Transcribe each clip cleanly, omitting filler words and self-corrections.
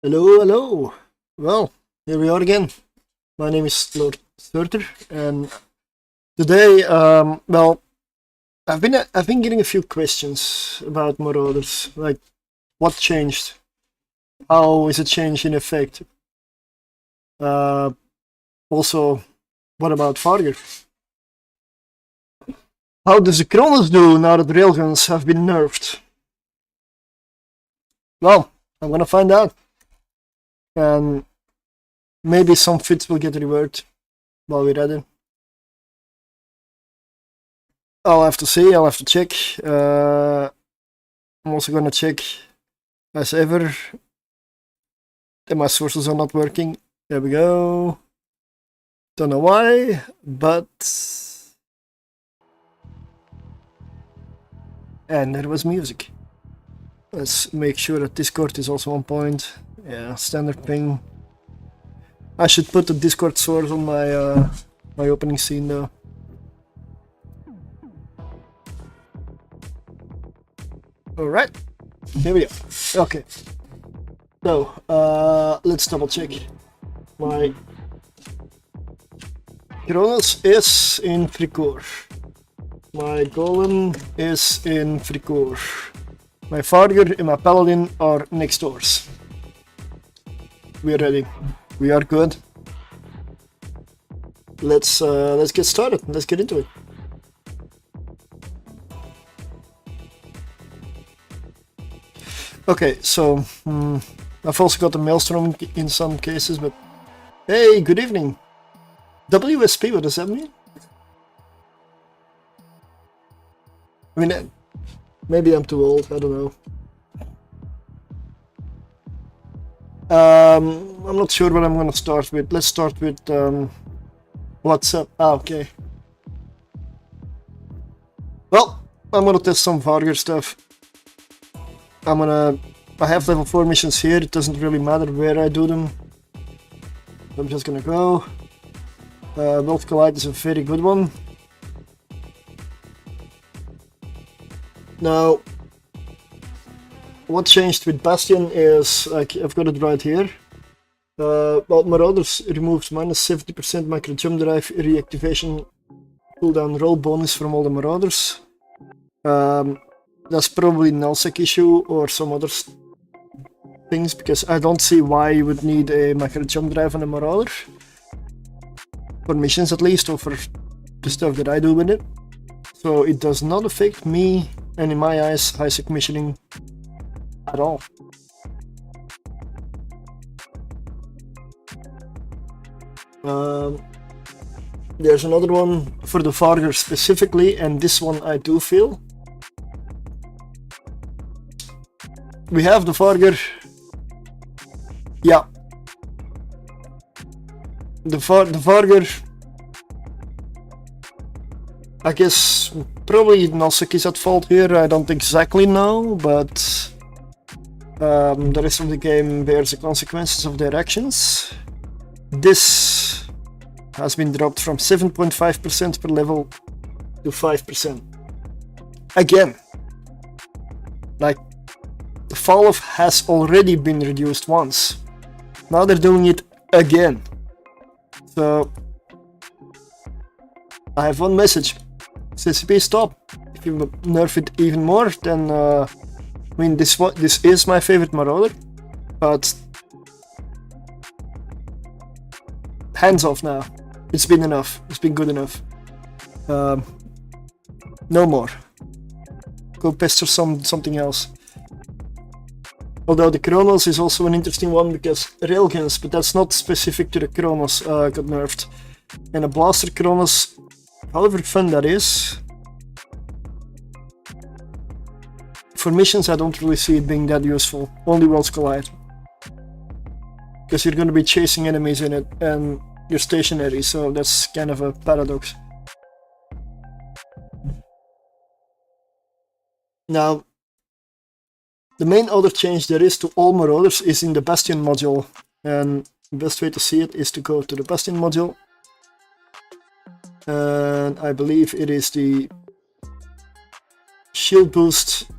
Hello, hello. Well, here we are again. My name is Lord Surtr, and today, I've been getting a few questions about Marauders, like what changed, how is it changed in effect. Uh, Also, what about Vargur? How does the Kronos do now that Railguns have been nerfed? Well, I'm gonna find out, and maybe some fits will get reworked while we're at it. I'll have to see, I'll have to check. I'm also gonna check, as ever, that my sources are not working. There we go. Don't know why, but... And there was music. Let's make sure that Discord is also on point. Yeah, standard ping. I should put the Discord source on my my opening scene though. Alright, here we go. Okay. So, let's double check. My Kronos is in Fricour. My Golem is in Fricour. My Vargur and my Paladin are next doors. We are ready. We are good. Let's get started. Let's get into it. Okay, so I've also got the Maelstrom in some cases, but hey, good evening. WSP, what does that mean? I mean, maybe I'm too old, I don't know. I'm not sure what I'm gonna start with. Let's start with what's up. Okay. Well, I'm gonna test some Vargur stuff. I have level 4 missions here, it doesn't really matter where I do them. I'm just gonna go. World Collide is a very good one. Now, what changed with Bastion is, like, I've got it right here. Well, Marauders removes minus 70% micro jump drive reactivation cooldown roll bonus from all the Marauders. That's probably nullsec issue or some other things, because I don't see why you would need a micro jump drive on a Marauder. For missions at least, or for the stuff that I do with it. So it does not affect me, and in my eyes, high-sec missioning at all. There's another one for the Vargur specifically, and this one I do feel. We have the Vargur. Yeah. The Vargur, I guess probably nullsec is at fault here, I don't exactly know, but the rest of the game bears the consequences of their actions. This has been dropped from 7.5% per level to 5%. Again, like, the falloff has already been reduced once. Now they're doing it again. So, I have one message. CCP, stop. If you nerf it even more, then I mean, this is my favorite Marauder, but hands off now. It's been enough. It's been good enough. No more. Go pester something else. Although the Kronos is also an interesting one, because Railguns, but that's not specific to the Kronos, got nerfed. And a Blaster Kronos, however fun that is, for missions I don't really see it being that useful. Only Worlds Collide. Because you're going to be chasing enemies in it, and you're stationary, so that's kind of a paradox. Now, the main other change there is to all Marauders is in the Bastion module, and the best way to see it is to go to the Bastion module, and I believe it is the shield boost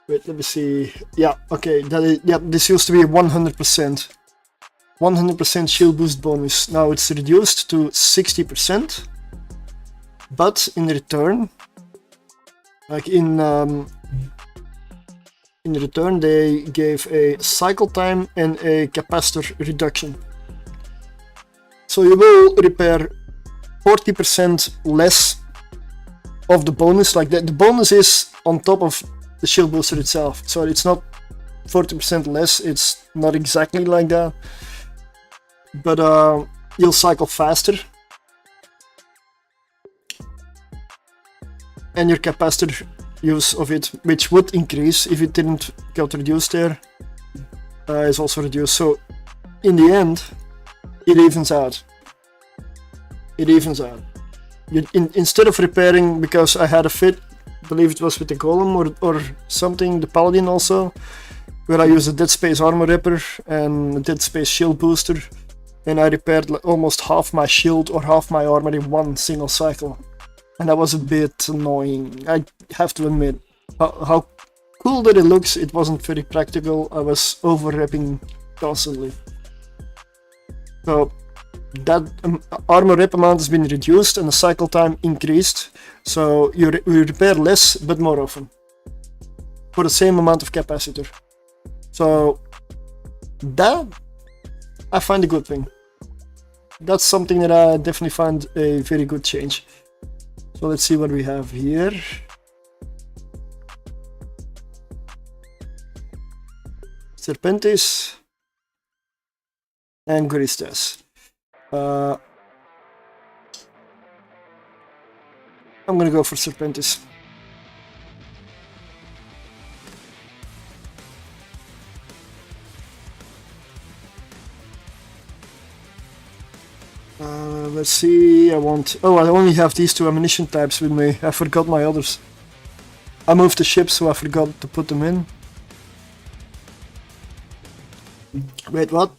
Wait, let me see. Yeah, okay, this used to be 100%. 100% shield boost bonus. Now it's reduced to 60%. But in return, like in return, they gave a cycle time and a capacitor reduction. So you will repair 40% less of the bonus. Like that, the bonus is on top of the shield booster itself. So it's not 40% less. It's not exactly like that. But you'll cycle faster. And your capacitor use of it, which would increase if it didn't get reduced there, is also reduced. So in the end, it evens out. It evens out. Instead of repairing, because I had a fit, I believe it was with the golem or something, the paladin also, where I used a dead space armor ripper and a dead space shield booster, and I repaired like almost half my shield or half my armor in one single cycle. And that was a bit annoying, I have to admit. How cool that it looks, it wasn't very practical. I was over-repping constantly. So that armor rep amount has been reduced and the cycle time increased. So you repair less but more often for the same amount of capacitor. So that I find a good thing. That's something that I definitely find a very good change. So let's see what we have here. Serpentis and Guristas. I'm gonna go for Serpentis. Let's see, I only have these two ammunition types with me. I forgot my others. I moved the ship, so I forgot to put them in. Wait, what?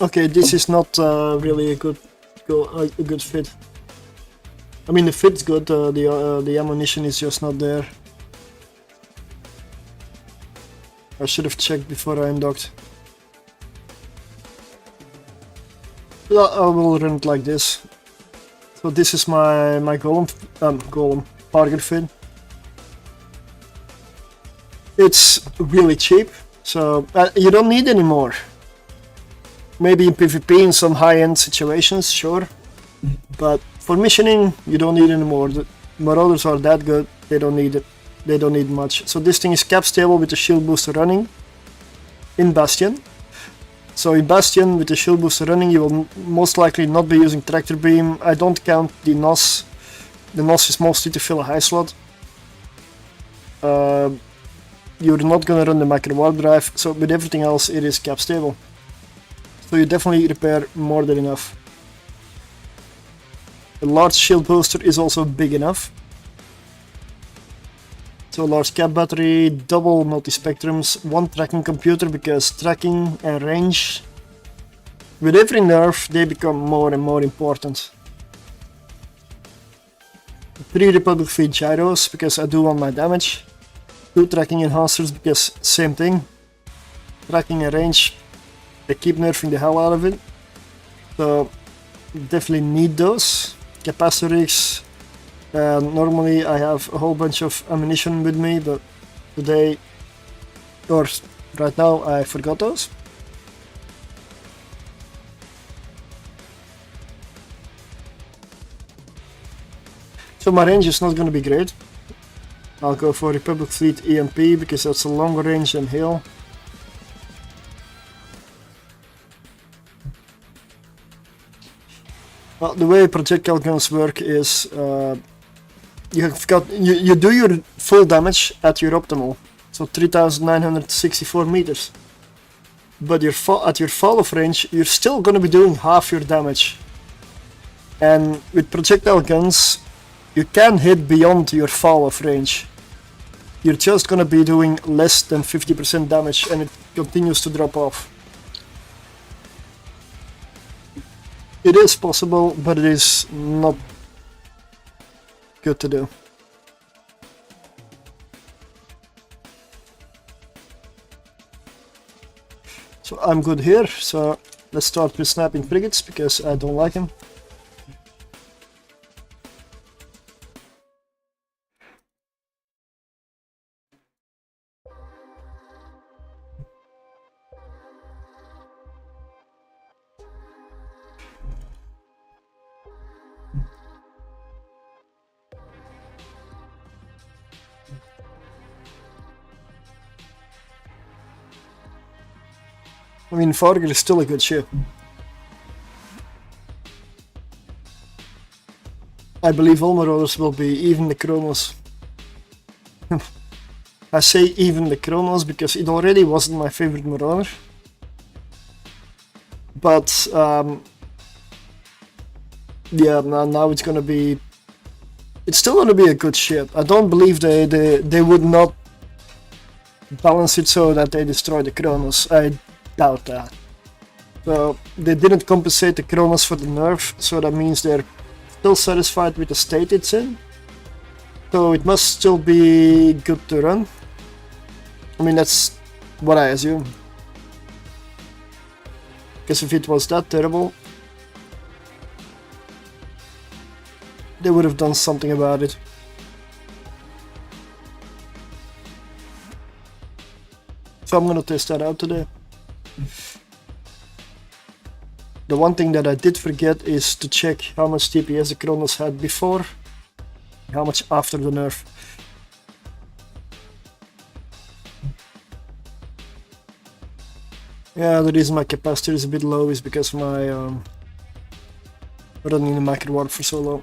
Okay, this is not really a good fit. I mean, the fit's good, the ammunition is just not there. I should have checked before I undocked. I will run it like this. So this is my golem Vargur fit. It's really cheap, so you don't need any more. Maybe in PvP in some high-end situations, sure. But for missioning, you don't need any more. The Marauders are that good, they don't need it. They don't need much. So this thing is cap stable with the shield booster running in Bastion. So in Bastion with the shield booster running, you will most likely not be using tractor beam. I don't count the NOS. The NOS is mostly to fill a high slot. You're not gonna run the micro warp drive. So with everything else, it is cap stable. So you definitely repair more than enough. The large shield booster is also big enough. So large cap battery, double multi-spectrums, one tracking computer, because tracking and range, with every nerf, they become more and more important. 3 Republic Fleet gyros, because I do want my damage. 2 tracking enhancers, because same thing. Tracking and range, they keep nerfing the hell out of it. So definitely need those. Capacitor rigs. Normally I have a whole bunch of ammunition with me, but today, or right now, I forgot those. So my range is not going to be great. I'll go for Republic Fleet EMP because that's a longer range than Hail. Well, the way projectile guns work is you do your full damage at your optimal, so 3,964 meters. But at your falloff range, you're still going to be doing half your damage. And with projectile guns, you can hit beyond your falloff range. You're just going to be doing less than 50% damage, and it continues to drop off. It is possible, but it is not good to do. So I'm good here, so let's start with snapping frigates, because I don't like him. I mean, Vargur is still a good ship. I believe all Marauders will be even the Kronos. I say even the Kronos because it already wasn't my favorite Marauder. But yeah, now it's gonna be... It's still gonna be a good ship. I don't believe they would not balance it so that they destroy the Kronos. I doubt that. So they didn't compensate the Kronos for the nerf, so that means they're still satisfied with the state it's in. So it must still be good to run. I mean, that's what I assume. Because if it was that terrible, they would have done something about it. So I'm gonna test that out today. The one thing that I did forget is to check how much TPS the Kronos had before, how much after the nerf. Yeah, the reason my capacitor is a bit low is because of my running the macro warp for so long.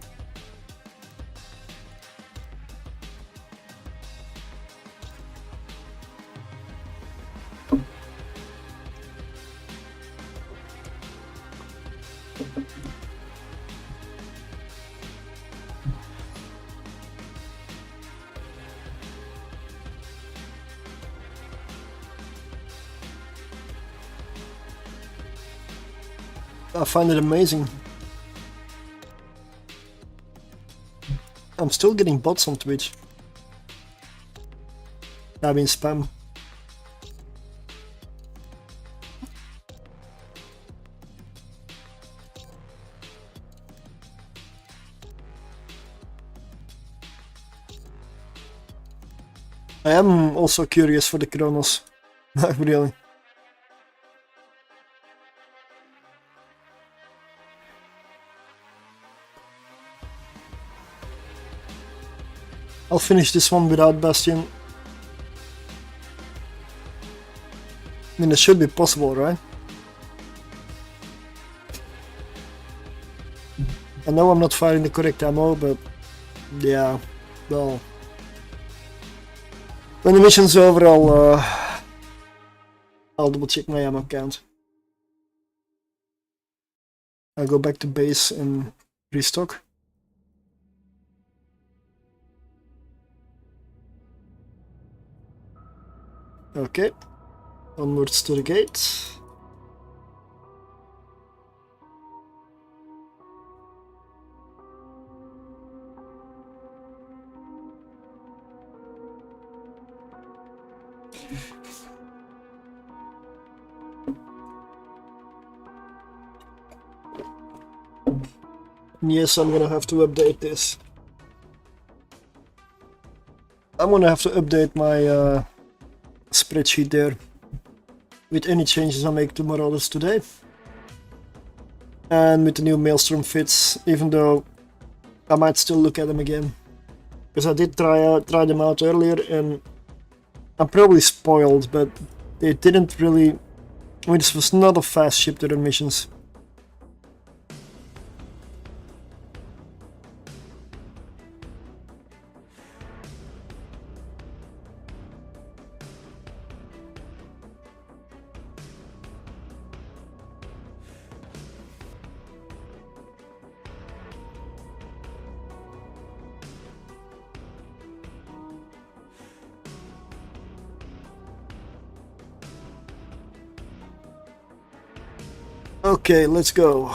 I find it amazing. I'm still getting bots on Twitch. I mean spam. I am also curious for the Kronos. Really. I'll finish this one without Bastion. I mean, it should be possible, right? I know I'm not firing the correct ammo, but yeah, well, when the mission's over, I'll double check my ammo count. I'll go back to base and restock. Okay, onwards to the gate. Yes, I'm gonna have to update this. I'm gonna have to update my spreadsheet there with any changes I make to Marauders today, and with the new Maelstrom vids, even though I might still look at them again, because I did try them out earlier and I'm probably spoiled, but they didn't really... I mean, this was not a fast ship to run missions. Okay, let's go.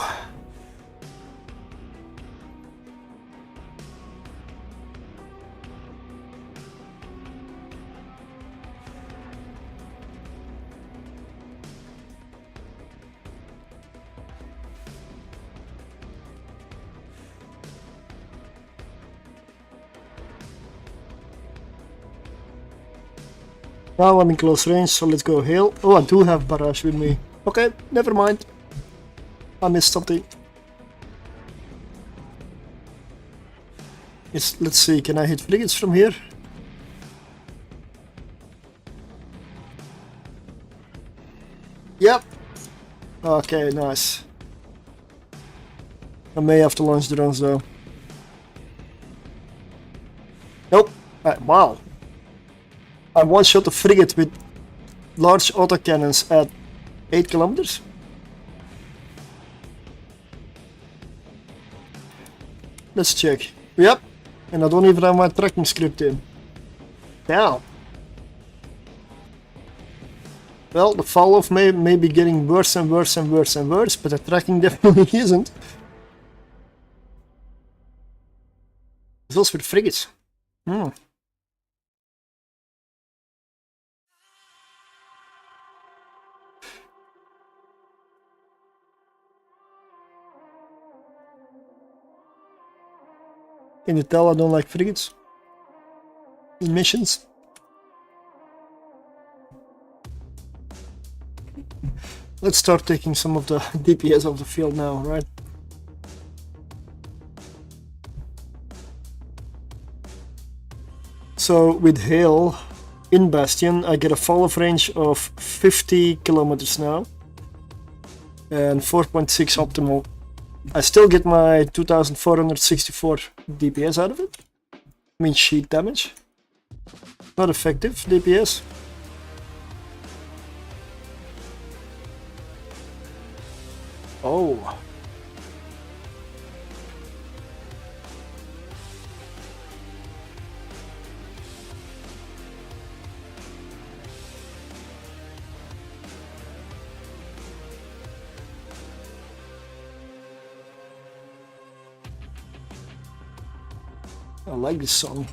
Now I'm in close range, so let's go hail. Oh, I do have barrage with me. Okay, never mind. I missed something. Let's see, can I hit frigates from here? Yep. Okay, nice. I may have to launch drones though. Nope. Wow. I one-shot a frigate with large autocannons at 8 kilometers. Let's check. Yep. And I don't even have my tracking script in. Damn. Well, the falloff may be getting worse and worse and worse and worse, but the tracking definitely isn't. It's also with frigates. Can you tell I don't like frigates? In missions? Let's start taking some of the DPS off the field now, right? So with hail in Bastion, I get a falloff range of 50 kilometers now and 4.6 optimal. I still get my 2464 DPS out of it. I mean sheet damage. Not effective DPS. Oh. I like this song.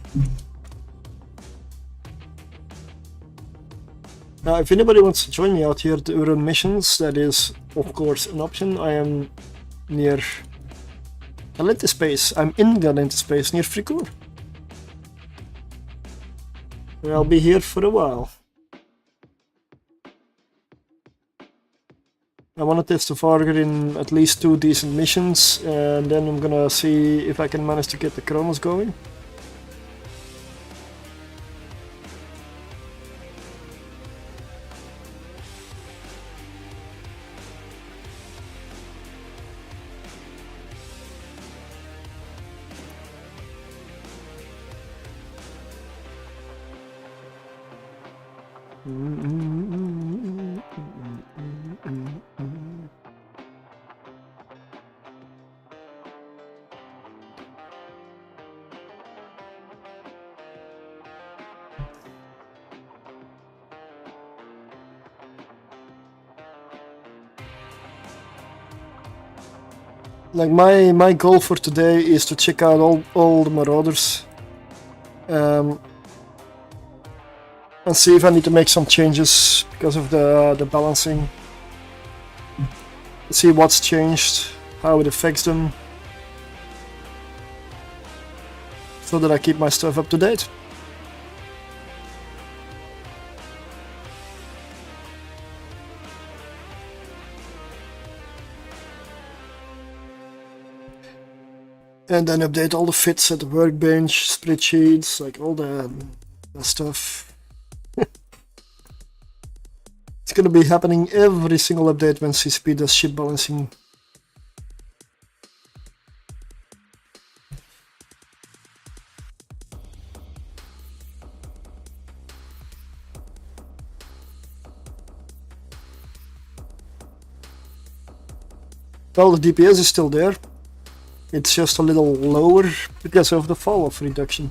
Now, if anybody wants to join me out here to run missions, that is, of course, an option. I am near Galentis Space. I'm in Galentis Space near Vargur. I'll be here for a while. I want to test the Vargur in at least 2 decent missions, and then I'm gonna see if I can manage to get the Kronos going. Like my goal for today is to check out all the Marauders and see if I need to make some changes because of the balancing. See what's changed, how it affects them, so that I keep my stuff up to date. And then update all the fits at the workbench, spreadsheets, like all the stuff. It's gonna be happening every single update when CCP does ship balancing. Well, the DPS is still there. It's just a little lower because of the falloff reduction.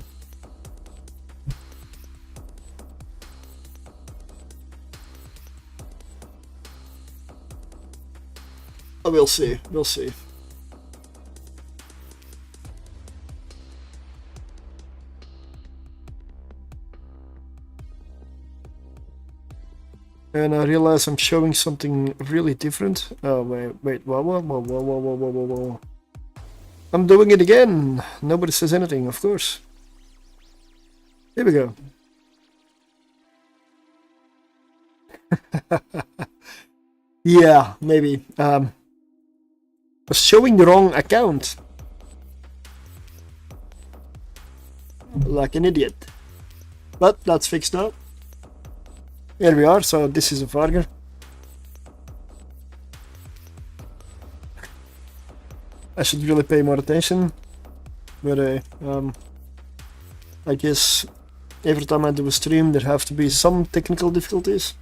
We'll see, we'll see. And I realize I'm showing something really different. Oh wait, whoa. I'm doing it again. Nobody says anything, of course. Here we go. Yeah, maybe. Was showing the wrong account. Like an idiot. But that's fixed now. Here we are, so this is a Vargur. I should really pay more attention. But I guess every time I do a stream there have to be some technical difficulties.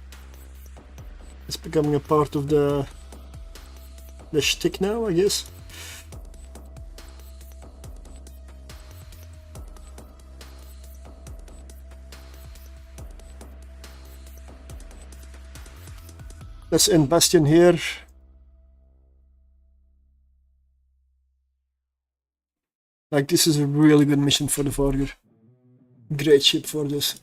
It's becoming a part of the shtick now, I guess. Let's end Bastion here. Like, this is a really good mission for the Vargur. Great ship for this.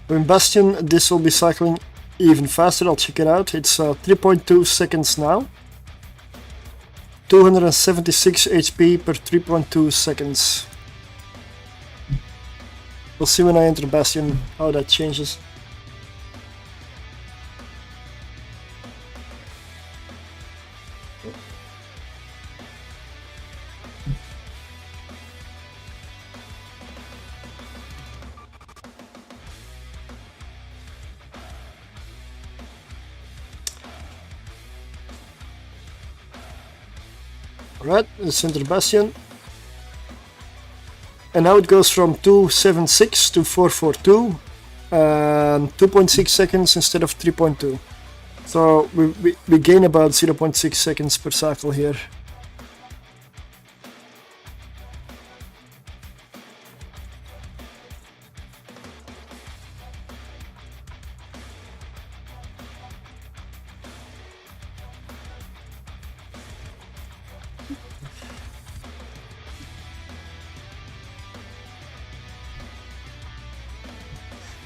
In Bastion, this will be cycling even faster. I'll check it out. It's 3.2 seconds now. 276 HP per 3.2 seconds. We'll see when I enter Bastion how that changes. Alright, let's enter Bastion. And now it goes from 276 to 442 and 2.6 seconds instead of 3.2. So we gain about 0.6 seconds per cycle here.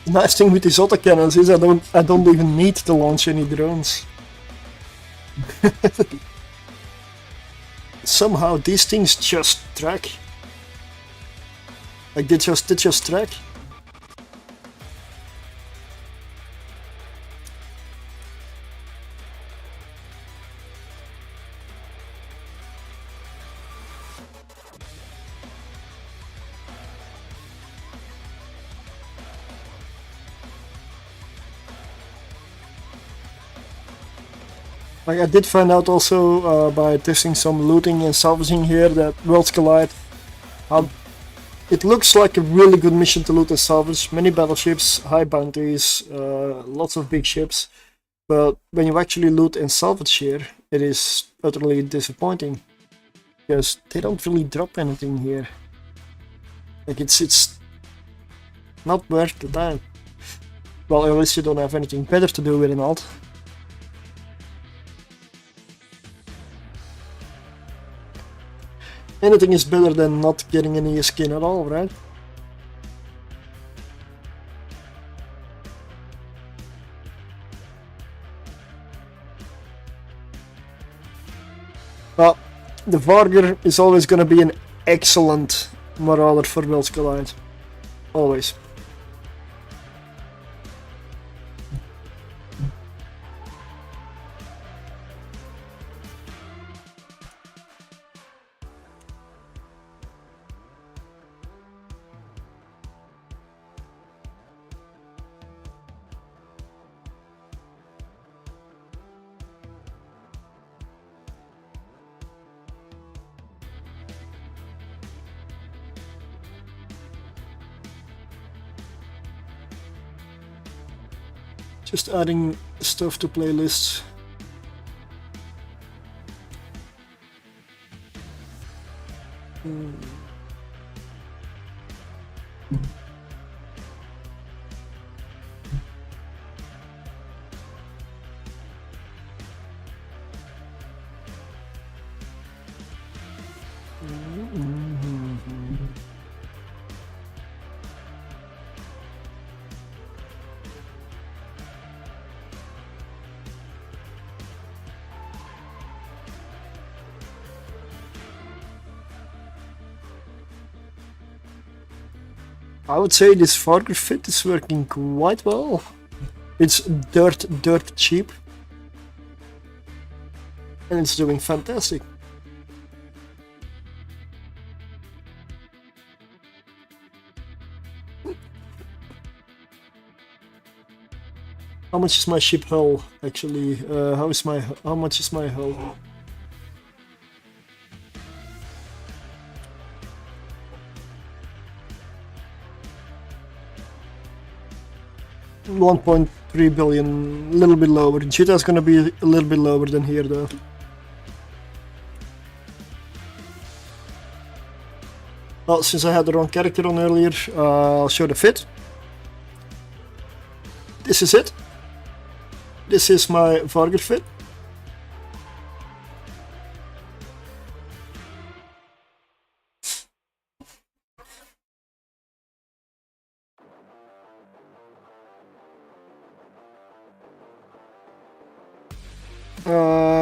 The nice thing with these autocannons is I don't even need to launch any drones. Somehow these things just track. Like they just track. Like I did find out also by testing some looting and salvaging here that Worlds Collide, it looks like a really good mission to loot and salvage. Many battleships, high bounties, lots of big ships. But when you actually loot and salvage here, it is utterly disappointing. Because they don't really drop anything here. Like it's not worth the time. Well, unless you don't have anything better to do with an alt. Anything is better than not getting any skin at all, right? Well, the Vargur is always going to be an excellent Marauder for Worlds Collide. Always. Just adding stuff to playlists. I would say this Vargur fit is working quite well. It's dirt cheap. And it's doing fantastic. How much is my ship hull actually? How much is my hull? $1.3 billion, a little bit lower. Cheetah's gonna be a little bit lower than here though. Well, since I had the wrong character on earlier, I'll show the fit. This is it. This is my Vargur fit.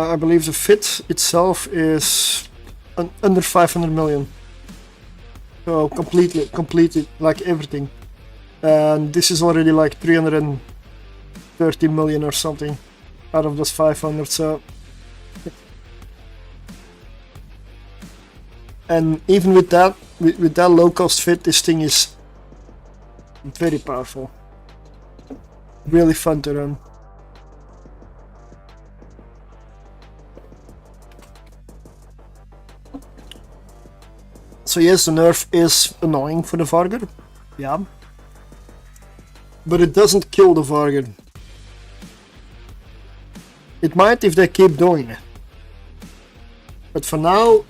I believe the fit itself is under 500 million. So completely, like everything. And this is already like 330 million or something out of those 500, so. And even with that, with that low cost fit, this thing is very powerful. Really fun to run. So yes, the nerf is annoying for the Vargur, yeah, but it doesn't kill the Vargur. It might if they keep doing it, but for now,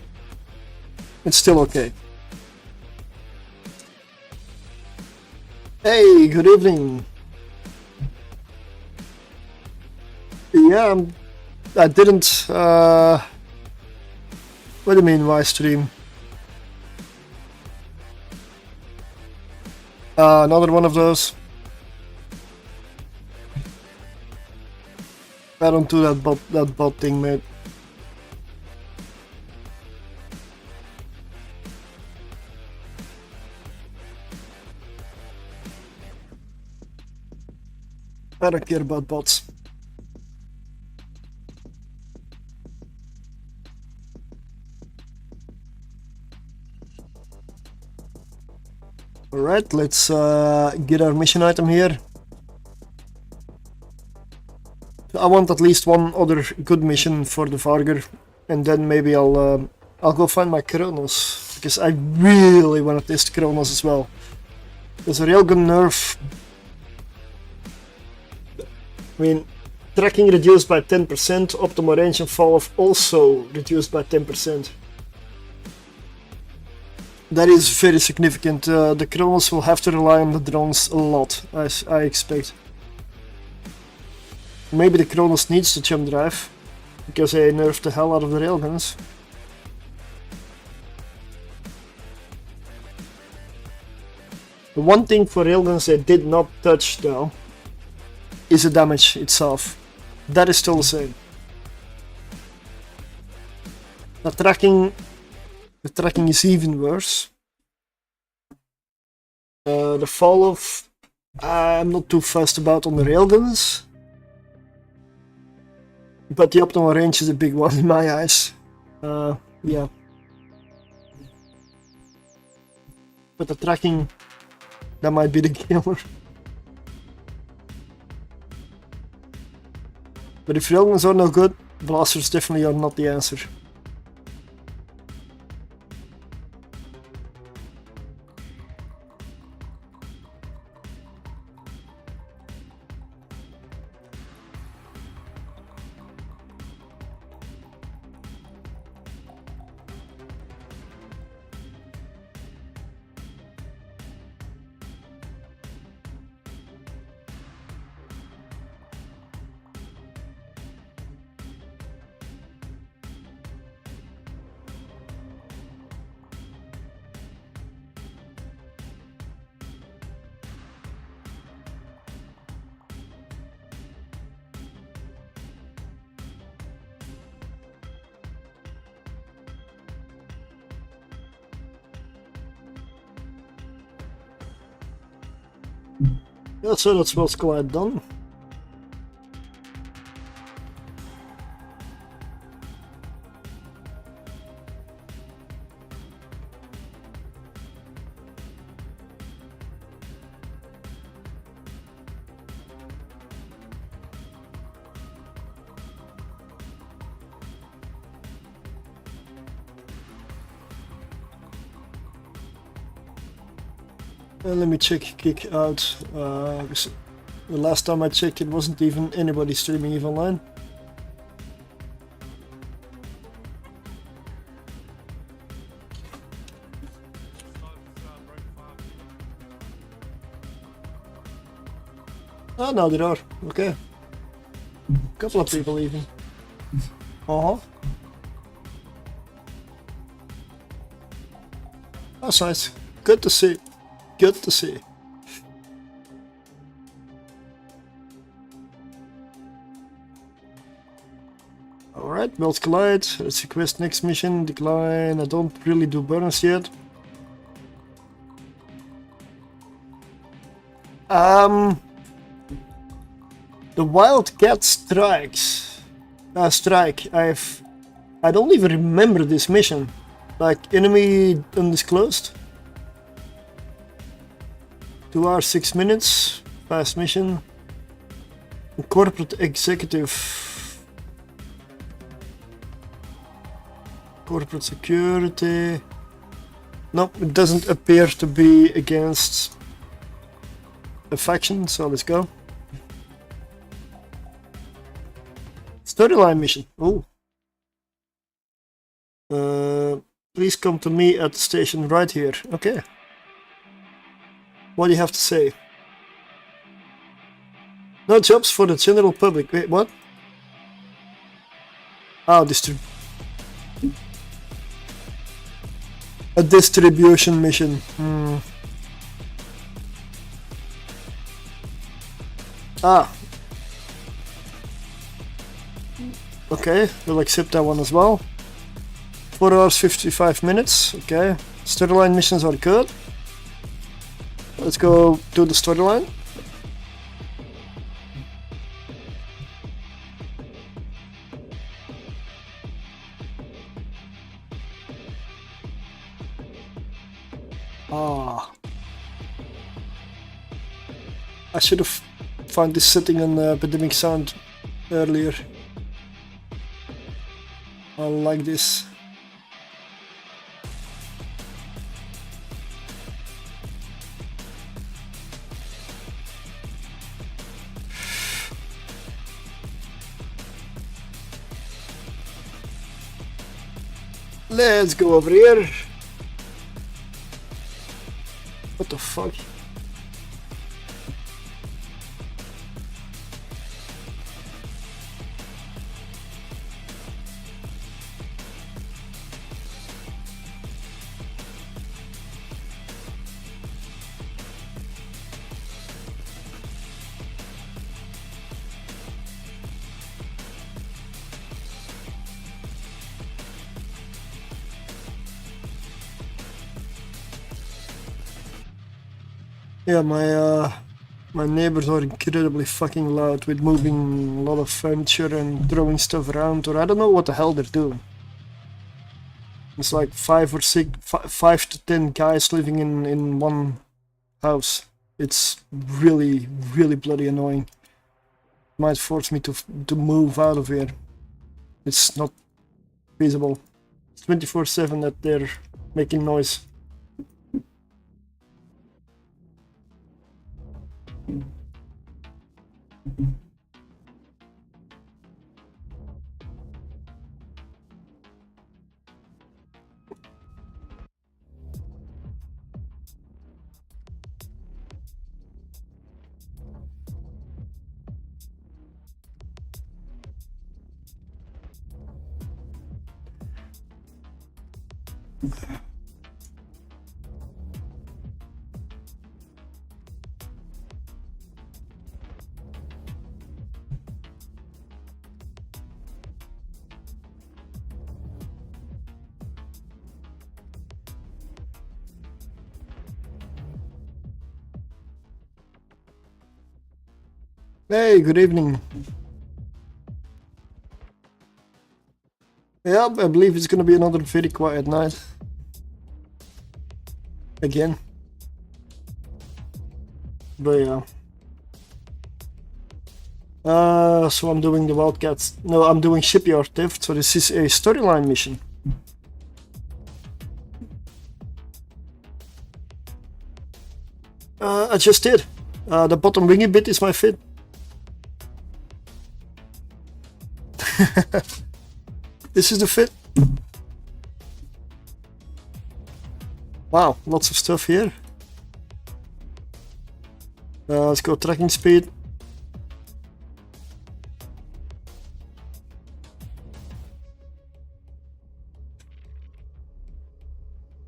it's still okay. Hey, good evening. Yeah, I didn't, what do you mean, why stream? Another one of those. I don't do that bot thing, mate. I don't care about bots. Alright, let's get our mission item here. I want at least one other good mission for the Vargur, and then maybe I'll go find my Kronos, because I really want to test Kronos as well. There's a Railgun nerf. I mean, tracking reduced by 10%, optimal range and falloff also reduced by 10%. That is very significant. The Kronos will have to rely on the drones a lot, I expect. Maybe the Kronos needs the jump drive, because they nerfed the hell out of the railguns. The one thing for railguns they did not touch though, is the damage itself. That is still the same. The tracking is even worse. The falloff, I'm not too fussed about on the railguns, but the optimal range is a big one in my eyes. Yeah. But the tracking, that might be the killer. But if railguns are no good, blasters definitely are not the answer. Yeah, so that was quite done. Let me check kick out. The last time I checked, it wasn't even anybody streaming EVE Online. Oh, no, there are. Okay. Couple of people even. Uh-huh. That's nice. Good to see. Good to see. Alright, Worlds Collide. Let's request next mission. Decline. I don't really do bonus yet. The Wildcat strikes. Strike. I don't even remember this mission. Like enemy undisclosed. 2 hours 6 minutes. Fast mission. Corporate executive. Corporate security. Nope, it doesn't appear to be against a faction, so let's go. Storyline mission. Oh. Please come to me at the station right here. Okay. What do you have to say? No jobs for the general public. Wait, what? Oh, a distribution mission. Ah. Okay, we'll accept that one as well. 4 hours 55 minutes. Okay. Storyline missions are good. Let's go to the storyline. Ah. I should have found this setting on Epidemic Sound earlier. I like this. Let's go over here. What the fuck? Yeah, my neighbors are incredibly fucking loud with moving a lot of furniture and throwing stuff around, or I don't know what the hell they're doing. It's like 5 to 10 guys living in one house. It's really, really bloody annoying. Might force me to move out of here. It's not feasible. It's 24/7 that they're making noise. Hey, good evening. Yeah, I believe it's gonna be another very quiet night. Again. But yeah. So I'm doing the Wildcats. No, I'm doing Shipyard Theft, so this is a storyline mission. I just did. The bottom wingy bit is my fit. This is the fit. Wow, lots of stuff here. Let's go tracking speed.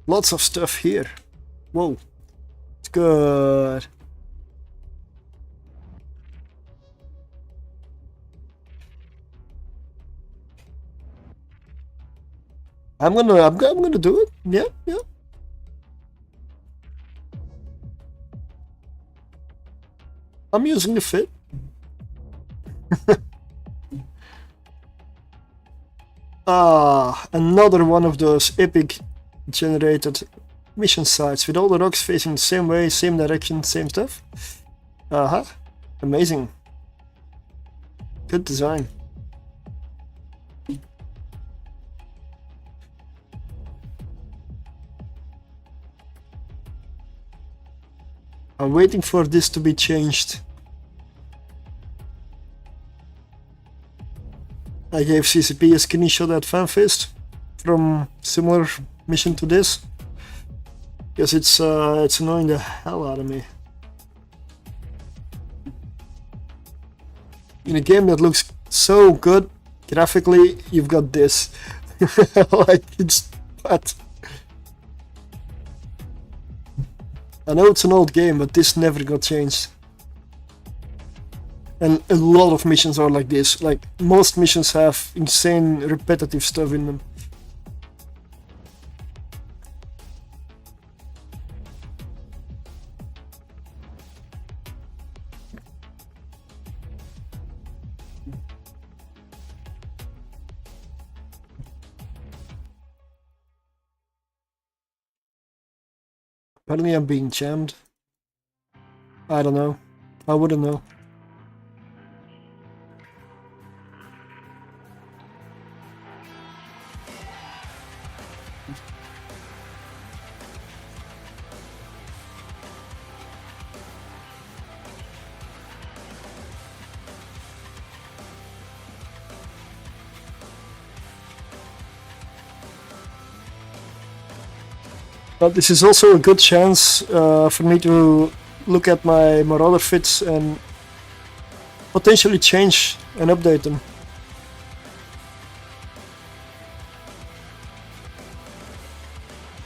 Lots of stuff here. Whoa, it's good. I'm gonna do it. Yeah, yeah. I'm using the fit. Another one of those epic generated mission sites with all the rocks facing the same way, same direction, same stuff. Amazing. Good design. I'm waiting for this to be changed. I gave CCP a screenshot at FanFest from similar mission to this, because it's annoying the hell out of me. In a game that looks so good graphically, you've got this. Like, it's what? I know it's an old game, but this never got changed. And a lot of missions are like this. Like, most missions have insane repetitive stuff in them. Apparently I'm being jammed. I don't know. I wouldn't know. But this is also a good chance for me to look at my Marauder fits and potentially change and update them.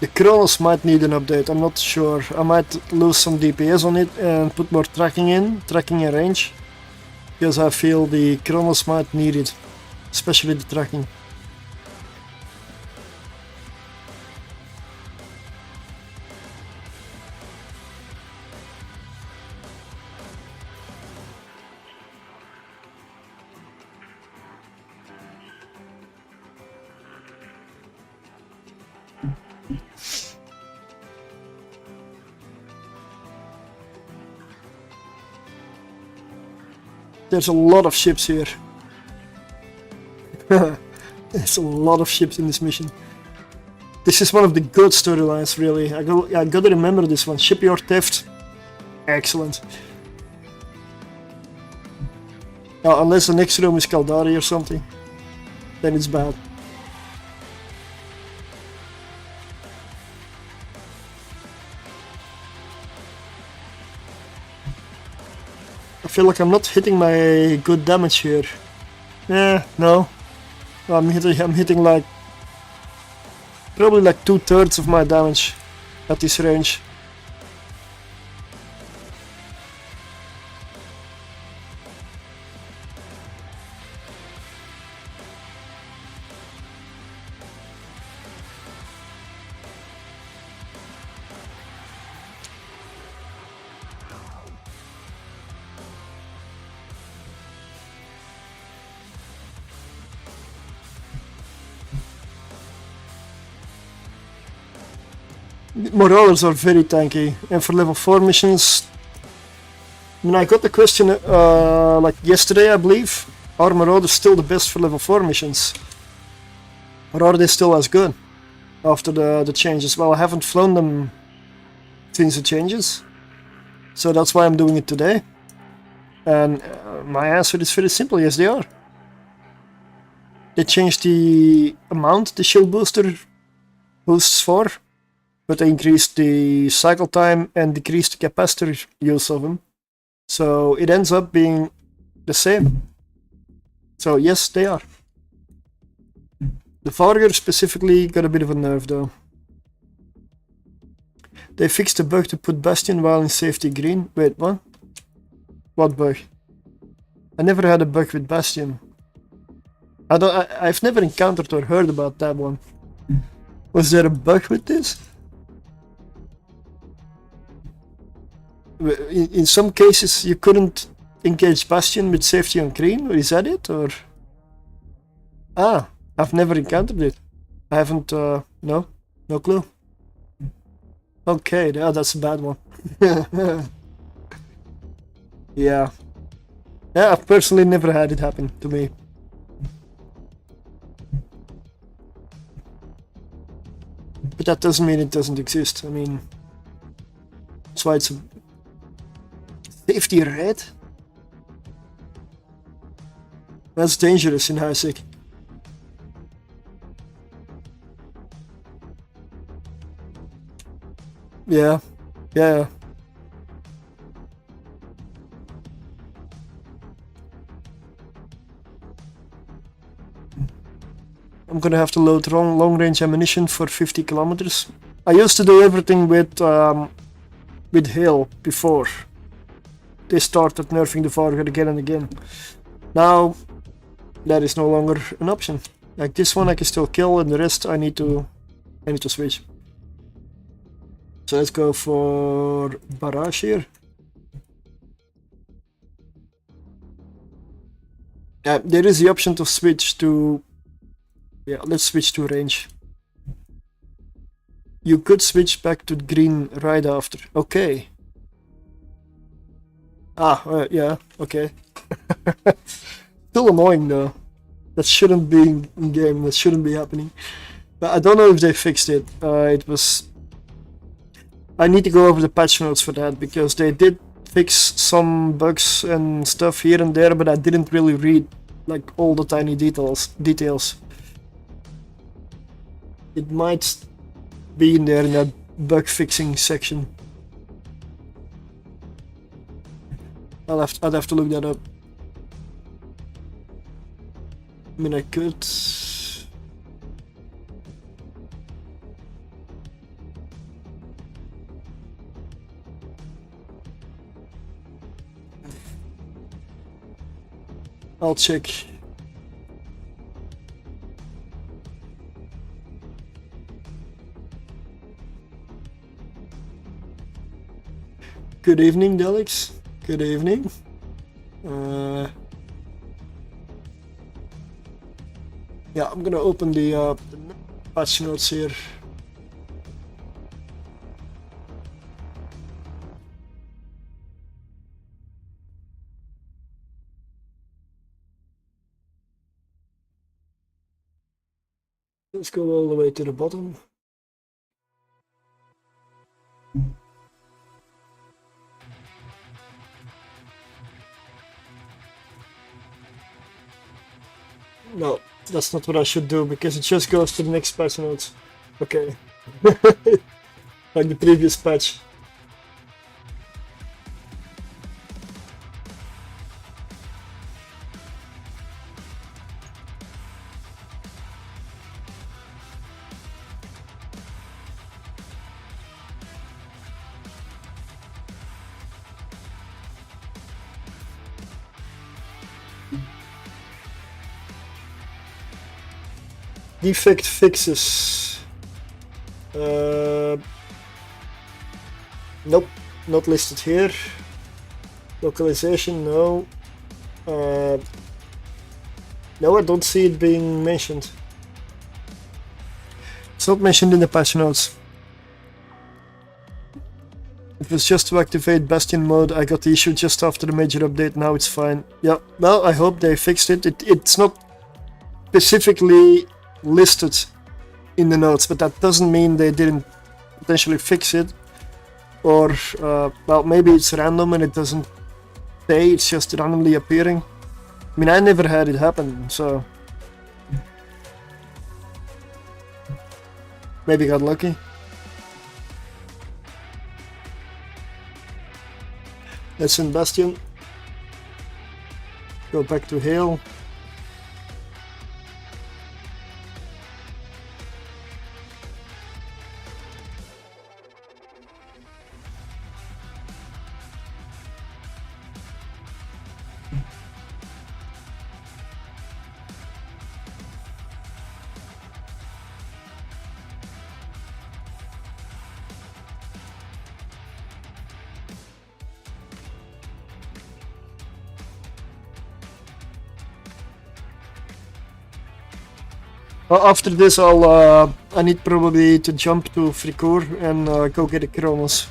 The Kronos might need an update, I'm not sure. I might lose some DPS on it and put more tracking and range, because I feel the Kronos might need it, especially the tracking. There's a lot of ships here. There's a lot of ships in this mission. This is one of the good storylines, really. I gotta remember this one. Shipyard Theft. Excellent. Unless the next room is Caldari or something, then it's bad. I feel like I'm not hitting my good damage here. No. I'm hitting like probably like 2/3 of my damage at this range. Marauders are very tanky, and for level 4 missions, when I got the question like yesterday, I believe, are Marauders still the best for level 4 missions? Or are they still as good after the changes? Well, I haven't flown them since the changes, so that's why I'm doing it today. And my answer is very simple: yes, they are. They changed the amount the shield booster boosts for, but they increased the cycle time and decreased the capacitor use of them. So it ends up being the same. So yes, they are. The Vargur specifically got a bit of a nerf though. They fixed the bug to put Bastion while in safety green. Wait, what? What bug? I never had a bug with Bastion. I've never encountered or heard about that one. Was there a bug with this? In some cases you couldn't engage Bastion with safety on green, or is that it? Or I've never encountered it. I haven't, no clue. Okay, yeah, that's a bad one. Yeah, I've personally never had it happen to me. But that doesn't mean it doesn't exist. I mean, that's why it's a safety red. That's dangerous in high sec. Yeah. I'm gonna have to load long range ammunition for 50 kilometers. I used to do everything with hail before they started nerfing the Vargur again and again. Now that is no longer an option. Like this one I can still kill, and the rest I need to switch. So let's go for barrage here. There is the option to switch to... Yeah, let's switch to range. You could switch back to green right after. Okay. Yeah, okay. Still annoying though. That shouldn't be in game, that shouldn't be happening. But I don't know if they fixed it. I need to go over the patch notes for that, because they did fix some bugs and stuff here and there, but I didn't really read like all the tiny details. It might be in there in that bug fixing section. I'd have to look that up. I mean, I could. I'll check. Good evening, Delix. Good evening. Yeah, I'm gonna open the patch notes here. Let's go all the way to the bottom. No, that's not what I should do, because it just goes to the next patch notes. Okay. Like the previous patch. Defect fixes. Nope, not listed here. Localization, no. No, I don't see it being mentioned. It's not mentioned in the patch notes. It was just to activate Bastion mode. I got the issue just after the major update. Now it's fine. Yeah, well, I hope they fixed it. It's not specifically listed in the notes, but that doesn't mean they didn't potentially fix it. Or, well, maybe it's random and it doesn't say, it's just randomly appearing. I mean, I never had it happen, so maybe got lucky. Let's in Bastion. Go back to Hail. After this, I need probably to jump to Fricour and go get a Kronos.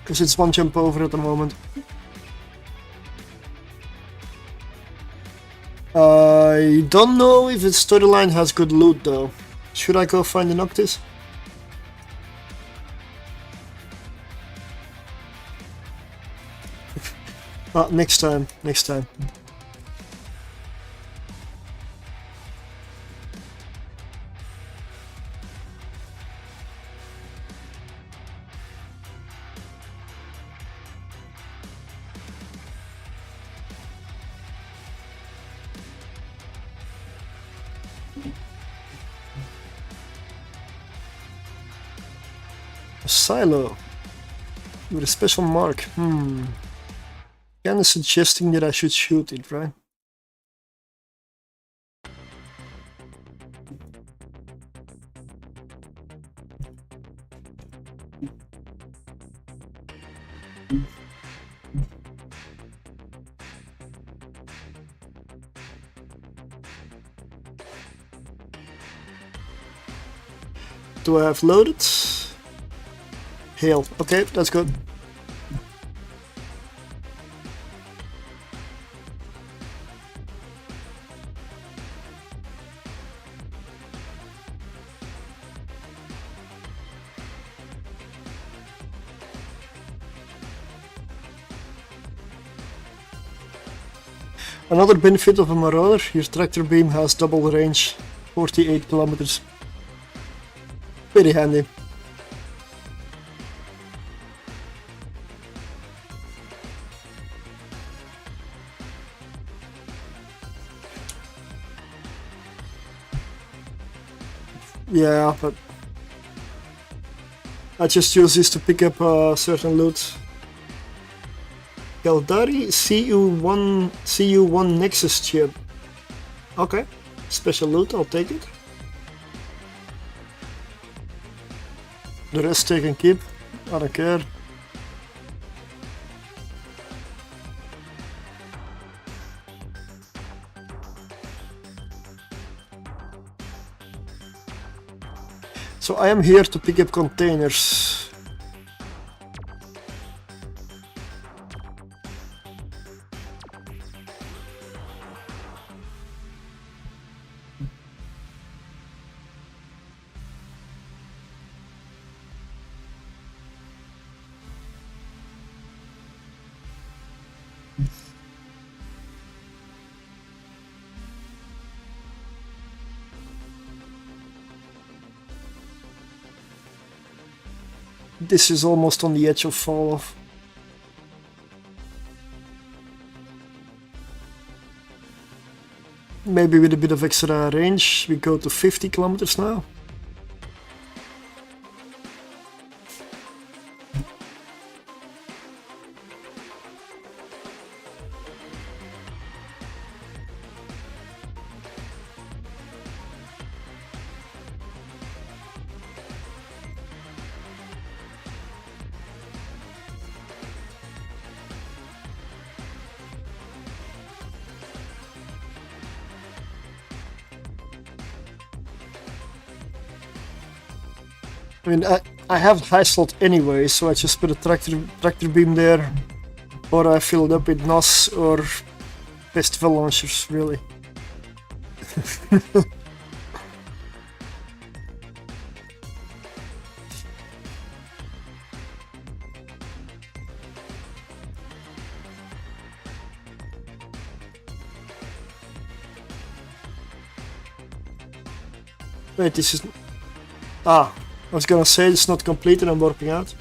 Because it's one jump over at the moment. I don't know if its storyline has good loot though. Should I go find the Noctis? Next time. Silo with a special mark. Kinda suggesting that I should shoot it, right? Do I have loaded? Hail. Okay, that's good. Another benefit of a Marauder, your tractor beam has double range, 48 kilometers. Very handy. Yeah, but I just use this to pick up certain loot. Galdari CU1 Nexus chip. Okay, special loot, I'll take it. The rest I can keep, I don't care. So I am here to pick up containers. This is almost on the edge of falloff. Maybe with a bit of extra range, we go to 50 kilometers now. I mean, I have high slot anyway, so I just put a tractor beam there, or I fill it up with NOS or festival launchers, really. Wait, this is... Ah, I was gonna say it's not complete and I'm warping out.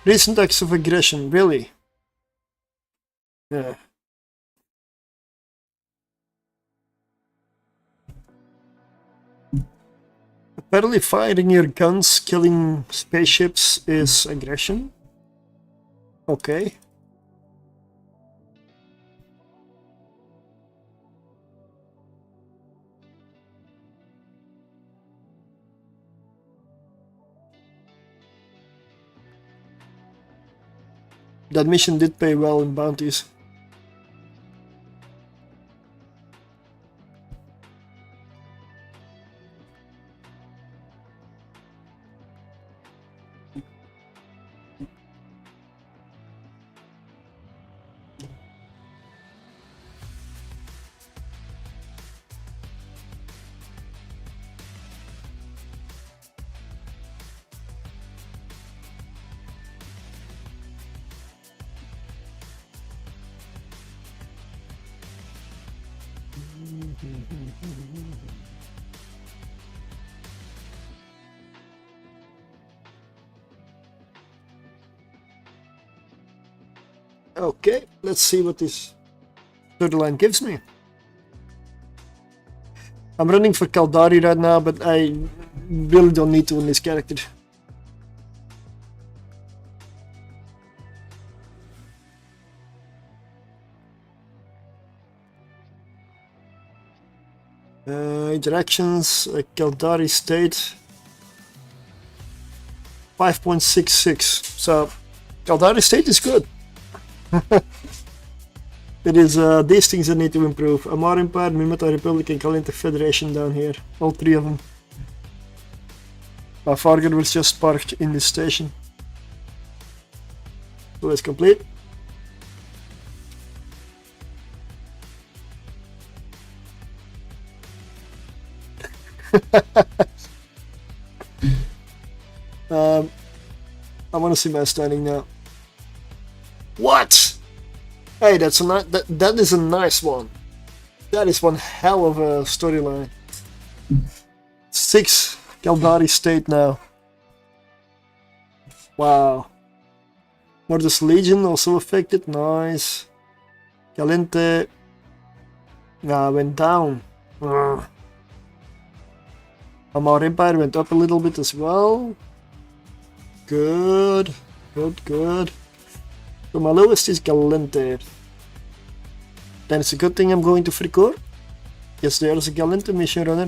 Recent acts of aggression, really? Yeah. Apparently firing your guns, killing spaceships is aggression. Okay. That mission did pay well in bounties. Okay, let's see what this third line gives me. I'm running for Kaldari right now, but I really don't need to win this character. Interactions, Kaldari state 5.66. So Kaldari state is good. It is these things that need to improve. Amar Empire, Mimeta Republic and Kalinta Federation down here. All three of them. Vargur was just parked in this station. So it's complete. I want to see my standing now. What? Hey, that's a that is a nice one. That is one hell of a storyline. 6 Kaldari state now. Wow. Marauders Legion also affected. Nice. Calente. Nah, went down. Amar Empire went up a little bit as well. Good. Good, good. So my lowest is Galente. Then it's a good thing I'm going to Fricor. Yes, there is a Galente mission runner.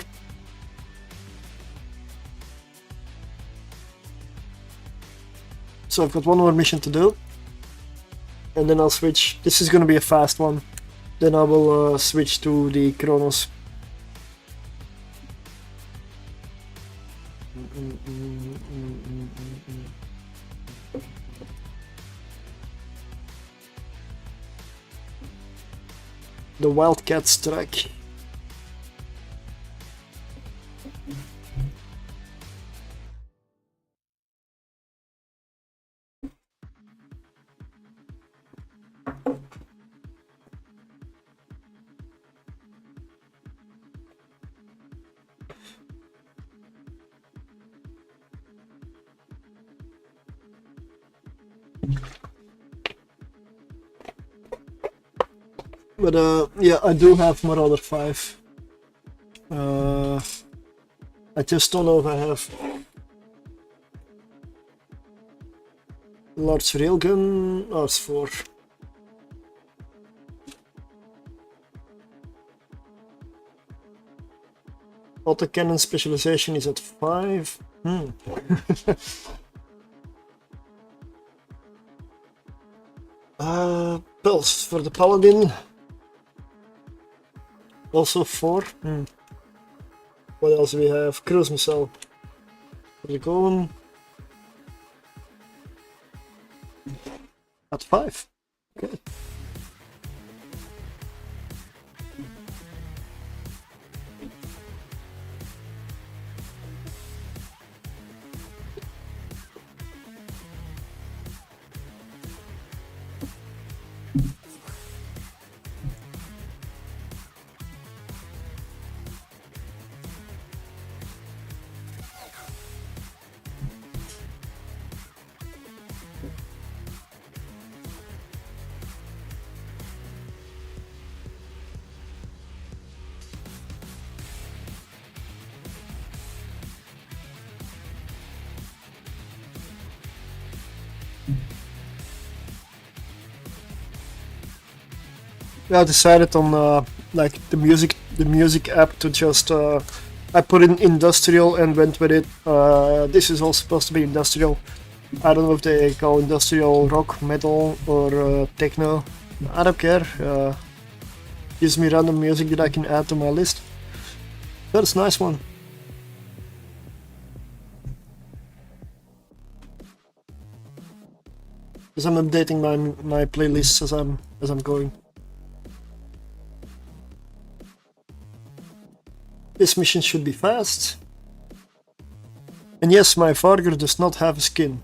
So I've got one more mission to do. And then I'll switch. This is going to be a fast one. Then I will switch to the Kronos. The Wildcat strike. But yeah, I do have Marauder 5. I just don't know if I have large railgun, R4. Autocannon specialization is at 5. Pulse for the paladin. Also 4. What else do we have? Cruise missile for the golem. At 5. Okay. I decided on like the music app to just I put in industrial and went with it. This is all supposed to be industrial. I don't know if they call industrial rock, metal, or techno. I don't care. Gives me random music that I can add to my list. That's a nice one. Because I'm updating my playlists as I'm going. This mission should be fast. And yes, my Vargur does not have a skin.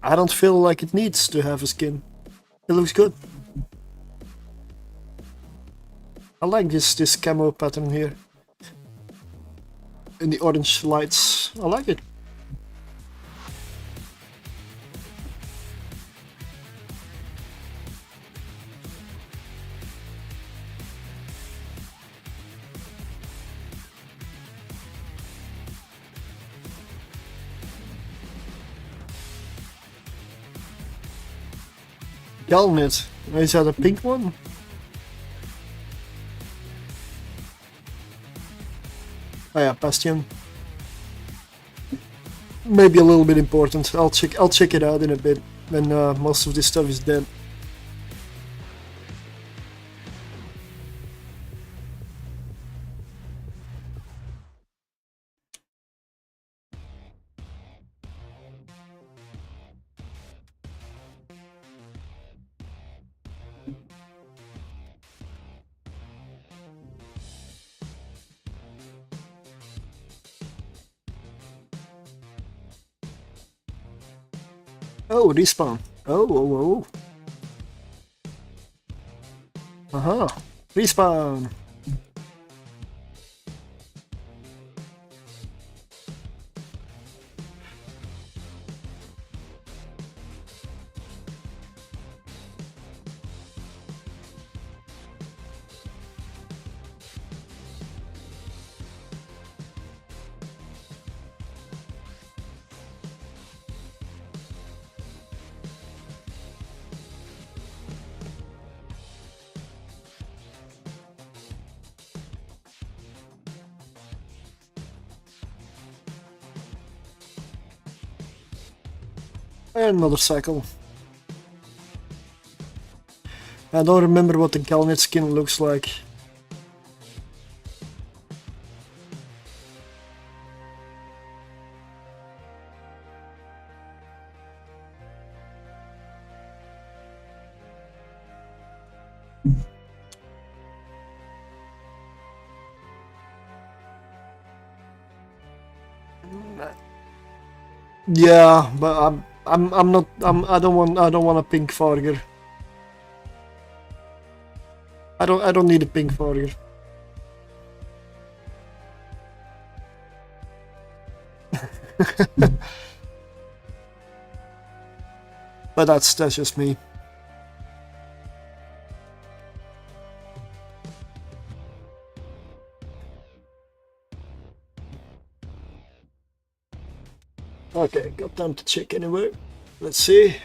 I don't feel like it needs to have a skin. It looks good. I like this camo pattern here. And the orange lights. I like it. Galnet. Is that a pink one? Oh yeah, Bastion. Maybe a little bit important. I'll check it out in a bit when most of this stuff is dead. Oh, respawn. Oh. Aha. Respawn. And another cycle. I don't remember what the Galnet skin looks like. Yeah, but I don't want a pink Vargur. I don't need a pink Vargur. But that's just me. Okay, got time to check anyway. Let's see.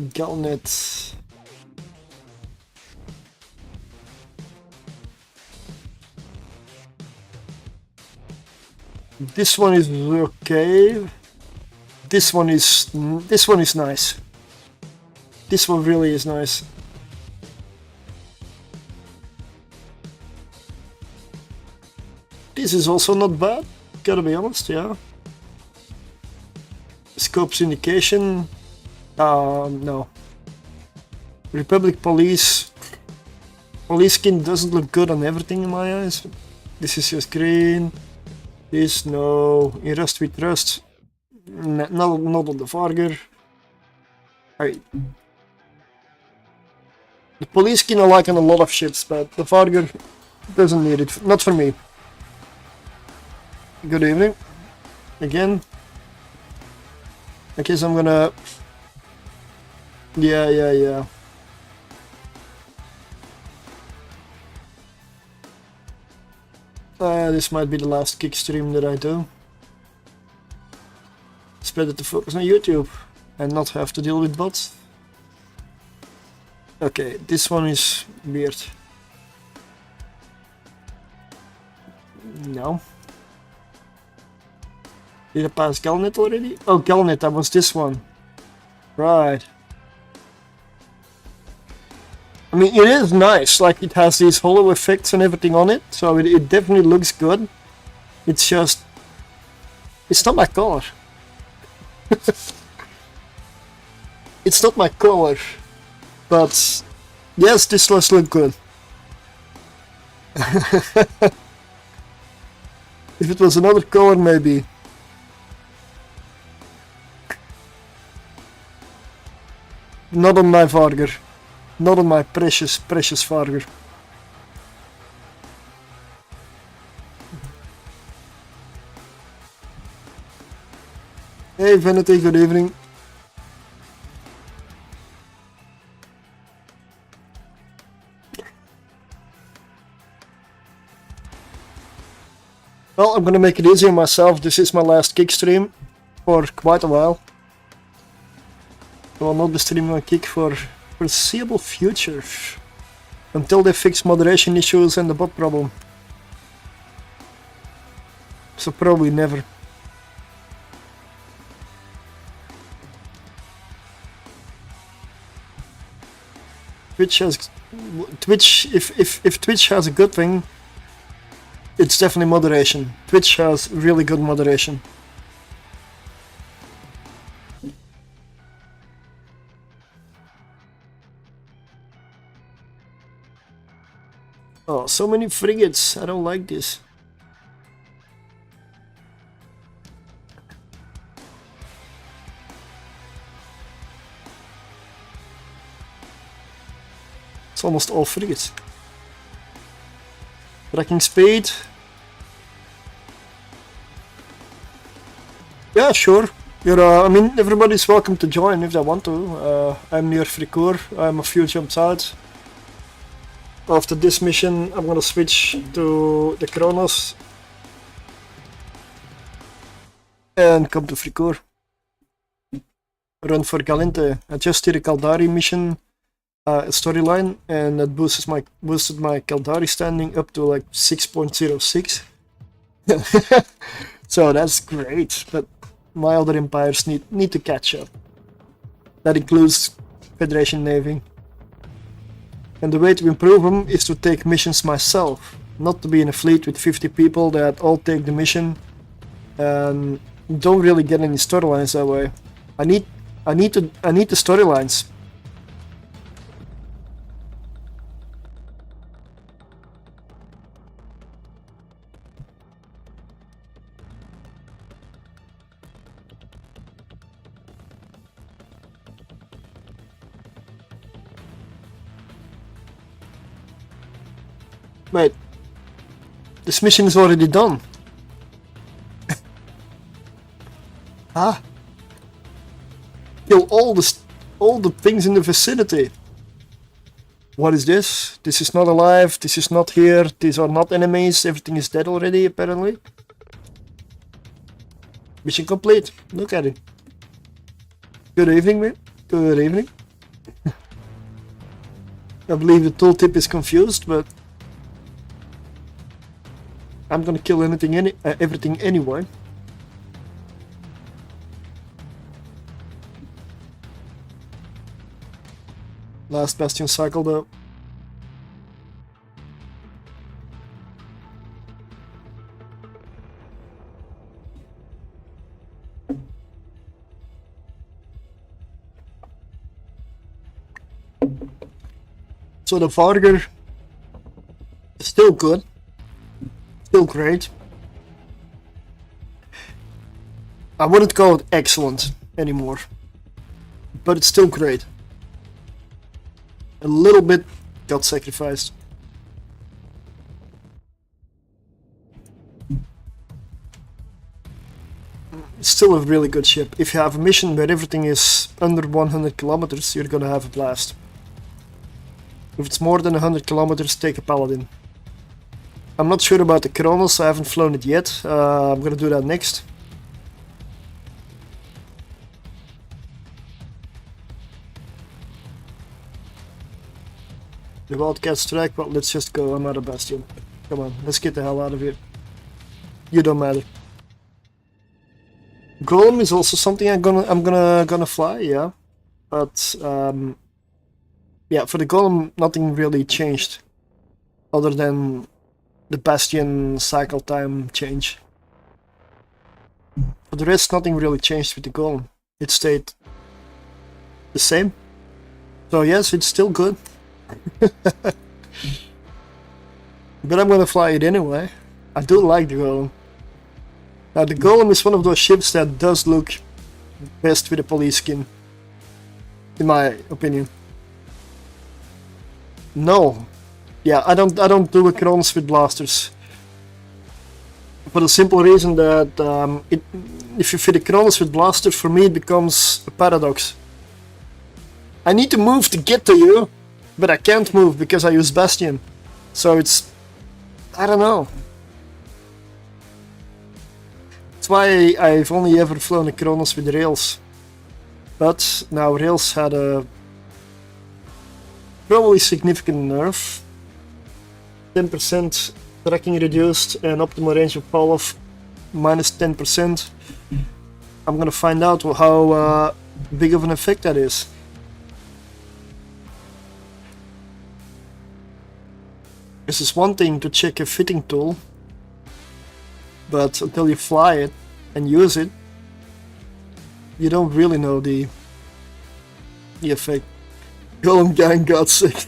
Galnet. This one is okay. This one is nice. This one really is nice. This is also not bad, gotta be honest, yeah. Scope syndication, no. Republic police skin doesn't look good on everything in my eyes. This is just green. This, no. In Rust we trust. Not on the Vargur. Alright. The police skin I like on a lot of ships, but the Vargur doesn't need it. Not for me. Good evening. Again. I guess I'm gonna... Yeah. This might be the last kick stream that I do. It's better to focus on YouTube and not have to deal with bots. Okay, this one is weird. No. Did I pass Galnet already? Oh, Galnet, that was this one. Right. I mean, it is nice, like it has these hollow effects and everything on it, so it definitely looks good. It's just... it's not my color. It's not my color. But... yes, this does look good. If it was another color, maybe. Not on my Vargur. Not on my precious Vargur. Hey Vanity, good evening. Well, I'm gonna make it easy on myself. This is my last kick stream for quite a while. I will not be streaming on Kick for foreseeable future. Until they fix moderation issues and the bot problem. So probably never. If Twitch has a good thing, it's definitely moderation. Twitch has really good moderation. Oh, so many frigates. I don't like this. It's almost all frigates. Wrecking speed. Yeah, sure. I mean, everybody's welcome to join if they want to. I'm near Fricour. I'm a few jumps out. After this mission, I'm gonna switch to the Kronos and come to Fricour. Run for Galente. I just did a Caldari mission storyline, and that boosted my Caldari standing up to like 6.06. So that's great, but my other empires need to catch up. That includes Federation Navy. And the way to improve them is to take missions myself, not to be in a fleet with 50 people that all take the mission and don't really get any storylines that way. I need the storylines. Wait, this mission is already done. Ah, kill all the things in the vicinity. What is this? This is not alive. This is not here. These are not enemies. Everything is dead already, apparently. Mission complete. Look at it. Good evening, man. Good evening. I believe the tooltip is confused, but I'm gonna kill everything anyway. Last Bastion cycle though. So the Vargur is still good, still great. I wouldn't call it excellent anymore, but it's still great. A little bit got sacrificed. It's still a really good ship. If you have a mission where everything is under 100 kilometers, you're gonna have a blast. If it's more than 100 kilometers, take a Paladin. I'm not sure about the Kronos, I haven't flown it yet. I'm gonna do that next. The Wildcat strike, well, let's just go. I'm out of Bastion. Come on, let's get the hell out of here. You don't matter. Golem is also something I'm gonna fly, yeah. But yeah, for the Golem, nothing really changed, other than the Bastion cycle time change. For the rest, nothing really changed with the Golem. It stayed the same. So yes, it's still good. But I'm gonna fly it anyway. I do like the Golem. Now the Golem is one of those ships that does look best with a police skin, in my opinion. No, yeah, I don't do a Kronos with blasters, for the simple reason that if you fit a Kronos with blaster, for me it becomes a paradox. I need to move to get to you, but I can't move because I use Bastion. So it's, I don't know. That's why I've only ever flown a Kronos with Rails. But now Rails had a probably significant nerf. 10% tracking reduced and optimal range of falloff minus 10%. I'm gonna find out how big of an effect that is. This is one thing to check a fitting tool, but until you fly it and use it, you don't really know the effect. Golem gang got sick.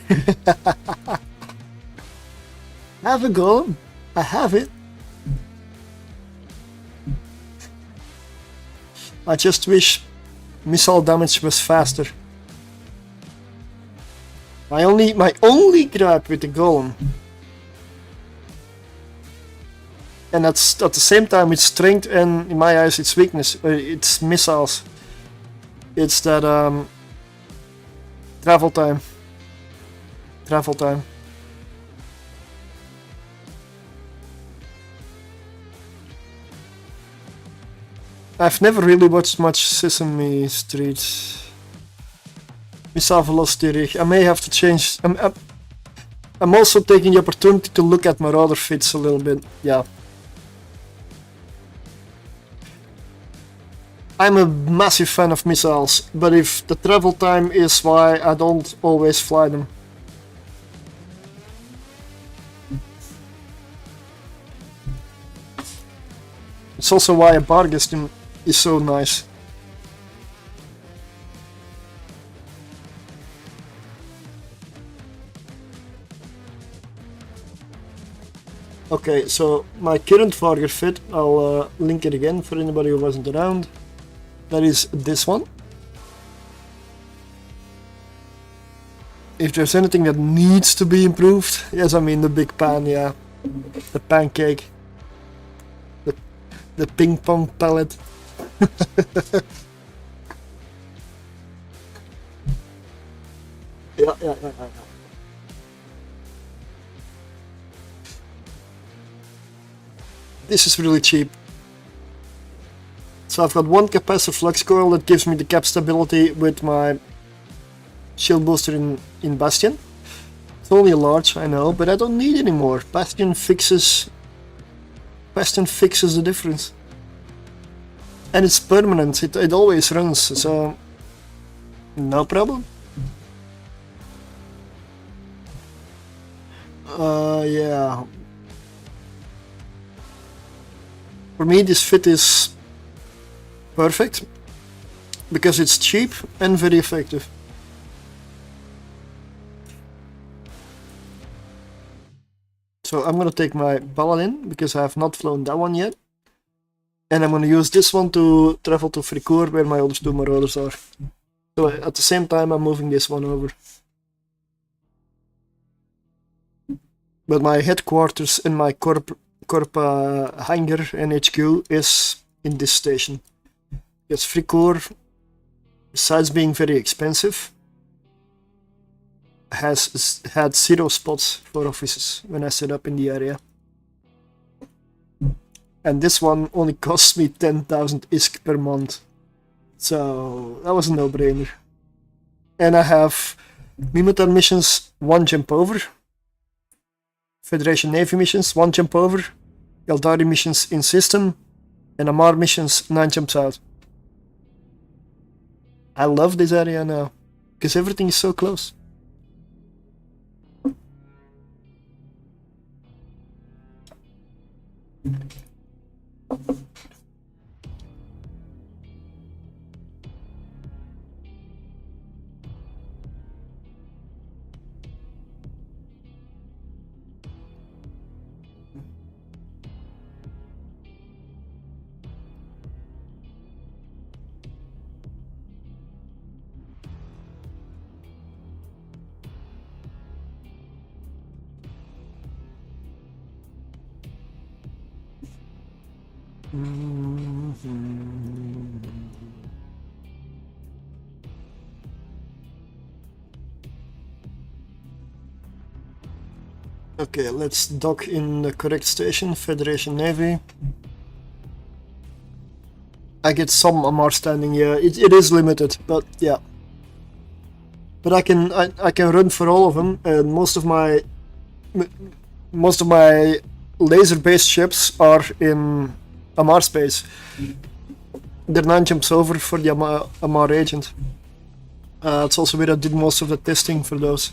I have a golem. I have it. I just wish missile damage was faster. My only gripe with the golem, and that's at the same time its strength and in my eyes its weakness, its missiles. It's that travel time. I've never really watched much Sesame Street. Missile velocity rig. I may have to change. I'm also taking the opportunity to look at Marauder vids a little bit. Yeah. I'm a massive fan of missiles, but if the travel time is why I don't always fly them. It's also why a Vargur is so nice. Okay, so my current Vargur vid, I'll link it again for anybody who wasn't around. That is this one. If there's anything that needs to be improved, yes, I mean the big pan, yeah. The pancake. The ping pong pallet. Yeah. This is really cheap. So I've got one capacitor flux coil that gives me the cap stability with my shield booster in Bastion. It's only a large, I know, but I don't need anymore. Bastion fixes the difference. And it's permanent, it always runs, so no problem. Yeah. For me this fit is perfect, because it's cheap and very effective. So I'm gonna take my Paladin, because I have not flown that one yet. And I'm gonna use this one to travel to Vargur, where my other two Marauders are. So at the same time I'm moving this one over. But my headquarters and my corp hangar and HQ is in this station. Because Vargur, besides being very expensive, has had 0 spots for offices when I set up in the area. And this one only costs me 10,000 ISK per month. So that was a no-brainer. And I have Mimitar missions, 1 jump over. Federation Navy missions, 1 jump over. Eldari missions in system. And Amar missions, 9 jumps out. I love this area now, because everything is so close. Okay, let's dock in the correct station, Federation Navy. I get some Amar standing, yeah, it is limited, but yeah. But I can run for all of them, and most of my laser-based ships are in Amar space. They're 9 jumps over for the Amar agent. It's also where I did most of the testing for those.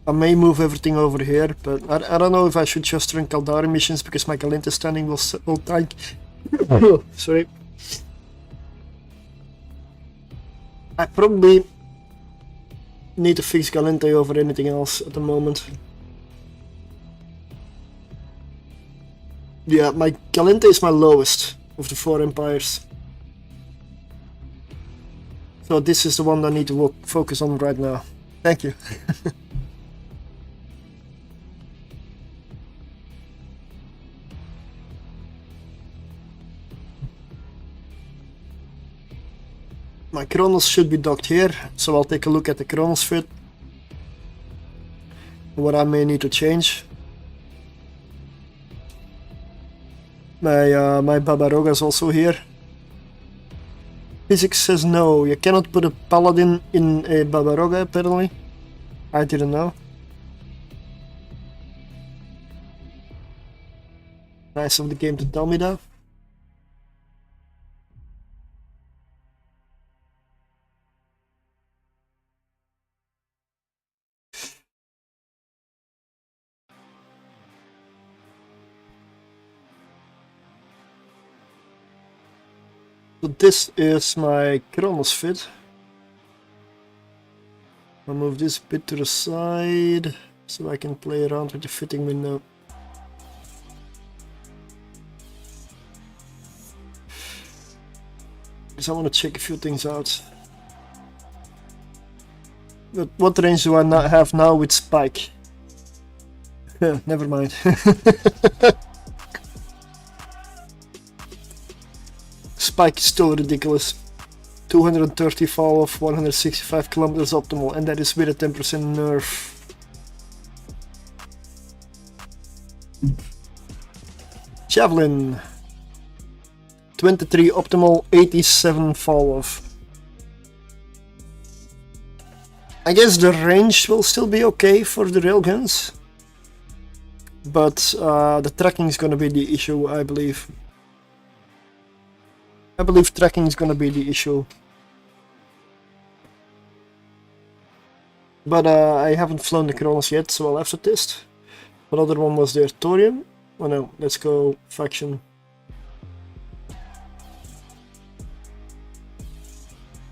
I may move everything over here, but I don't know if I should just run Caldari missions, because my Galente standing will tank. Sorry. I probably need to fix Galente over anything else at the moment. Yeah, my Galente is my lowest of the 4 empires. So this is the one I need to focus on right now. Thank you. My Kronos should be docked here, so I'll take a look at the Kronos fit. What I may need to change. My Babaroga is also here. Physics says no, you cannot put a Paladin in a Babaroga apparently. I didn't know. Nice of the game to tell me that. So this is my Kronos fit. I'll move this bit to the side so I can play around with the fitting window. Because I want to check a few things out. But what range do I not have now with Spike? Never mind. Spike is still ridiculous. 230 falloff, 165 kilometers optimal, and that is with a 10% nerf. Javelin. 23 optimal, 87 falloff. I guess the range will still be okay for the railguns, but the tracking is gonna be the issue, I believe. I believe tracking is gonna be the issue. But I haven't flown the Kronos yet, so I'll have to test. What other one was there? Thorium? Oh no, let's go faction.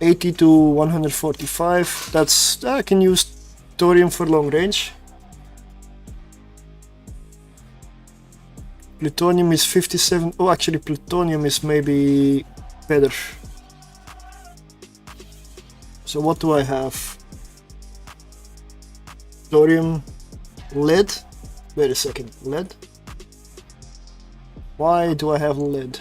80 to 145. That's I can use thorium for long range. Plutonium is 57. Oh, actually, plutonium is maybe better. So what do I have? Thorium, lead. Wait a second, lead. Why do I have lead?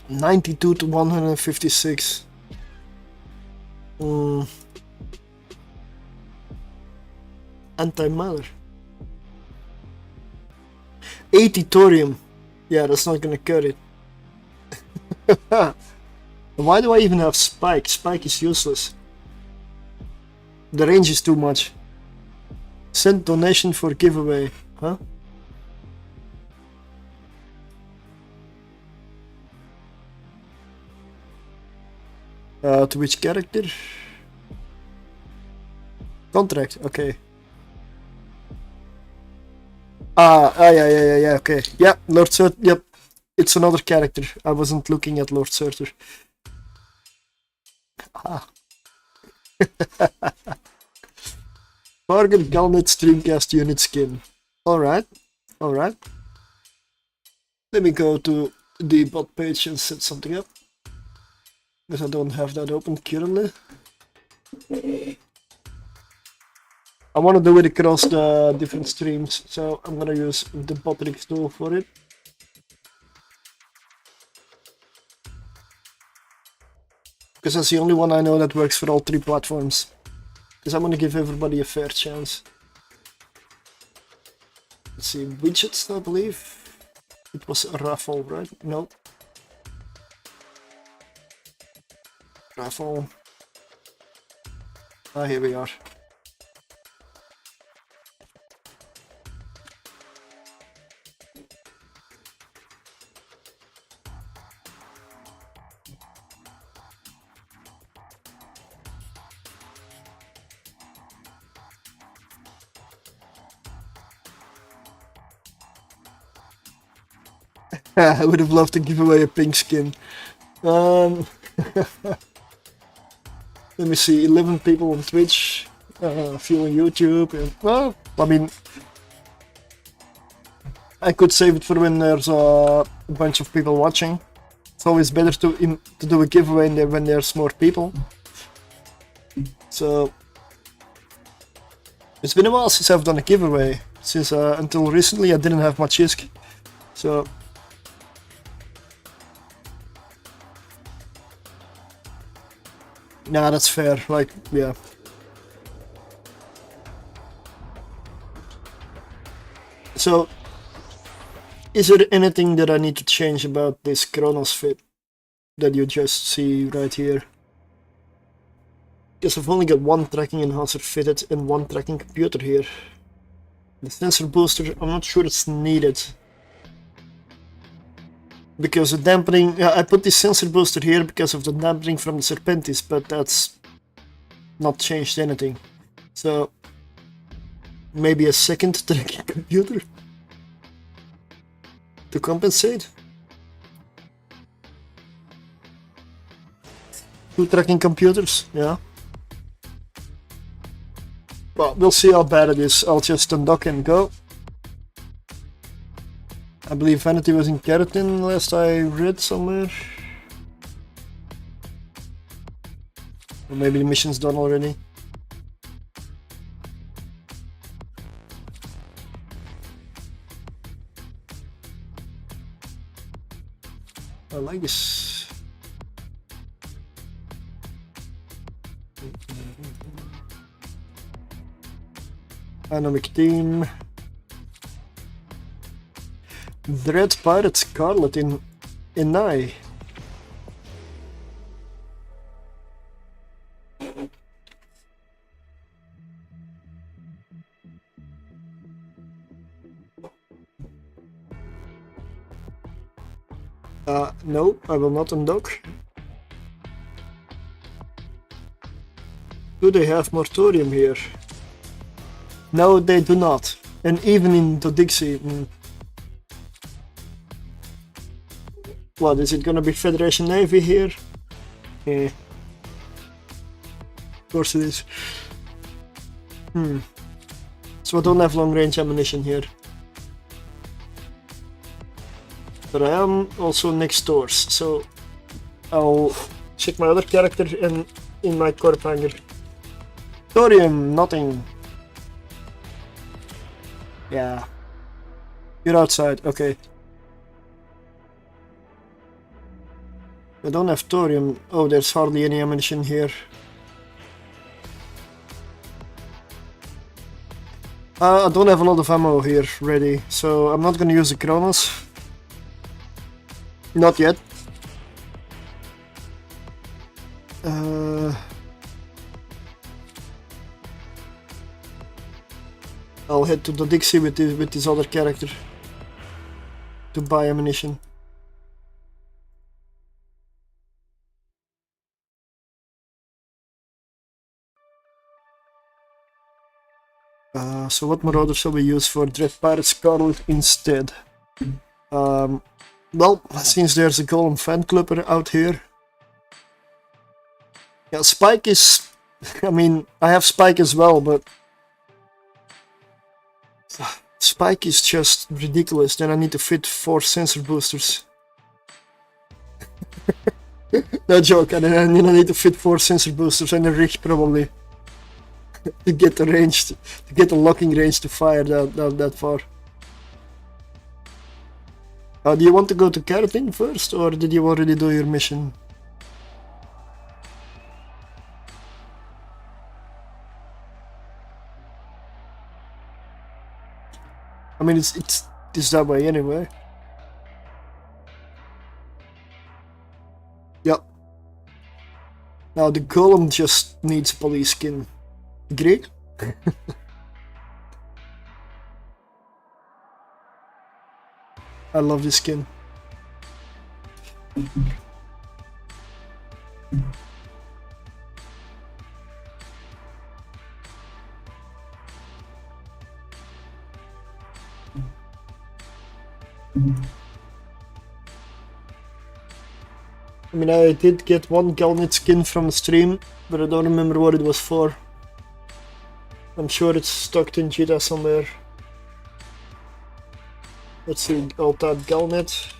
$92 to 156. Antimatter. 80 thorium. Yeah, that's not gonna cut it. Why do I even have spike? Spike is useless. The range is too much. Send donation for giveaway. Huh? To which character? Contract, okay. Yeah, okay. Yeah, Lord Surtr, yep. It's another character. I wasn't looking at Lord Surtr. Ah. Vargur Galnet Streamcast unit skin. Alright, alright. Let me go to the bot page and set something up. Because I don't have that open currently. I want to do it across the different streams, so I'm gonna use the Botrix tool for it. Because that's the only one I know that works for all three platforms. Because I want to give everybody a fair chance. Let's see, widgets, I believe. It was a raffle, right? No. Raffle. Ah, here we are. I would have loved to give away a pink skin. Let me see, 11 people on Twitch, a few on YouTube, and, well, I mean, I could save it for when there's a bunch of people watching. It's always better to do a giveaway when there's more people. So, it's been a while since I've done a giveaway, since until recently I didn't have much ISK, so... Nah, that's fair, like, yeah. So, is there anything that I need to change about this Kronos fit that you just see right here? Because I've only got one tracking enhancer fitted and one tracking computer here. The sensor booster, I'm not sure it's needed. Because the dampening, I put this sensor booster here because of the dampening from the Serpentis, but that's not changed anything. So maybe a second tracking computer to compensate. 2 tracking computers, yeah. Well, we'll see how bad it is. I'll just undock and go. I believe Vanity was in Keratin last I read somewhere. Or maybe the mission's done already. I like this. Dynamic team. Dread Pirate Scarlet in Enai. No, I will not undock. Do they have Moratorium here? No, they do not. And even in the Dixie. What, is it gonna be Federation Navy here? Yeah. Of course it is. So I don't have long range ammunition here. But I am also next doors, so I'll check my other character and in my corp hanger. Thorium, nothing. Yeah. You're outside, okay. I don't have thorium. Oh, there's hardly any ammunition here. I don't have a lot of ammo here ready, so I'm not gonna use the Kronos. Not yet. I'll head to the Dixie with this other character to buy ammunition. So what Marauder shall we use for Dread Pirate Scarlet instead? Well, since there's a Golem fan clubber out here. Yeah, Spike is... I mean, I have Spike as well, but... Spike is just ridiculous, then I need to fit 4 sensor boosters. No joke, and then I need to fit 4 sensor boosters and a rig probably. to get the range, to get the locking range to fire that far. Do you want to go to Keratin first, or did you already do your mission? I mean, it's that way anyway. Yep. Now the golem just needs police skin. Agreed? I love this skin. I mean, I did get one Galnet skin from the stream, but I don't remember what it was for. I'm sure it's stuck in Jita somewhere. Let's see, I'll type Galnet.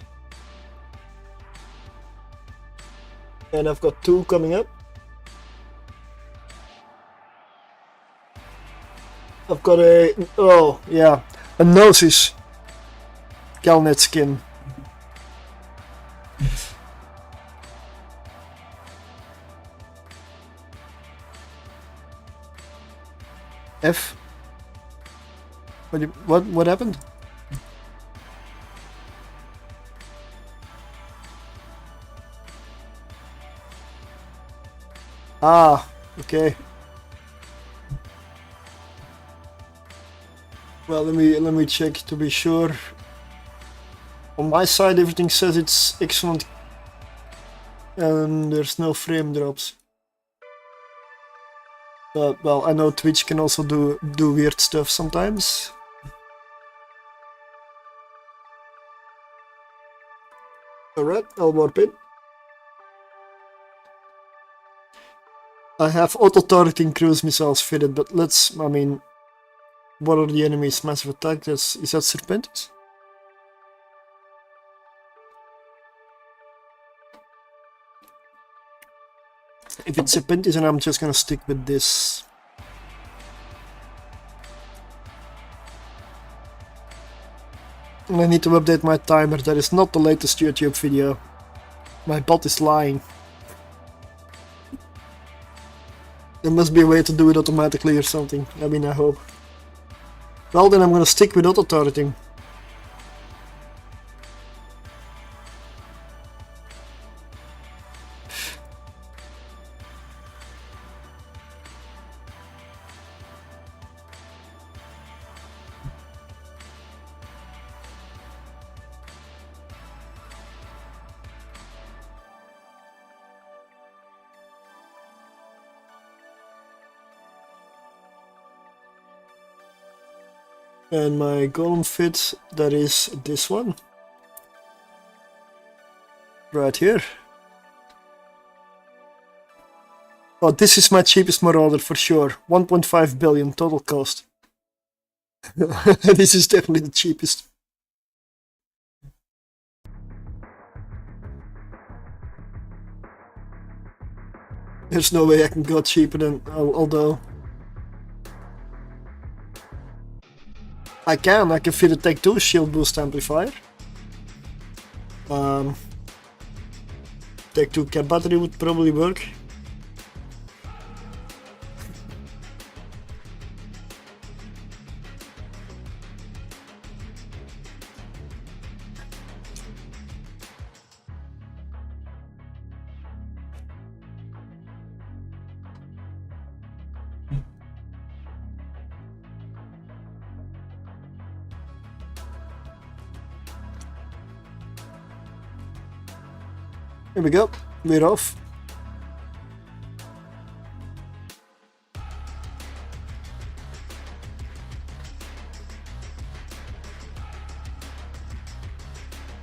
And I've got 2 coming up. I've got a, oh yeah, a Gnosis Galnet skin. F? What happened? Ah, okay. Well, let me check to be sure. On my side, everything says it's excellent, and there's no frame drops. Well, I know Twitch can also do weird stuff sometimes. Alright, I'll warp in. I have auto-targeting cruise missiles fitted, but let's, I mean, what are the enemies? Massive attack, is that Serpentis? If it's Serpentis, then I'm just gonna stick with this. And I need to update my timer, that is not the latest YouTube video. My bot is lying. There must be a way to do it automatically or something, I mean, I hope. Well, then I'm gonna stick with auto-turreting. And my golem fit, that is this one. Right here. Oh, this is my cheapest Marauder for sure. 1.5 billion total cost. This is definitely the cheapest. There's no way I can go cheaper than, although I can fit a Tech 2 shield boost amplifier. Tech 2 cap battery would probably work. Here we go, we're off.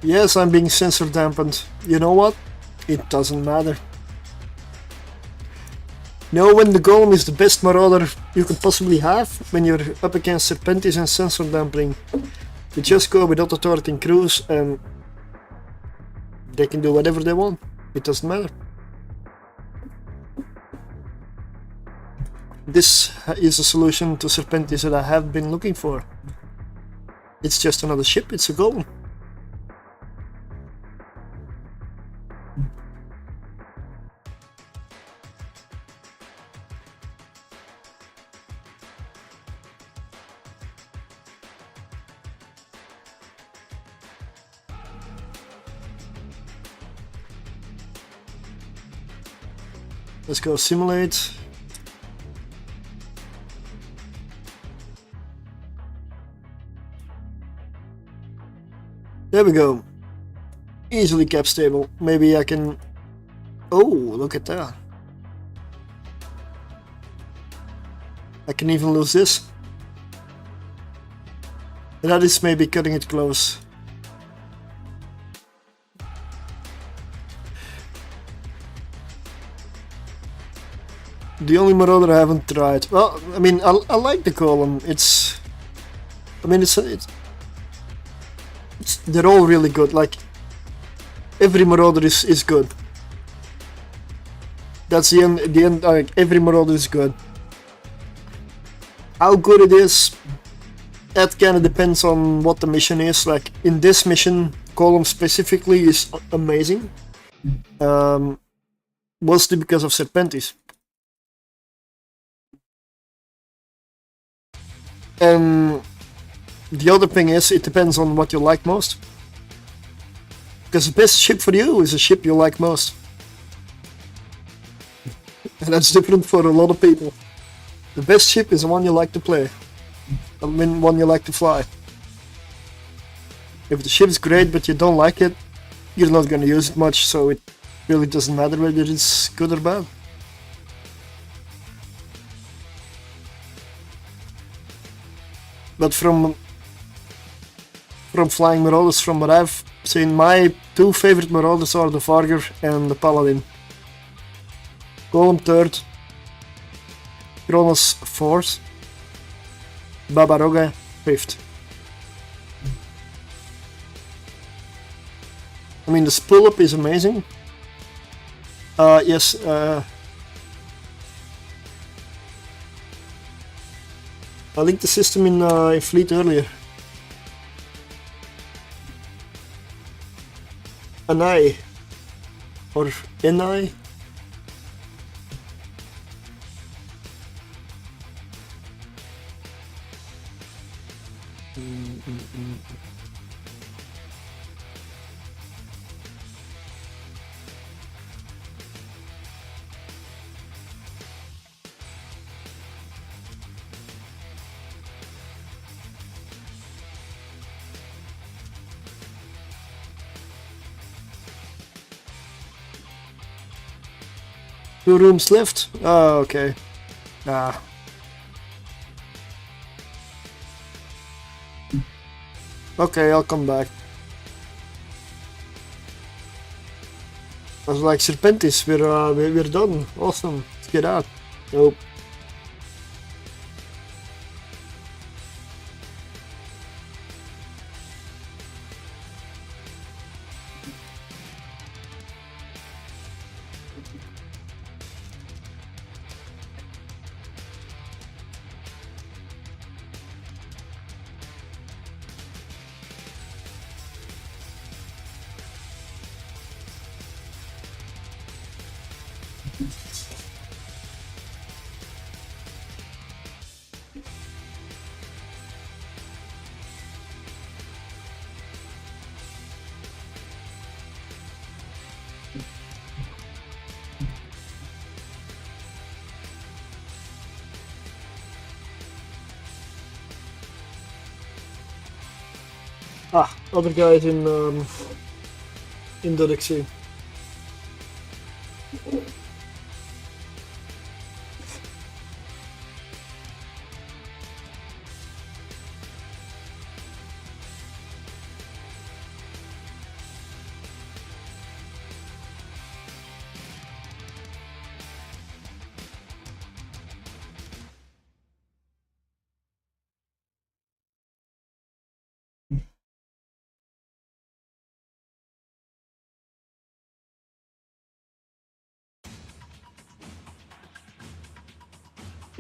Yes, I'm being sensor dampened. You know what? It doesn't matter. Know when the golem is the best marauder you could possibly have? When you're up against serpentis and sensor dampening. You just go with auto-turreting crews and they can do whatever they want. It doesn't matter. This is a solution to serpentis that I have been looking for. It's just another ship, it's a golem. Let's go simulate. There we go. Easily cap stable. Maybe I can... Oh, look at that. I can even lose this. That is maybe cutting it close. The only Marauder I haven't tried. Well, I mean, I like the golem. It's... I mean, they're all really good. Like, every Marauder is good. That's the end. Like, every Marauder is good. How good it is, that kind of depends on what the mission is. Like, in this mission, golem specifically is amazing. Mostly because of serpentis. And the other thing is, it depends on what you like most. Because the best ship for you is a ship you like most. And that's different for a lot of people. The best ship is the one you like to play. I mean, one you like to fly. If the ship's great but you don't like it, you're not gonna use it much, so it really doesn't matter whether it's good or bad. But from flying Marauders, from what I've seen, my two favorite Marauders are the Vargur and the Paladin. Golem 3rd, Kronos 4th, Babaroga 5th. I mean, the spool up is amazing. Yes. I linked the system in Fleet earlier. Anai or Enai. Two rooms left? Oh, okay. Ah. Okay, I'll come back. I was like, Serpentis, we're done. Awesome. Let's get out. Nope. Ah, other guys in Dodexy.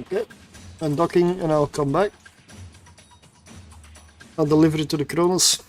Okay, undocking and I'll come back. I'll deliver it to the Kronos.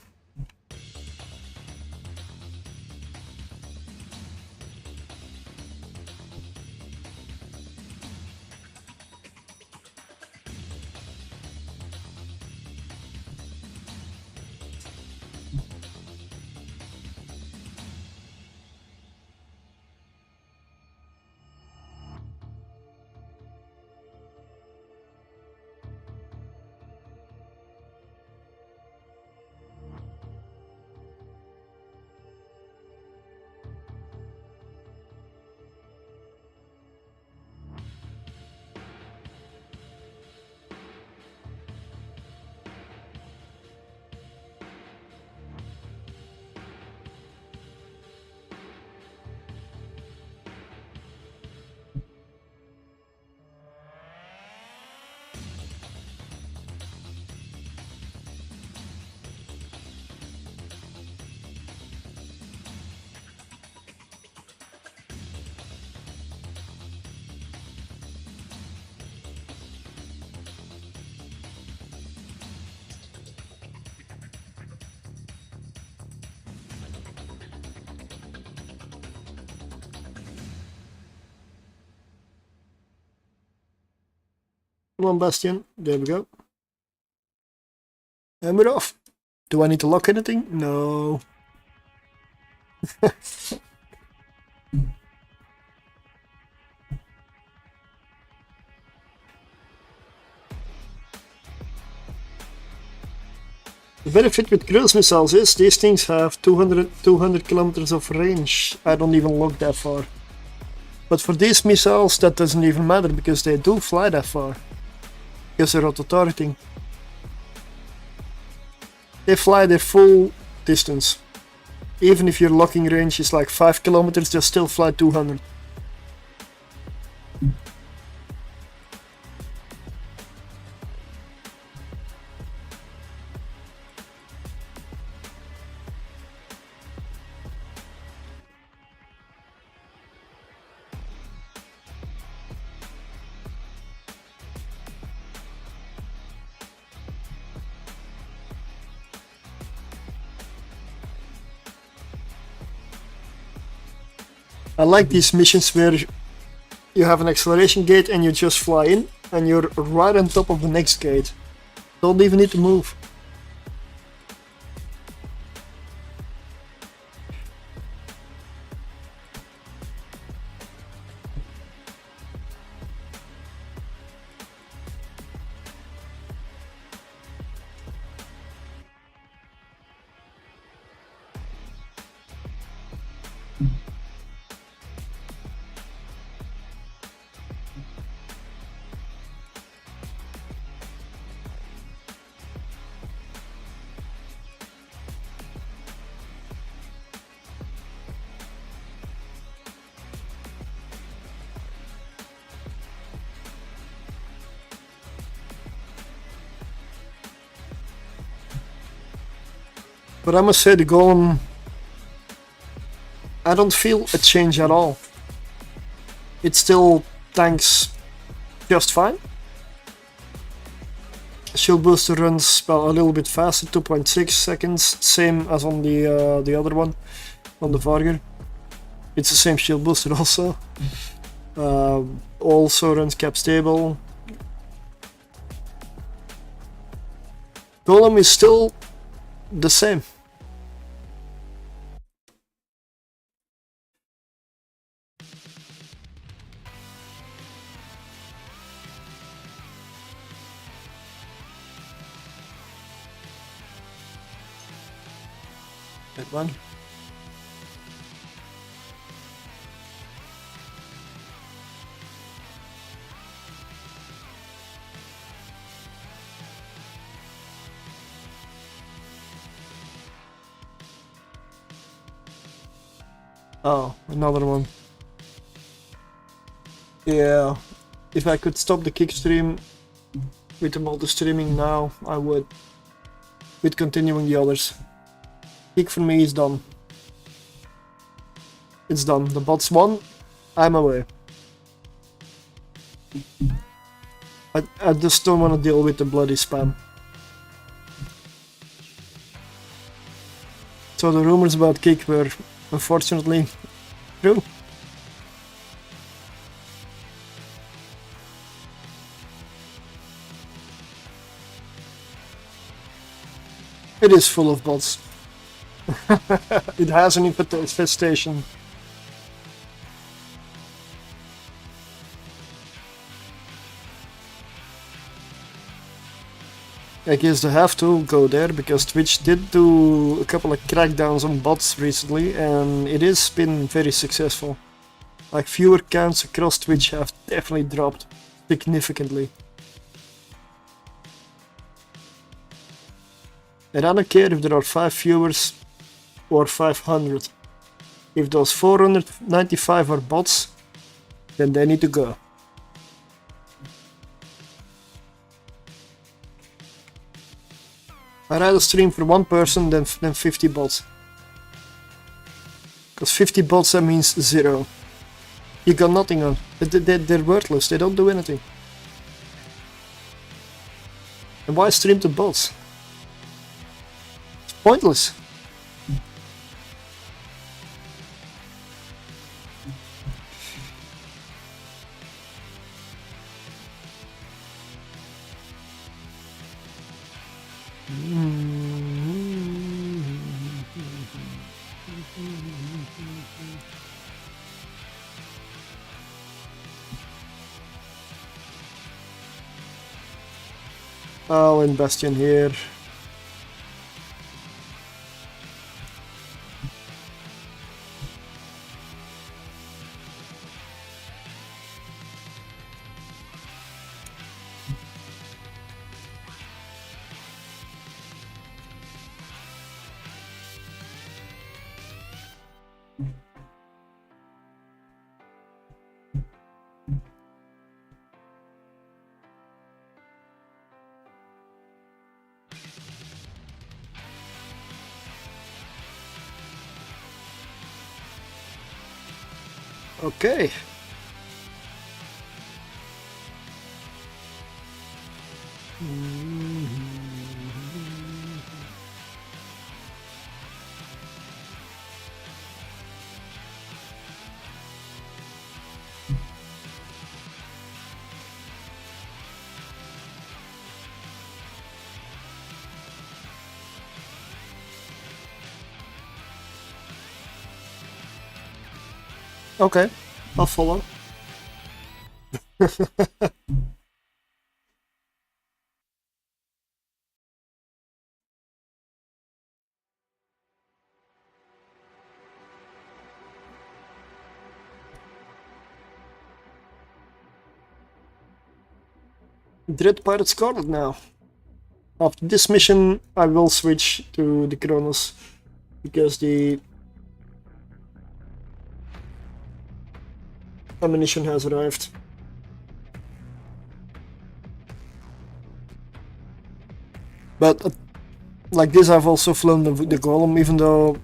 Come on, Bastion. There we go. And we're off. Do I need to lock anything? No. The benefit with cruise missiles is these things have 200 kilometers of range. I don't even look that far. But for these missiles that doesn't even matter because they do fly that far. Because they're auto-targeting. They fly their full distance. Even if your locking range is like 5 kilometers, they'll still fly 200. I like these missions where you have an acceleration gate and you just fly in and you're right on top of the next gate. Don't even need to move. But I must say the golem, I don't feel a change at all. It still tanks just fine. Shield booster runs well, a little bit faster, 2.6 seconds, same as on the other one, on the Vargur. It's the same shield booster also. Also runs cap stable. Golem is still the same. That one. Oh, another one. Yeah, if I could stop the kick stream with the multi-streaming now, I would. With continuing the others. Kick for me is done. It's done. The bots won. I'm away. I just don't want to deal with the bloody spam. So the rumors about kick were unfortunately true. It is full of bots. It has an infestation. I guess they have to go there because Twitch did do a couple of crackdowns on bots recently and it has been very successful. Like viewer counts across Twitch have definitely dropped significantly. And I don't care if there are 5 viewers or 500. If those 495 are bots, then they need to go. I'd rather stream for one person than 50 bots. Because 50 bots, that means 0. You got nothing on. They're worthless, they don't do anything. And why stream to bots? It's pointless. Oh, and Bastion here. Okay. Okay, I'll follow. Dread Pirate Scarlet now. After this mission, I will switch to the Kronos because the ammunition has arrived. But Like this, I've also flown the golem, even though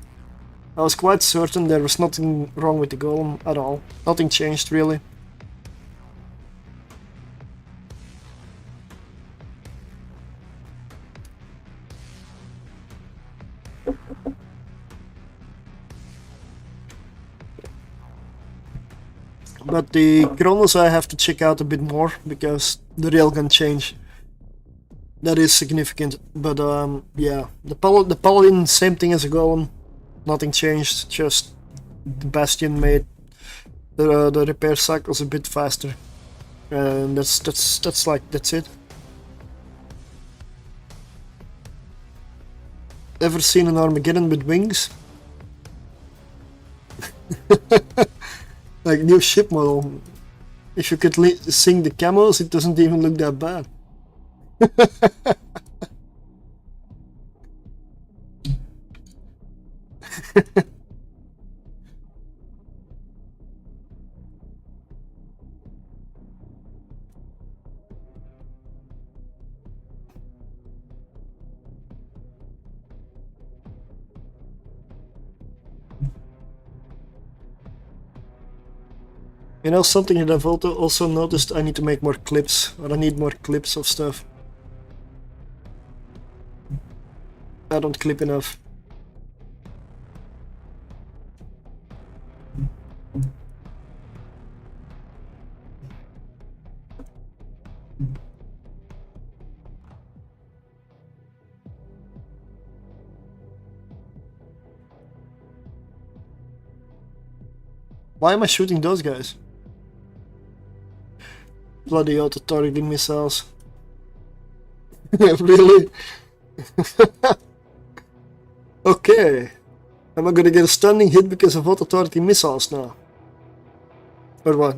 I was quite certain there was nothing wrong with the golem at all. Nothing changed really. But the Kronos I have to check out a bit more, because the Railgun change, that is significant. But yeah, the Paladin, same thing as a Golem, nothing changed, just the Bastion made the repair cycles a bit faster. And that's it. Ever seen an Armageddon with wings? Like new ship model. If you could sing the camels, it doesn't even look that bad. You know, something that I've also noticed, I need to make more clips, or I need more clips of stuff. I don't clip enough. Why am I shooting those guys? Bloody auto-targeting missiles. Really? Okay. Am I gonna get a stunning hit because of auto-targeting missiles now? Or what?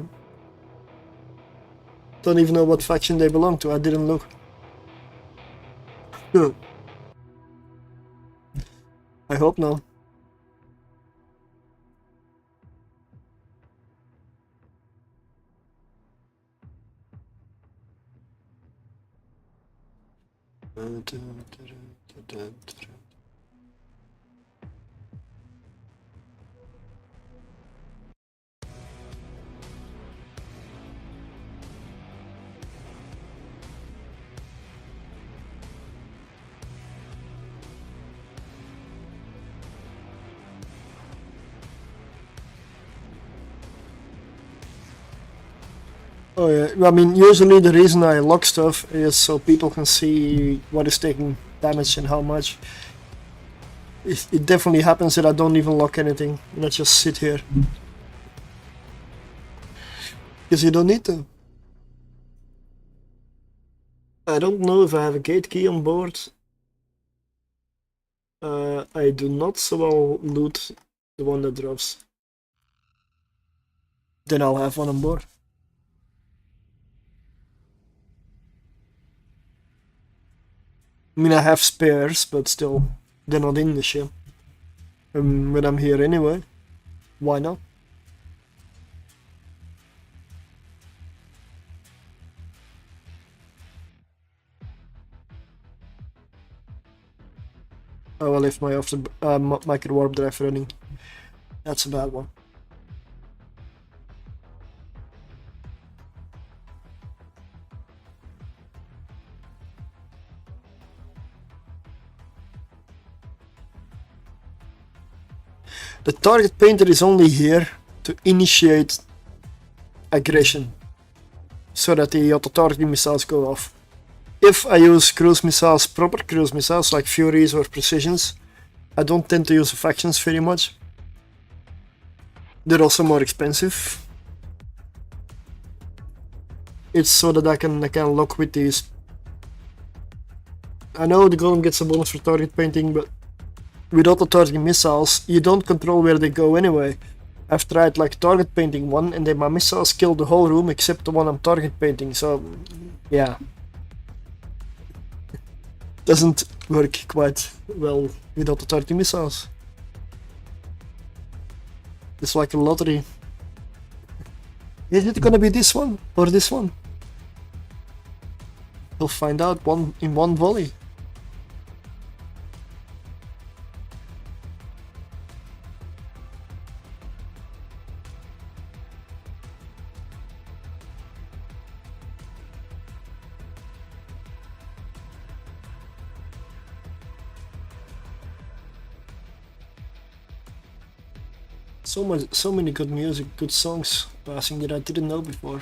Don't even know what faction they belong to, I didn't look. I hope not. Oh yeah, I mean, usually the reason I lock stuff is so people can see what is taking damage and how much. It definitely happens that I don't even lock anything, and I just sit here. Because you don't need to. I don't know if I have a gate key on board. I do not, so I'll loot the one that drops. Then I'll have one on board. I mean, I have spares, but still, they're not in the ship. When I'm here anyway, why not? Oh, I left my micro warp drive running. That's a bad one. The target painter is only here to initiate aggression, so that the auto-targeting missiles go off. If I use cruise missiles, proper cruise missiles like Furies or Precisions, I don't tend to use factions very much. They're also more expensive. It's so that I can lock with these. I know the golem gets a bonus for target painting, but with auto-targeting missiles, you don't control where they go anyway. I've tried like target painting one, and then my missiles kill the whole room except the one I'm target painting, so yeah. Doesn't work quite well with auto-targeting missiles. It's like a lottery. Is it gonna be this one or this one? We'll find out in one volley. So many good music, good songs passing that I didn't know before.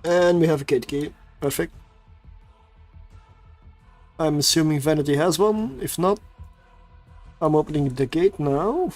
And we have a gate key. Perfect. I'm assuming Vanity has one. If not, I'm opening the gate now.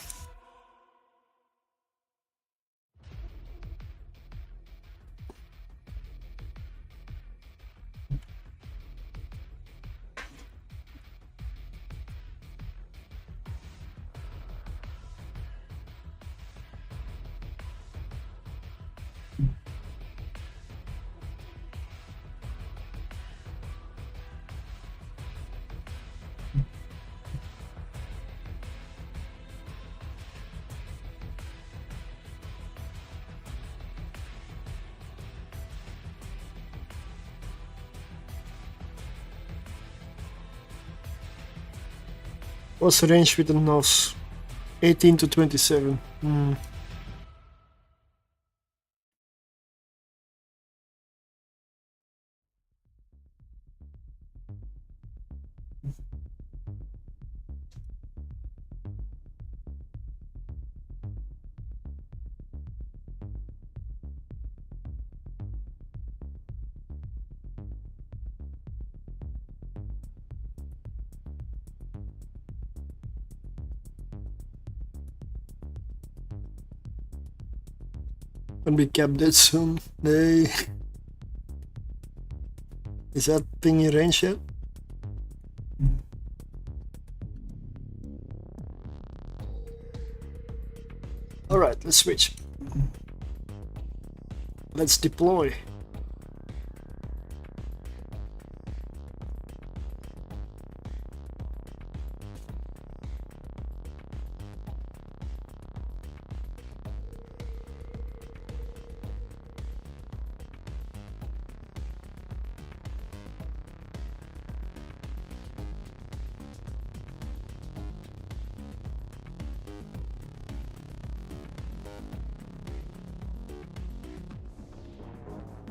What's the range with the nose? 18 to 27. And be capped dead soon. Hey. Is that thing in range yet? Alright, let's switch. Let's deploy.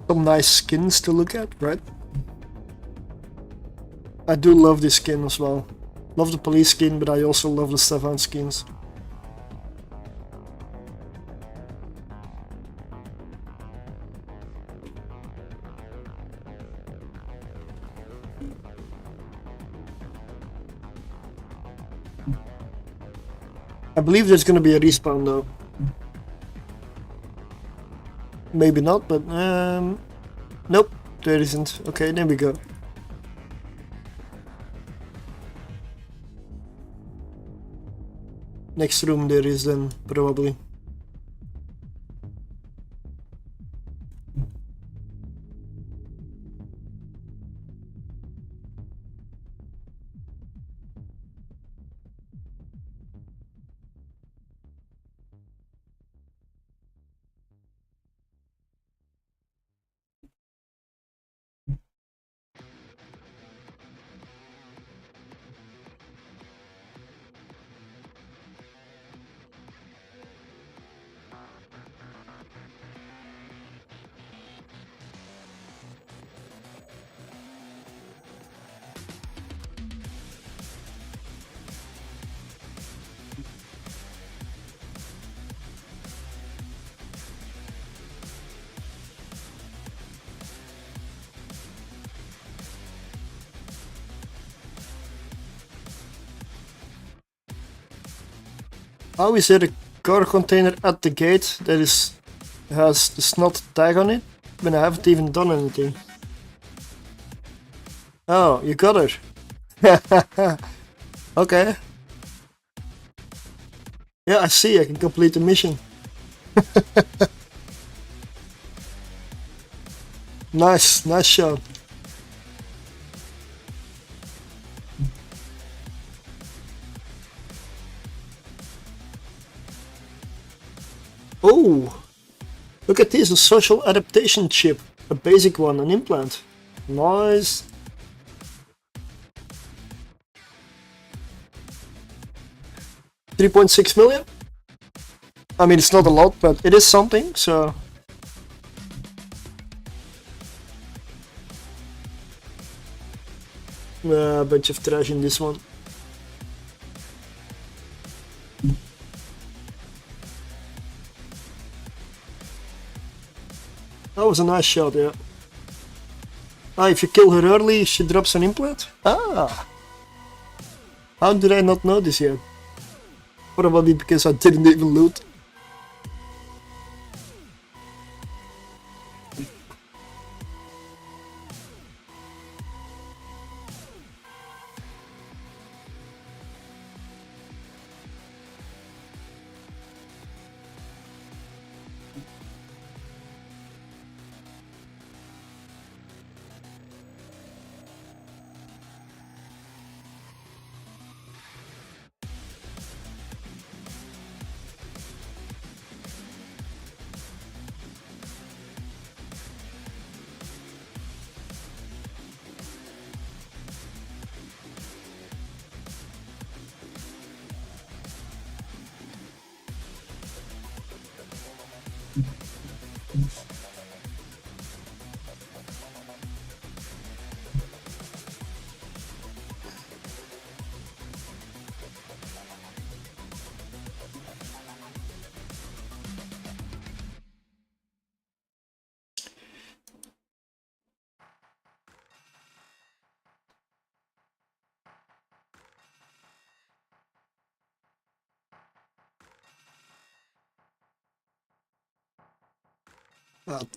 Some nice skins to look at, right? I do love this skin as well. Love the police skin, but I also love the Stefan skins. I believe there's gonna be a respawn though. Maybe not, but nope, there isn't. Okay, there we go. Next room there is then, probably. How is there a car container at the gate that has the snot tag on it when I haven't even done anything? Oh, you got her. Okay. Yeah, I see, I can complete the mission. Nice shot. Oh, look at this, a social adaptation chip, a basic one, an implant. Nice. $3.6 million? I mean, it's not a lot, but it is something, so... A bunch of trash in this one. That was a nice shot, yeah. Ah, if you kill her early, she drops an implant? Ah! How did I not know this yet? Probably because I didn't even loot.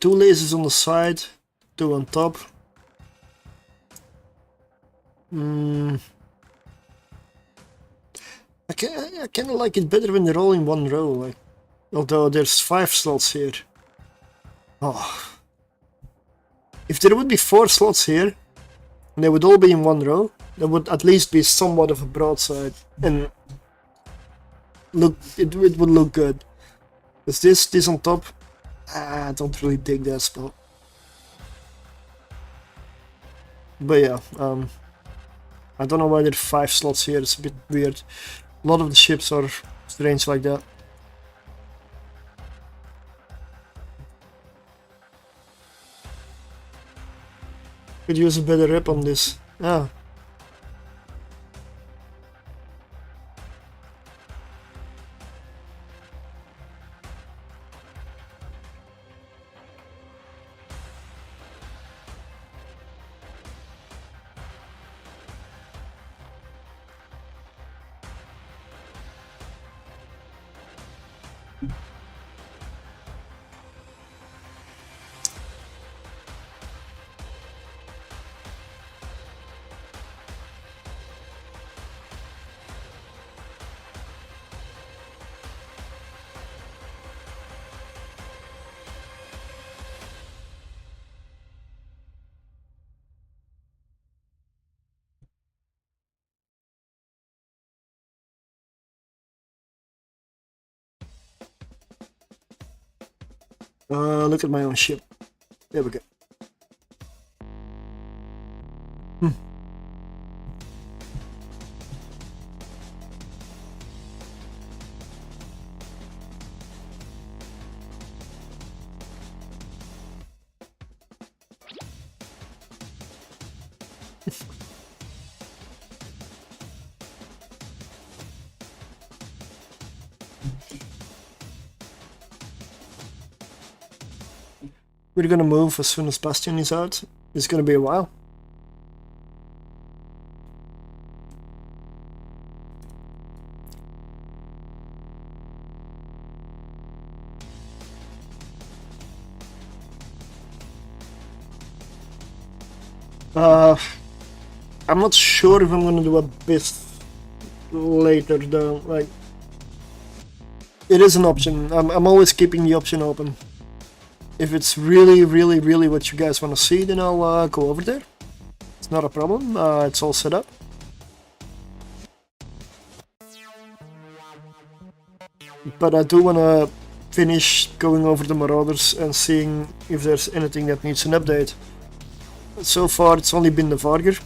Two lasers on the side, two on top. I kind of like it better when they're all in one row, like, although there's 5 slots here. Oh. If there would be 4 slots here, and they would all be in one row, there would at least be somewhat of a broadside, and look, it would look good. Is this on top? I don't really dig that spot. But yeah, I don't know why there are 5 slots here, it's a bit weird. A lot of the ships are strange like that. Could use a better rep on this. Ah. Look at my own ship. There we go. We're gonna move as soon as Bastion is out. It's gonna be a while. I'm not sure if I'm gonna do a bit later though. Like, it is an option. I'm always keeping the option open. If it's really what you guys want to see, then I'll go over there. It's not a problem. It's all set up. But I do want to finish going over the Marauders and seeing if there's anything that needs an update. So far, it's only been the Vargur.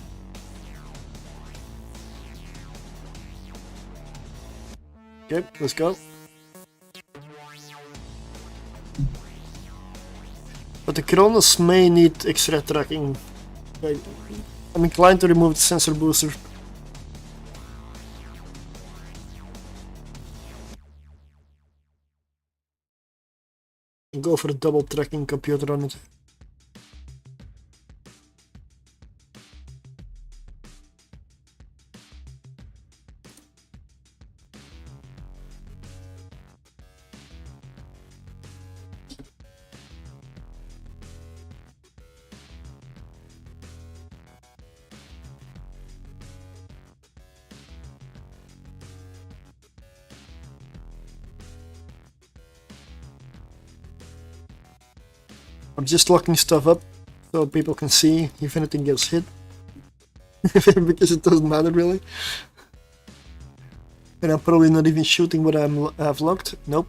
Okay, let's go. But the Coronas may need extra tracking. I'm inclined to remove the sensor booster. And go for a double tracking computer on it. I'm just locking stuff up so people can see if anything gets hit. Because it doesn't matter really. And I'm probably not even shooting what I've locked. Nope.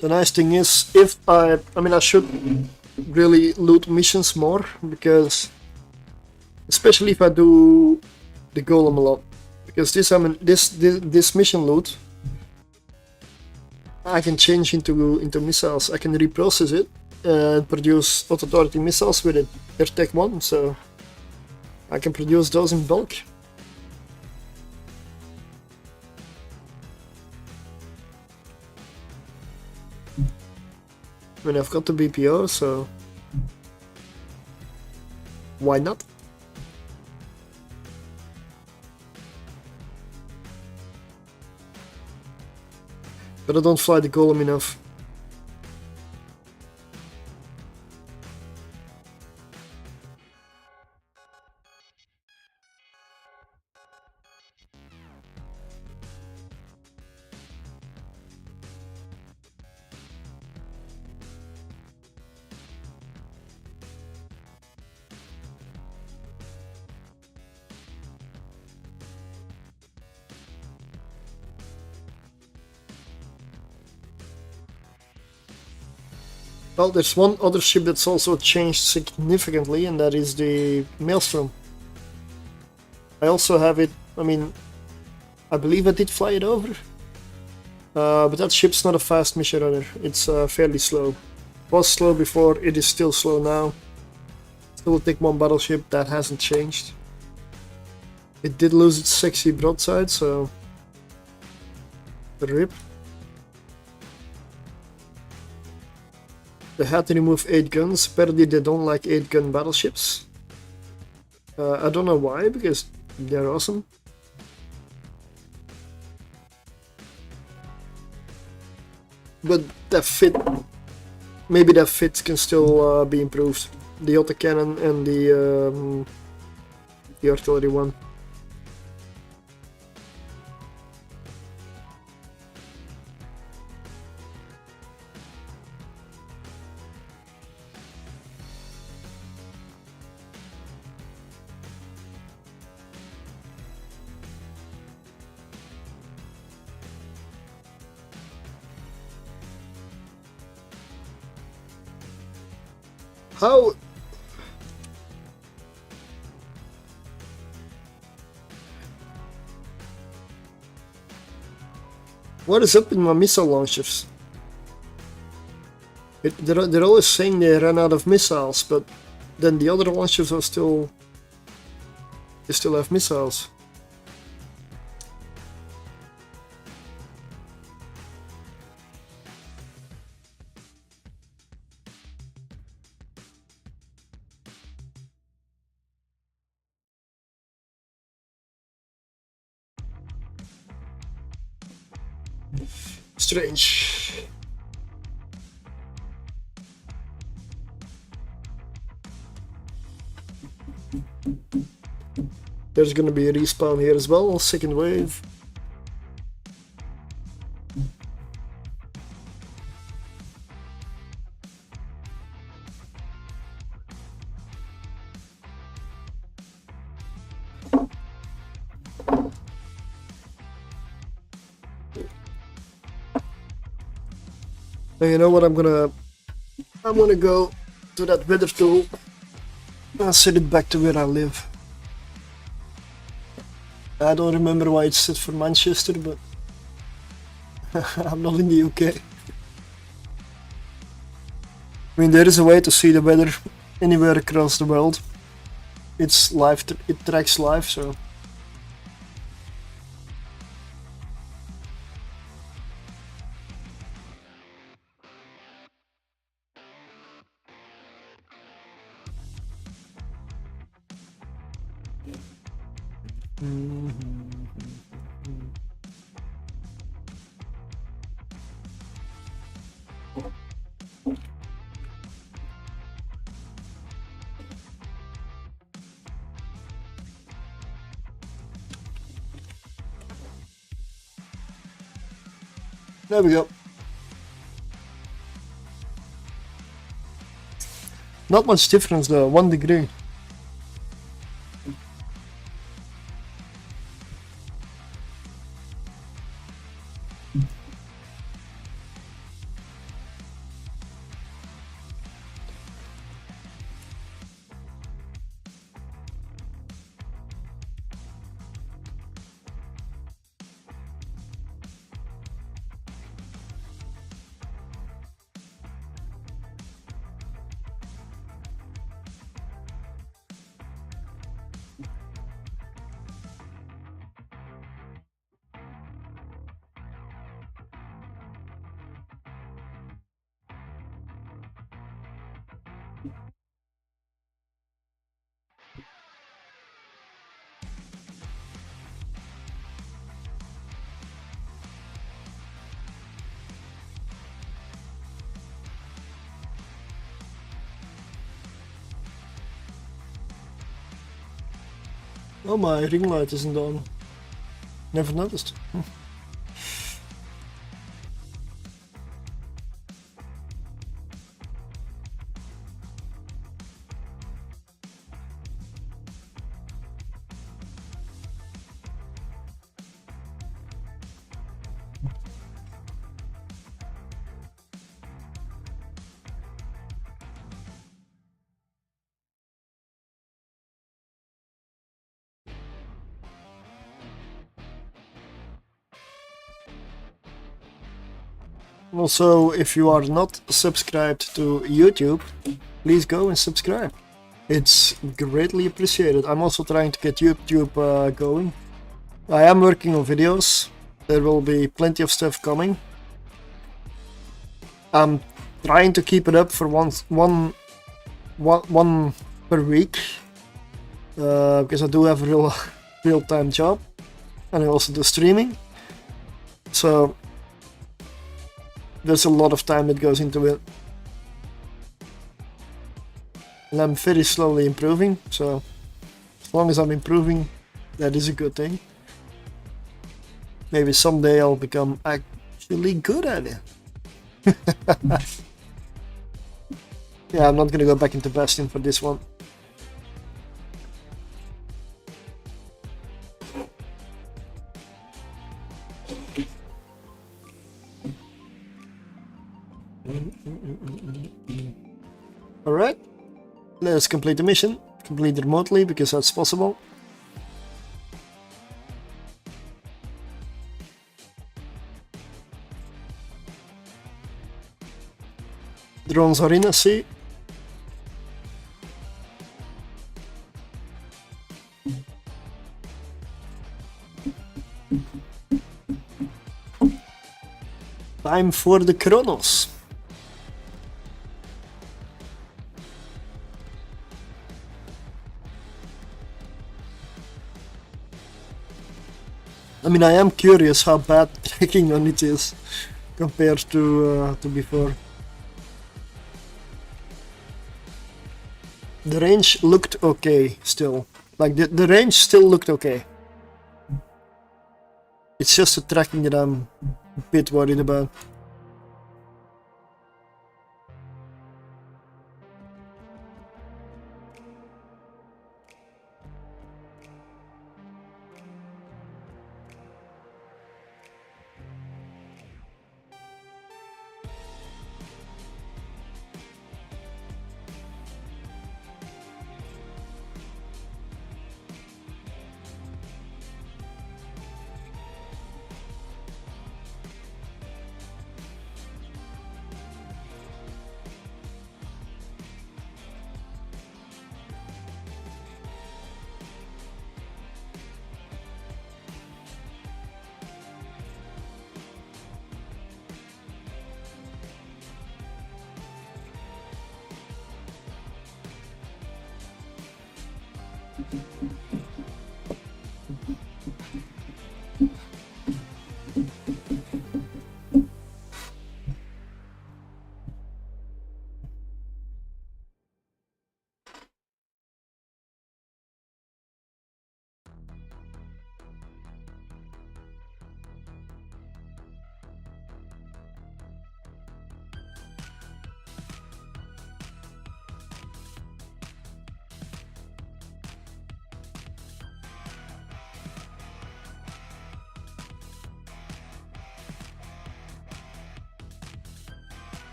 The nice thing is, if I should really loot missions more, because especially if I do the golem a lot, because this mission loot I can change into missiles. I can reprocess it and produce authority missiles with it. They're Tech 1, so I can produce those in bulk. I mean, I've got the BPO, so why not? But I don't fly the golem enough. Well, there's one other ship that's also changed significantly, and that is the Maelstrom. I also have it, I believe I did fly it over. But that ship's not a fast mission runner, it's fairly slow. It was slow before, it is still slow now. Still a Tech 1 battleship, that hasn't changed. It did lose its sexy broadside, so rip. They had to remove 8 guns. Apparently they don't like 8-gun battleships. I don't know why, because they're awesome. But that fit, maybe that fit can still be improved. The autocannon and the artillery one. How? What is up with my missile launchers? They're always saying they ran out of missiles, but then the other launchers are still... They still have missiles. Strange. There's gonna be a respawn here as well, second wave. And you know what, I'm gonna go to that weather tool and set it back to where I live. I don't remember why it's set for Manchester, but I'm not in the UK. I mean, there is a way to see the weather anywhere across the world. It's live, it tracks live, so. There we go. Not much difference though, 1 degree. Oh, my ring light isn't on. Never noticed. Also, if you are not subscribed to YouTube, please go and subscribe. It's greatly appreciated. I'm also trying to get YouTube going. I am working on videos. There will be plenty of stuff coming. I'm trying to keep it up for one per week, because I do have a real-time job, and I also do streaming. So there's a lot of time that goes into it. And I'm very slowly improving, so as long as I'm improving, that is a good thing. Maybe someday I'll become actually good at it. Yeah, I'm not gonna go back into Bastion for this one. Alright, let's complete the mission. Complete it remotely because that's possible. Drones are in, I see. Time for the Chronos. I mean, I am curious how bad tracking on it is compared to before. The range looked okay still. Like, the range still looked okay. It's just the tracking that I'm a bit worried about.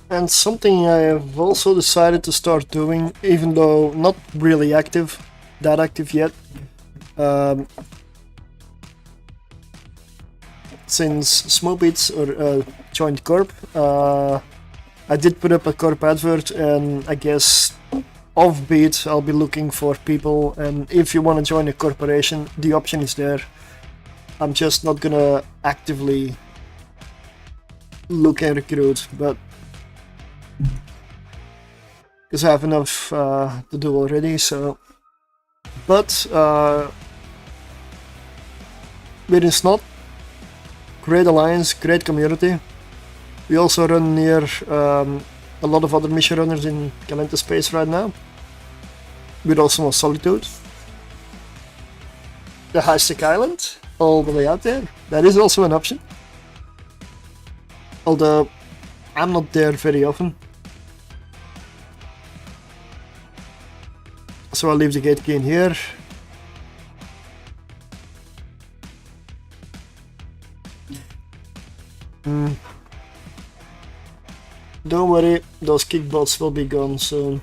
And something I have also decided to start doing, even though not really that active yet, since Smobits or joined Corp, I did put up a Corp advert, and I guess offbeat I'll be looking for people, and if you want to join a corporation, the option is there. I'm just not gonna actively look and recruit, but because I have enough to do already, so. But within Snot, great alliance, great community. We also run near a lot of other mission runners in Calenta space right now. With also Solitude. The High-Stick Island, all the way out there. That is also an option. Although I'm not there very often. So I'll leave the gate key in here. Don't worry, those kickbots will be gone soon.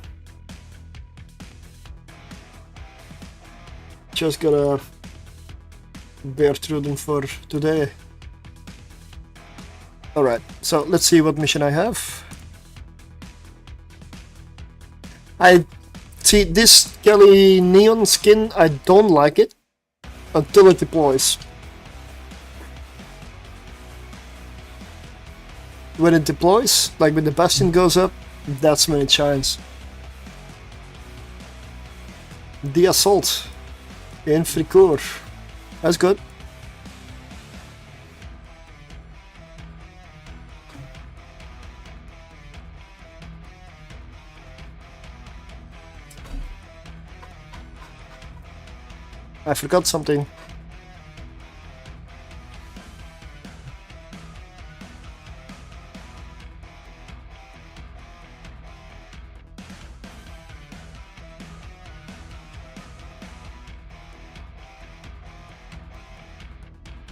Just gotta bear through them for today. Alright, so let's see what mission I have. I see this Kelly Neon skin, I don't like it until it deploys. When it deploys, like when the Bastion goes up, that's when it shines. The Assault in Fricoeur. That's good. I forgot something.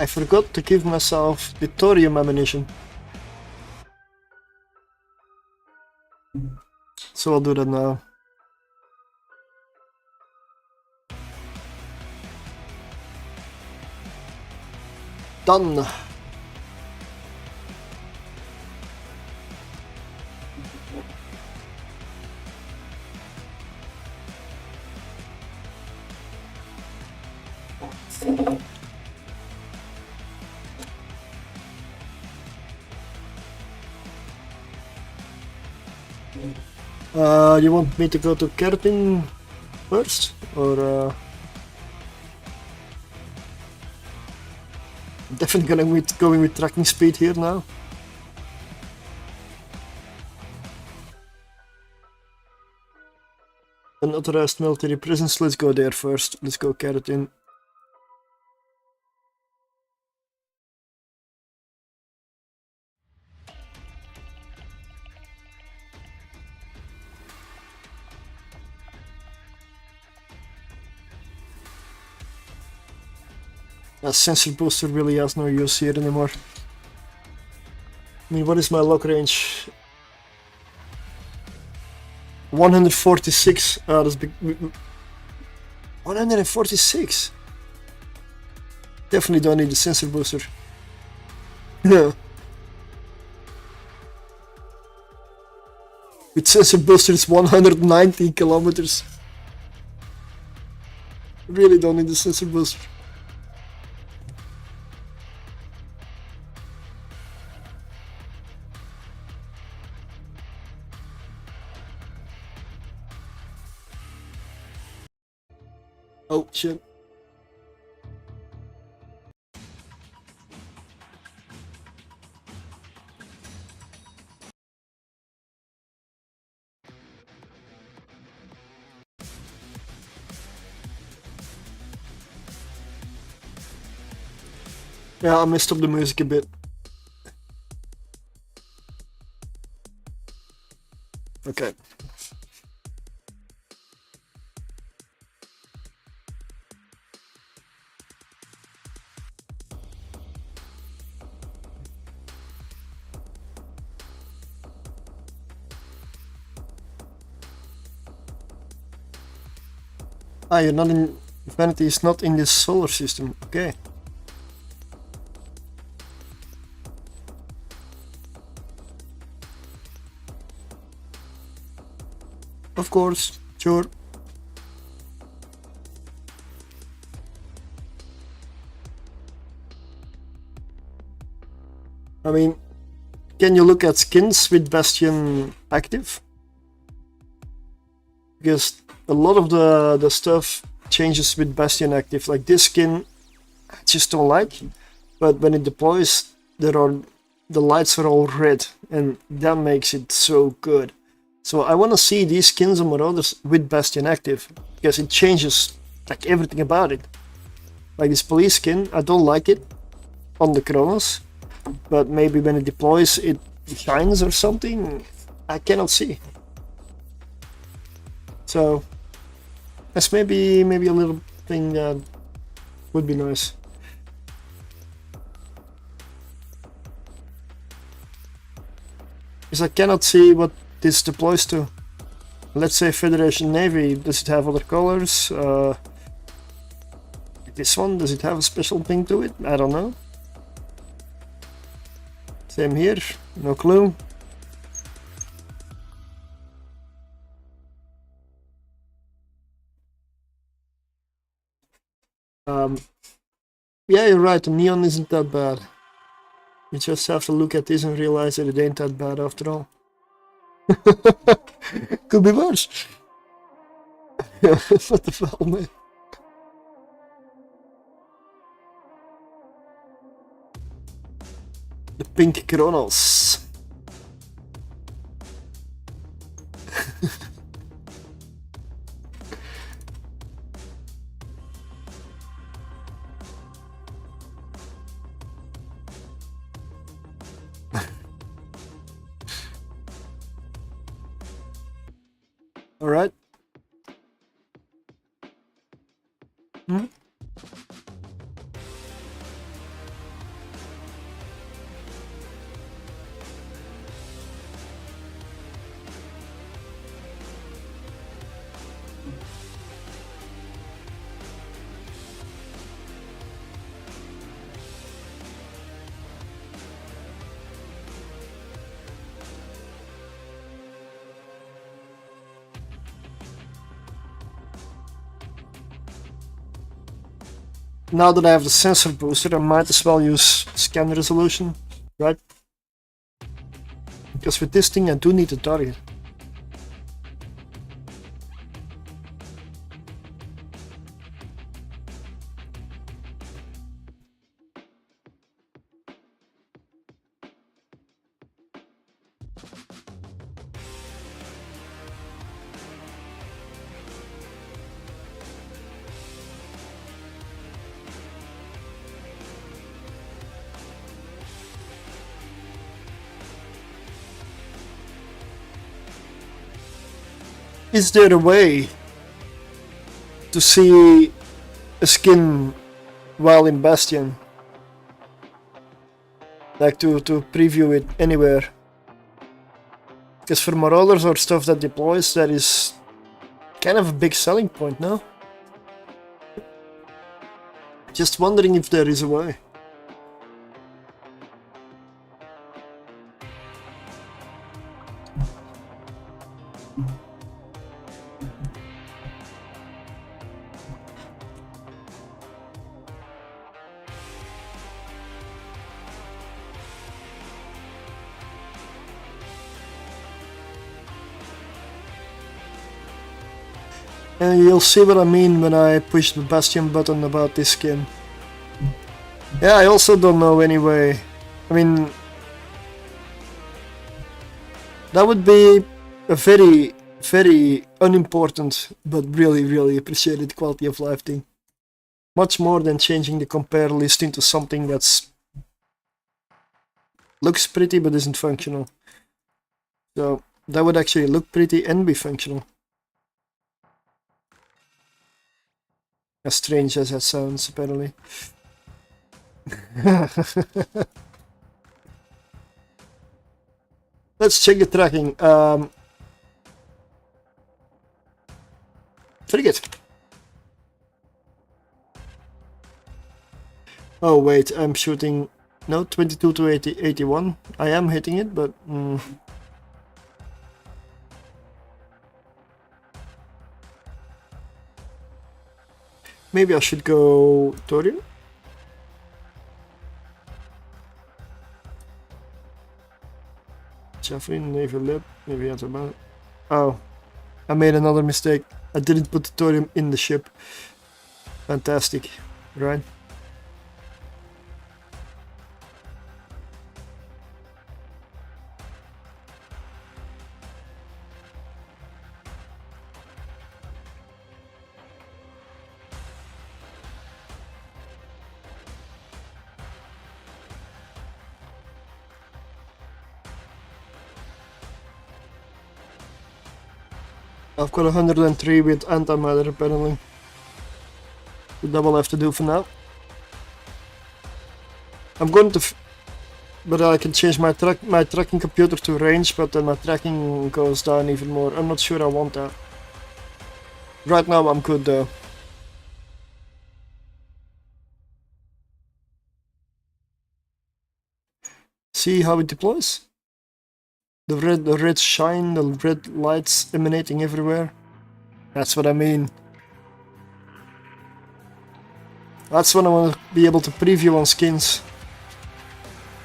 I forgot to give myself the thorium ammunition. So I'll do that now. Done. You want me to go to Keratin first, or definitely going with tracking speed here now. Unauthorized military prisons, let's go there first. Let's go Keratin. That sensor booster really has no use here anymore. I mean, what is my lock range? 146. That's big. 146. Definitely don't need the sensor booster. No. With sensor boosters 190 kilometers. Really don't need the sensor booster. Oh shit. Yeah, I messed up the music a bit. Okay. Ah, you're not in... Humanity is not in this solar system. Okay. Of course, sure. I mean, can you look at skins with Bastion active? Because a lot of the stuff changes with Bastion active. Like this skin, I just don't like. But when it deploys, the lights are all red, and that makes it so good. So I want to see these skins on Marauders with Bastion active, because it changes like everything about it. Like this police skin, I don't like it on the Chronos, but maybe when it deploys it shines or something, I cannot see. So that's maybe a little thing that would be nice. Because I cannot see what this deploys to. Let's say Federation Navy, does it have other colors? This one, does it have a special thing to it? I don't know. Same here, no clue. Yeah, you're right, the neon isn't that bad. You just have to look at this and realize that it ain't that bad after all. Could be worse. What the hell, man? The pink Chronos. All right. Hmm? Now that I have the sensor booster, I might as well use scan resolution, right? Because with this thing I do need a target. Is there a way to see a skin while in Bastion? Like to preview it anywhere? Because for Marauders or stuff that deploys, that is kind of a big selling point, no? Just wondering if there is a way. And you'll see what I mean when I push the Bastion button about this skin. Yeah, I also don't know anyway. I mean, that would be a very, very unimportant but really, really appreciated quality of life thing. Much more than changing the compare list into something that's looks pretty but isn't functional. So that would actually look pretty and be functional. As strange as that sounds, apparently. Let's check the tracking. Frigate. Oh wait, I'm shooting. No, 22 to 81. I am hitting it, but maybe I should go thorium. Javelin, naval lip, maybe at about. Oh, I made another mistake. I didn't put the thorium in the ship. Fantastic, right? I've got 103 with antimatter apparently. That will have to do for now. I'm going to, but I can change my tracking computer to range, but then my tracking goes down even more. I'm not sure I want that. Right now I'm good though. See how it deploys? The red shine, the red lights emanating everywhere. That's what I mean. That's what I want to be able to preview on skins.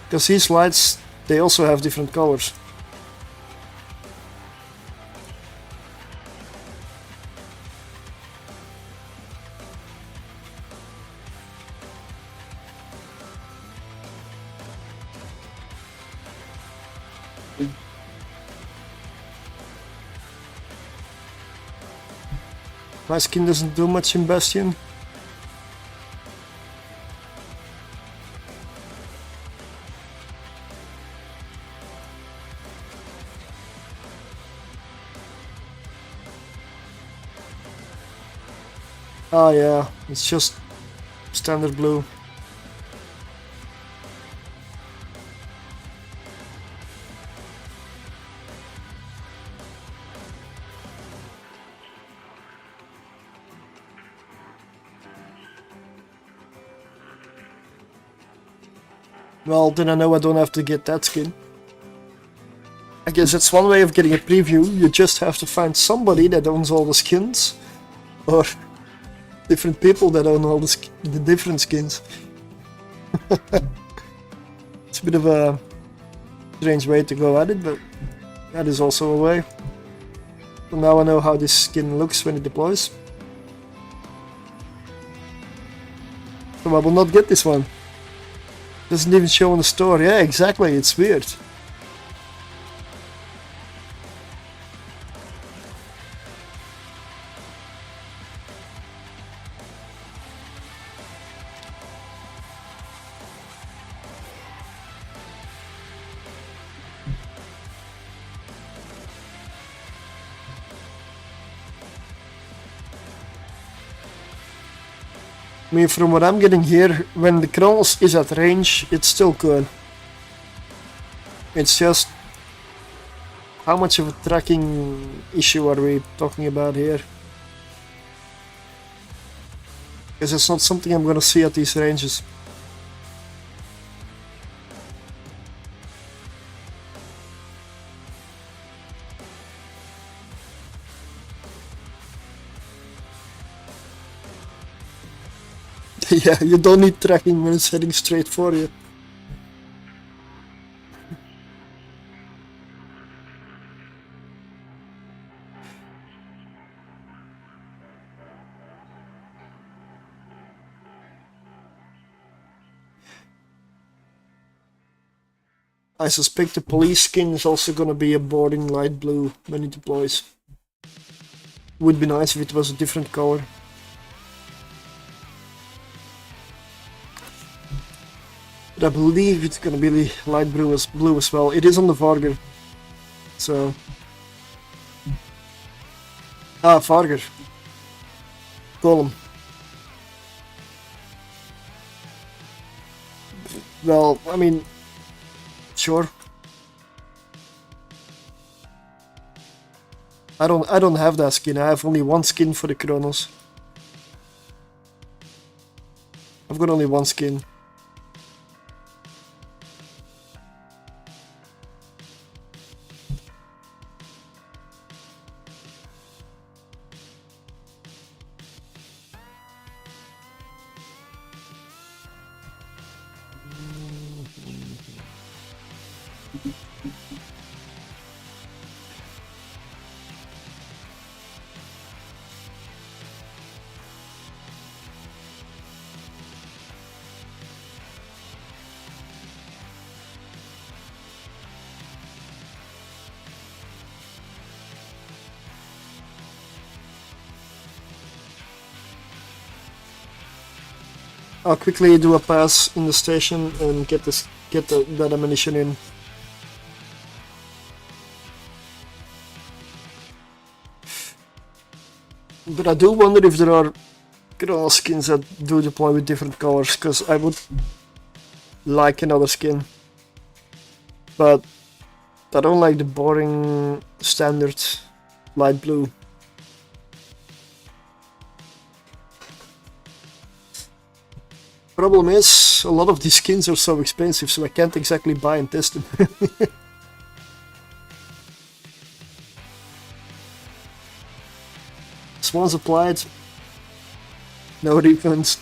Because these lights, they also have different colors. My skin doesn't do much in Bastion. Oh yeah, it's just standard blue. Well, then I know I don't have to get that skin. I guess that's one way of getting a preview. You just have to find somebody that owns all the skins. Or different people that own all the different skins. It's a bit of a strange way to go at it, but that is also a way. So now I know how this skin looks when it deploys. So I will not get this one. Doesn't even show on the store. Yeah, exactly, it's weird. I mean, from what I'm getting here, when the Kronos is at range, it's still good. It's just how much of a tracking issue are we talking about here? Because it's not something I'm gonna see at these ranges. Yeah, you don't need tracking when it's heading straight for you. I suspect the police skin is also gonna be a boring light blue when it deploys. Would be nice if it was a different color. But I believe it's gonna be light blue as well. It is on the Vargur. So... Vargur. Golem. Well, I mean... Sure. I don't have that skin. I have only one skin for the Chronos. I've got only one skin. I'll quickly do a pass in the station and get that ammunition in. But I do wonder if there are Chrono skins that do deploy with different colors, because I would like another skin. But I don't like the boring standard light blue. Problem is, a lot of these skins are so expensive, so I can't exactly buy and test them. Once applied, no refunds.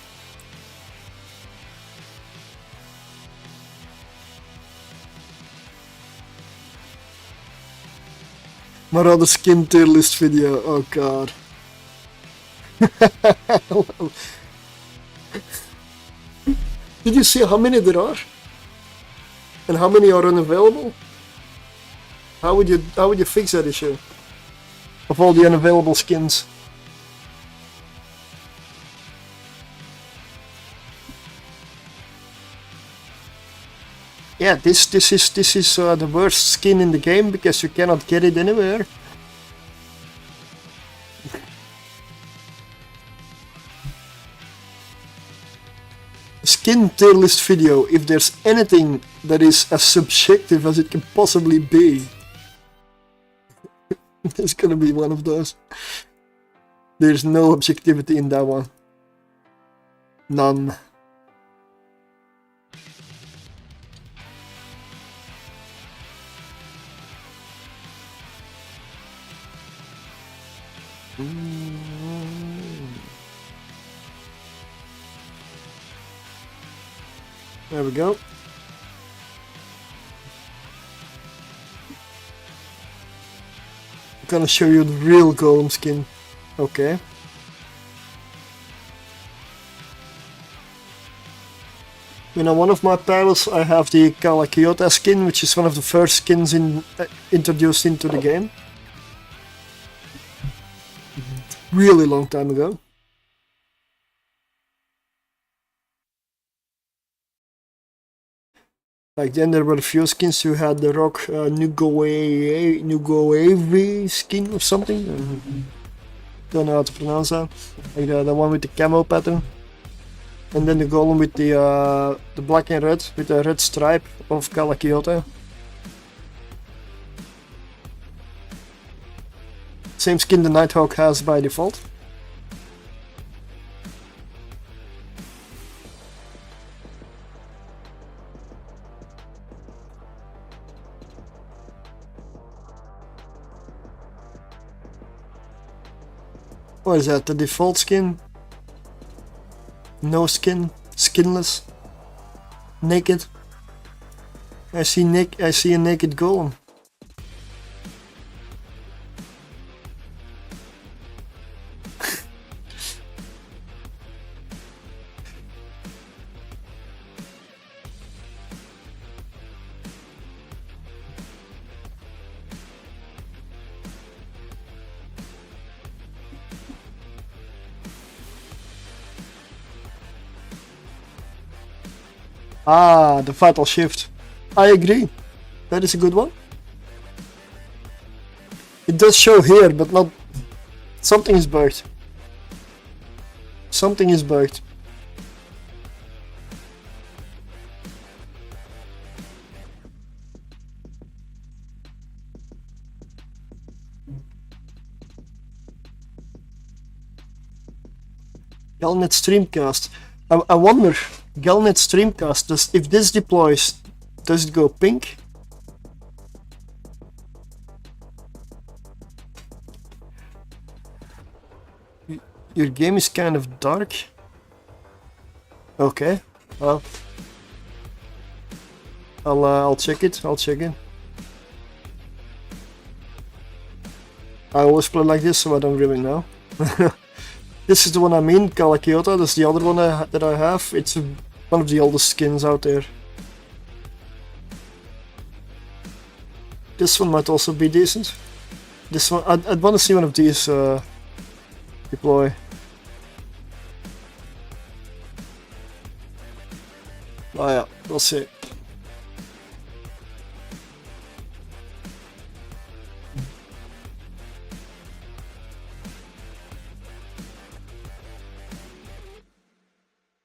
Marauders skin tier list video, oh god. Did you see how many there are? And how many are unavailable? How would you fix that issue? Of all the unavailable skins. Yeah, this is the worst skin in the game because you cannot get it anywhere. Skin tier list video, if there's anything that is as subjective as it can possibly be, it's gonna be one of those. There's no objectivity in that one. None. There we go. I'm gonna show you the real golem skin. Okay. On one of my pilots I have the Kalakiota skin, which is one of the first skins introduced into the game. Really long time ago. Back then there were a few skins. You had the rock Nugoevi skin or something. Don't know how to pronounce that. Like the one with the camo pattern. And then the golem with the black and red, with the red stripe of Kalakiota. Same skin the Nighthawk has by default. What is that? The default skin? No skin? Skinless? Naked? I see a naked golem. Ah, the vital shift. I agree. That is a good one. It does show here, but not... Something is bugged. Something is bugged. Galnet Streamcast. I wonder, Galnet Streamcast, if this deploys, does it go pink? Your game is kind of dark. Okay, well, I'll check it. I'll check it. I always play like this, so I don't really know. This is the one I mean, Kalakiota. That's the other one that I have. It's one of the oldest skins out there. This one might also be decent. This one, I'd want to see one of these deploy. Oh yeah, we'll see.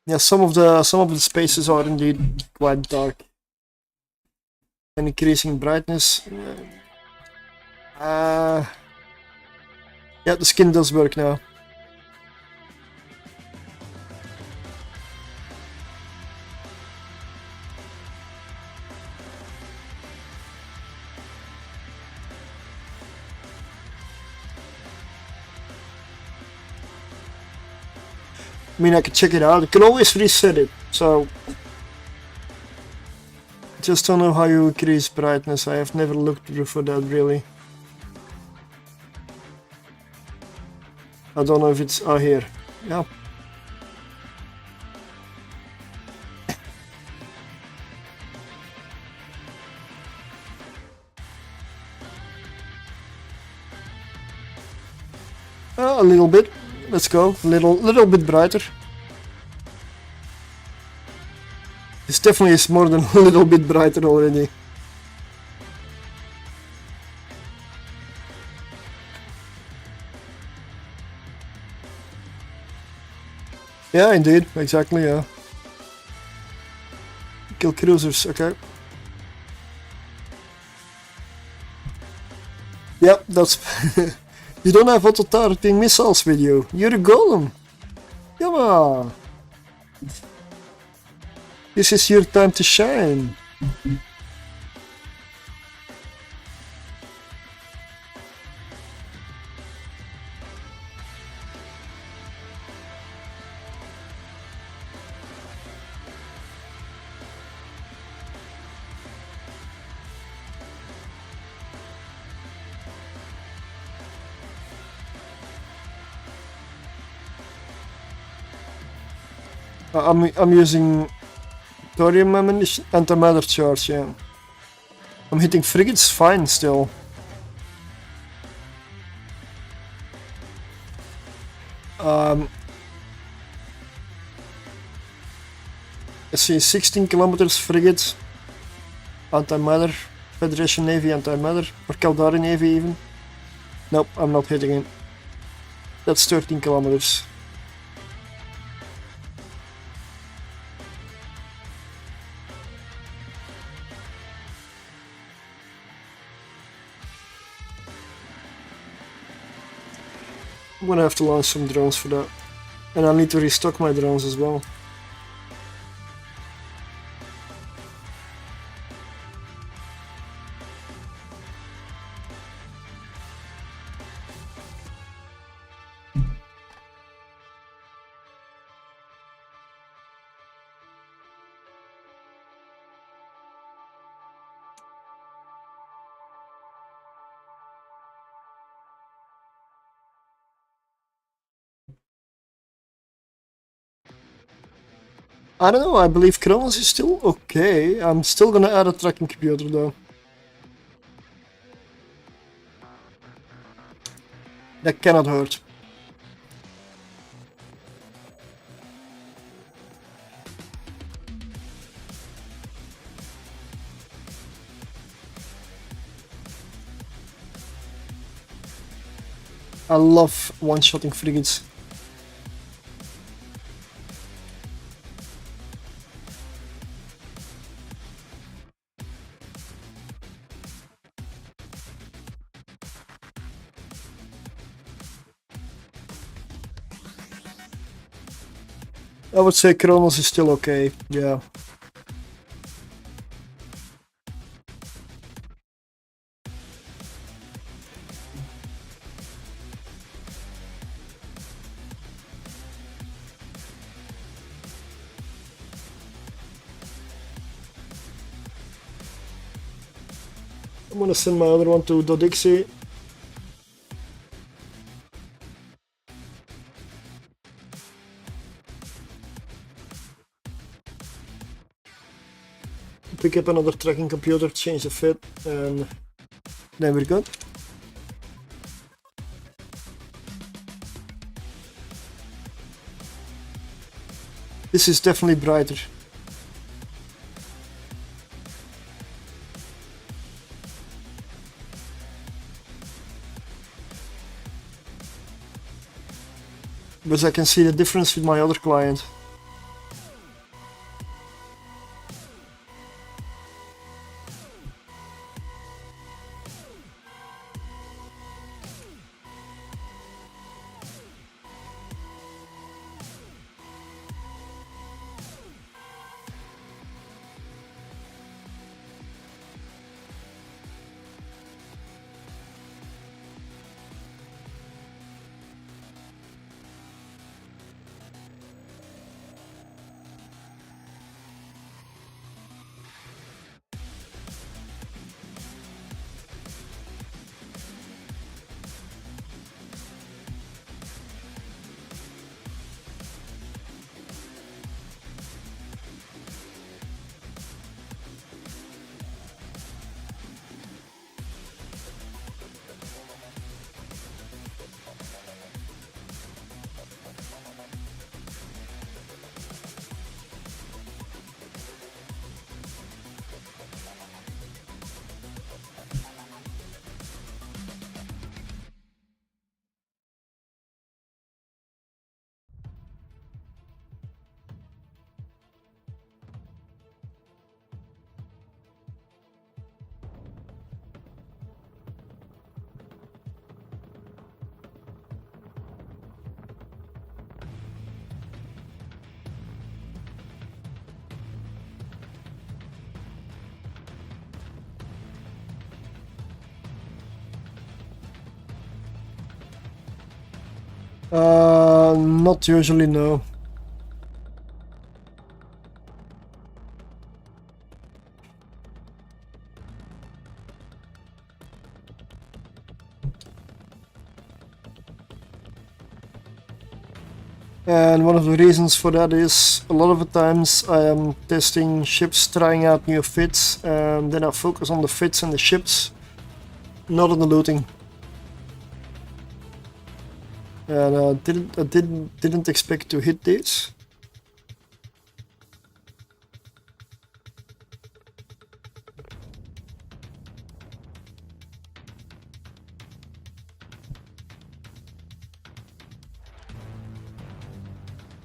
Yeah, some of the spaces are indeed quite dark. And increasing brightness. Yeah, the skin does work now. I mean, I can check it out. You can always reset it, so... Just don't know how you increase brightness. I have never looked for that, really. I don't know if it's... Oh, here. Yeah. A little bit. Let's go. Little bit brighter. This definitely is more than a little bit brighter already. Yeah, indeed. Exactly, yeah. Kill cruisers, okay. Yep, that's... You don't have auto-targeting missiles with you. You're a golem. Come on. This is your time to shine. I'm using thorium ammunition, antimatter charge, yeah. I'm hitting frigates fine still. I see 16 kilometers frigate, antimatter, Federation Navy antimatter, or Caldari Navy even. Nope, I'm not hitting it. That's 13 kilometers. I'm gonna have to launch some drones for that. And I need to restock my drones as well. I don't know, I believe Kronos is still okay. I'm still gonna add a tracking computer though. That cannot hurt. I love one-shotting frigates. I would say Kronos is still okay, yeah. I'm gonna send my other one to Dodixie. Pick up another tracking computer, change the fit, and then we're good. This is definitely brighter. But I can see the difference with my other client. Not usually, no. And one of the reasons for that is a lot of the times I am testing ships, trying out new fits, and then I focus on the fits and the ships, not on the looting. And I didn't expect to hit this.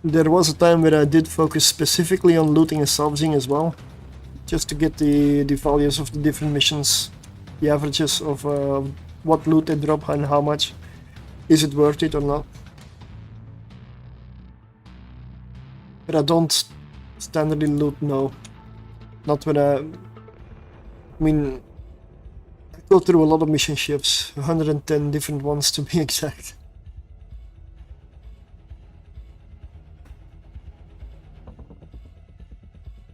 There was a time where I did focus specifically on looting and salvaging as well, just to get the values of the different missions, the averages of what loot they drop and how much. Is it worth it or not? But I don't standardly loot, no. Not when I mean, I go through a lot of mission ships, 110 different ones to be exact.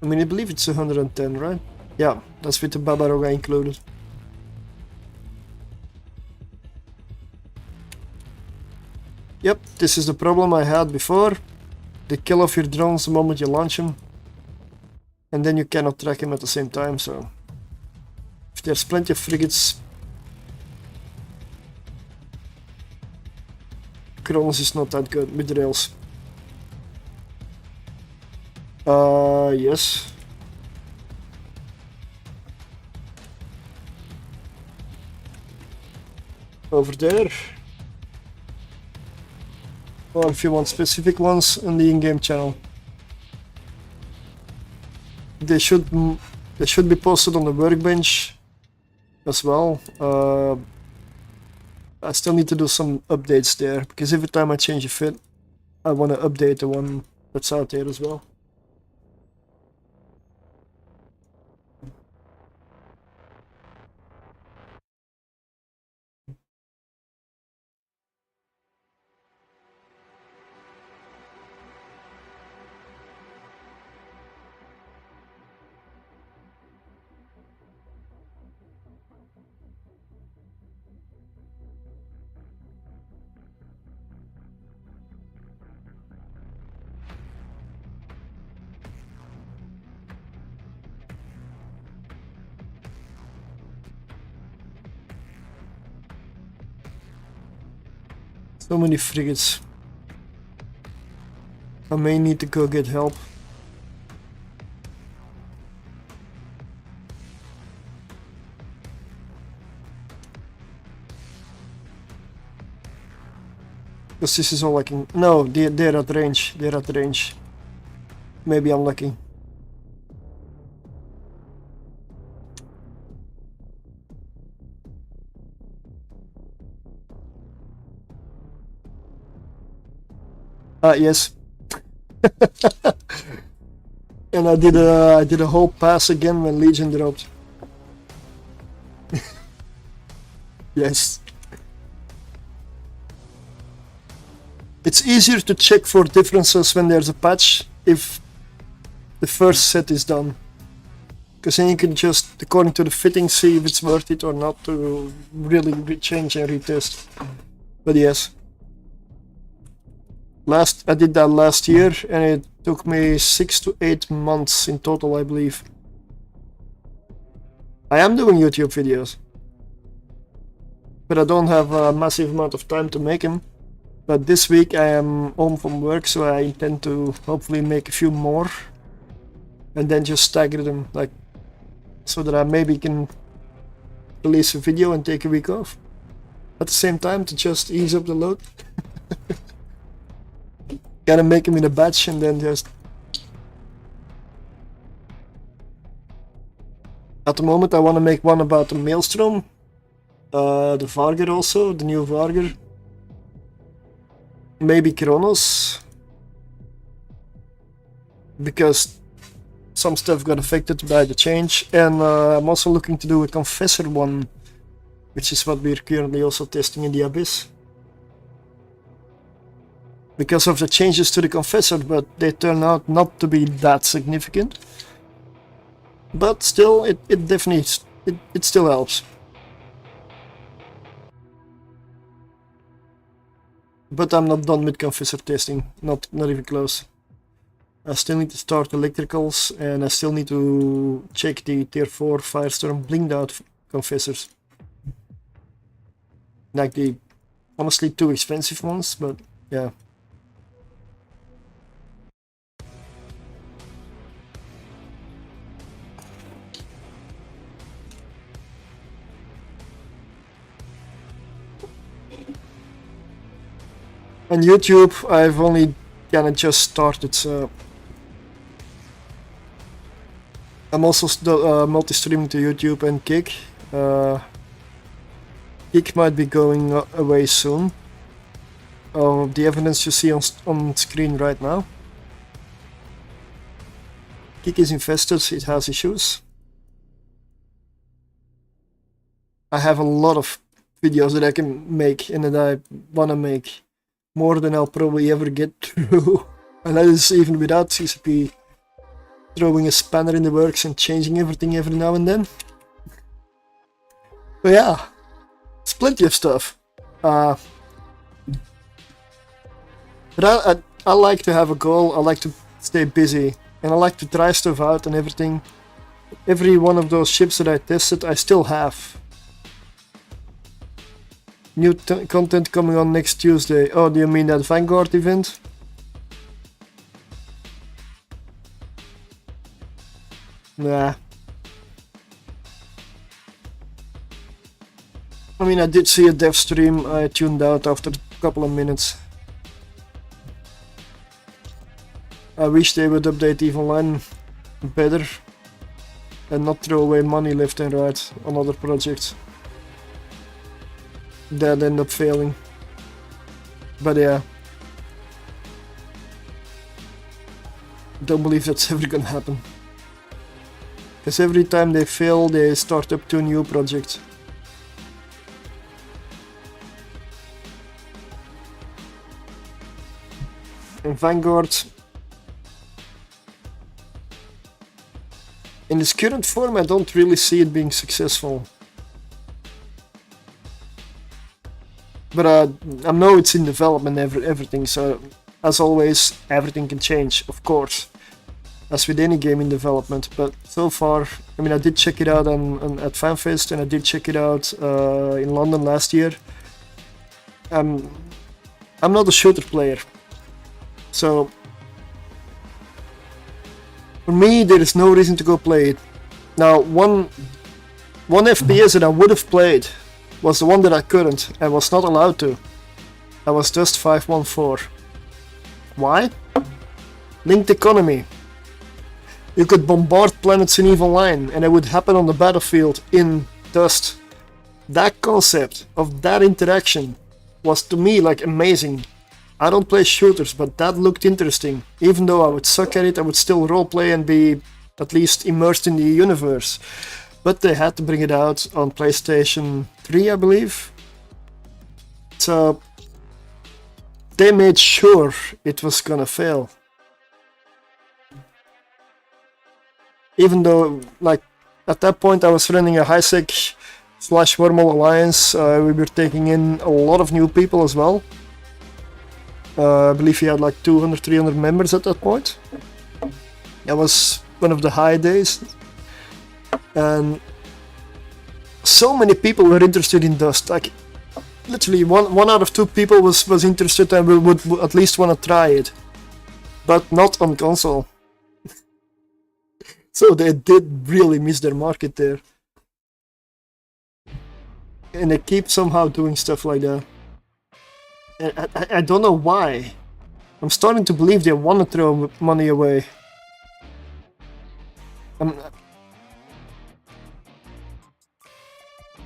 I mean, I believe it's 110, right? Yeah, that's with the Babaroga included. Yep, this is the problem I had before. They kill off your drones the moment you launch them. And then you cannot track them at the same time, so... If there's plenty of frigates... Kronos is not that good with rails. Yes. Over there. or if you want specific ones on the in-game channel. They should be posted on the workbench as well. I still need to do some updates there, because every time I change a fit, I want to update the one that's out there as well. So many frigates. I may need to go get help. Because this is all I can... No, they're at range. They're at range. Maybe I'm lucky. Yes. And I did a whole pass again when Legion dropped. Yes. It's easier to check for differences when there's a patch if the first set is done. Because then you can just, according to the fitting, see if it's worth it or not to really change and retest. But yes. I did that last year and it took me 6 to 8 months in total, I believe. I am doing YouTube videos, but I don't have a massive amount of time to make them. But this week I am home from work, so I intend to hopefully make a few more and then just stagger them, like, so that I maybe can release a video and take a week off at the same time to just ease up the load. Gotta make them in a batch and then just... At the moment I want to make one about the Maelstrom, the Vargur also, the new Vargur. Maybe Kronos, because some stuff got affected by the change, and I'm also looking to do a Confessor one, which is what we're currently also testing in the Abyss. Because of the changes to the Confessor, but they turn out not to be that significant. But still, it definitely, it still helps. But I'm not done with Confessor testing, not even close. I still need to start electricals, and I still need to check the tier 4 Firestorm blinged out Confessors. Like the honestly too expensive ones, but yeah. On YouTube, I've only kinda just started, so I'm also multi-streaming to YouTube and Kick. Kick might be going away soon. The evidence you see on screen right now. Kick is infested, it has issues. I have a lot of videos that I can make and that I wanna make. More than I'll probably ever get through. And that is even without CCP throwing a spanner in the works and changing everything every now and then. But yeah, it's plenty of stuff. But I like to have a goal, I like to stay busy, and I like to try stuff out and everything. Every one of those ships that I tested, I still have. New content coming on next Tuesday. Oh, do you mean that Vanguard event? Nah. I mean, I did see a dev stream. I tuned out after a couple of minutes. I wish they would update EVE Online better and not throw away money left and right on other projects that end up failing. But yeah, don't believe that's ever gonna happen. Because every time they fail, they start up to a new project. And Vanguard, in its current form, I don't really see it being successful. But I know it's in development, everything, so as always, everything can change, of course, as with any game in development. But so far, I mean, I did check it out at FanFest, and I did check it out in London last year. I'm not a shooter player, so for me, there is no reason to go play it. Now, one FPS that I would have played was the one that I couldn't. I was not allowed to. I was just 514. Why? Linked economy. You could bombard planets in EVE Online and it would happen on the battlefield in Dust. That concept of that interaction was to me like amazing. I don't play shooters, but that looked interesting. Even though I would suck at it, I would still roleplay and be at least immersed in the universe. But they had to bring it out on PlayStation 3, I believe. So they made sure it was gonna fail. Even though, like, at that point I was running a HiSec / Wormhole Alliance, we were taking in a lot of new people as well. I believe we had like 200-300 members at that point. That was one of the high days. And so many people were interested in Dust. Like, literally one out of two people was interested and would at least want to try it. But not on console. So they did really miss their market there. And they keep somehow doing stuff like that. And I don't know why. I'm starting to believe they want to throw money away. An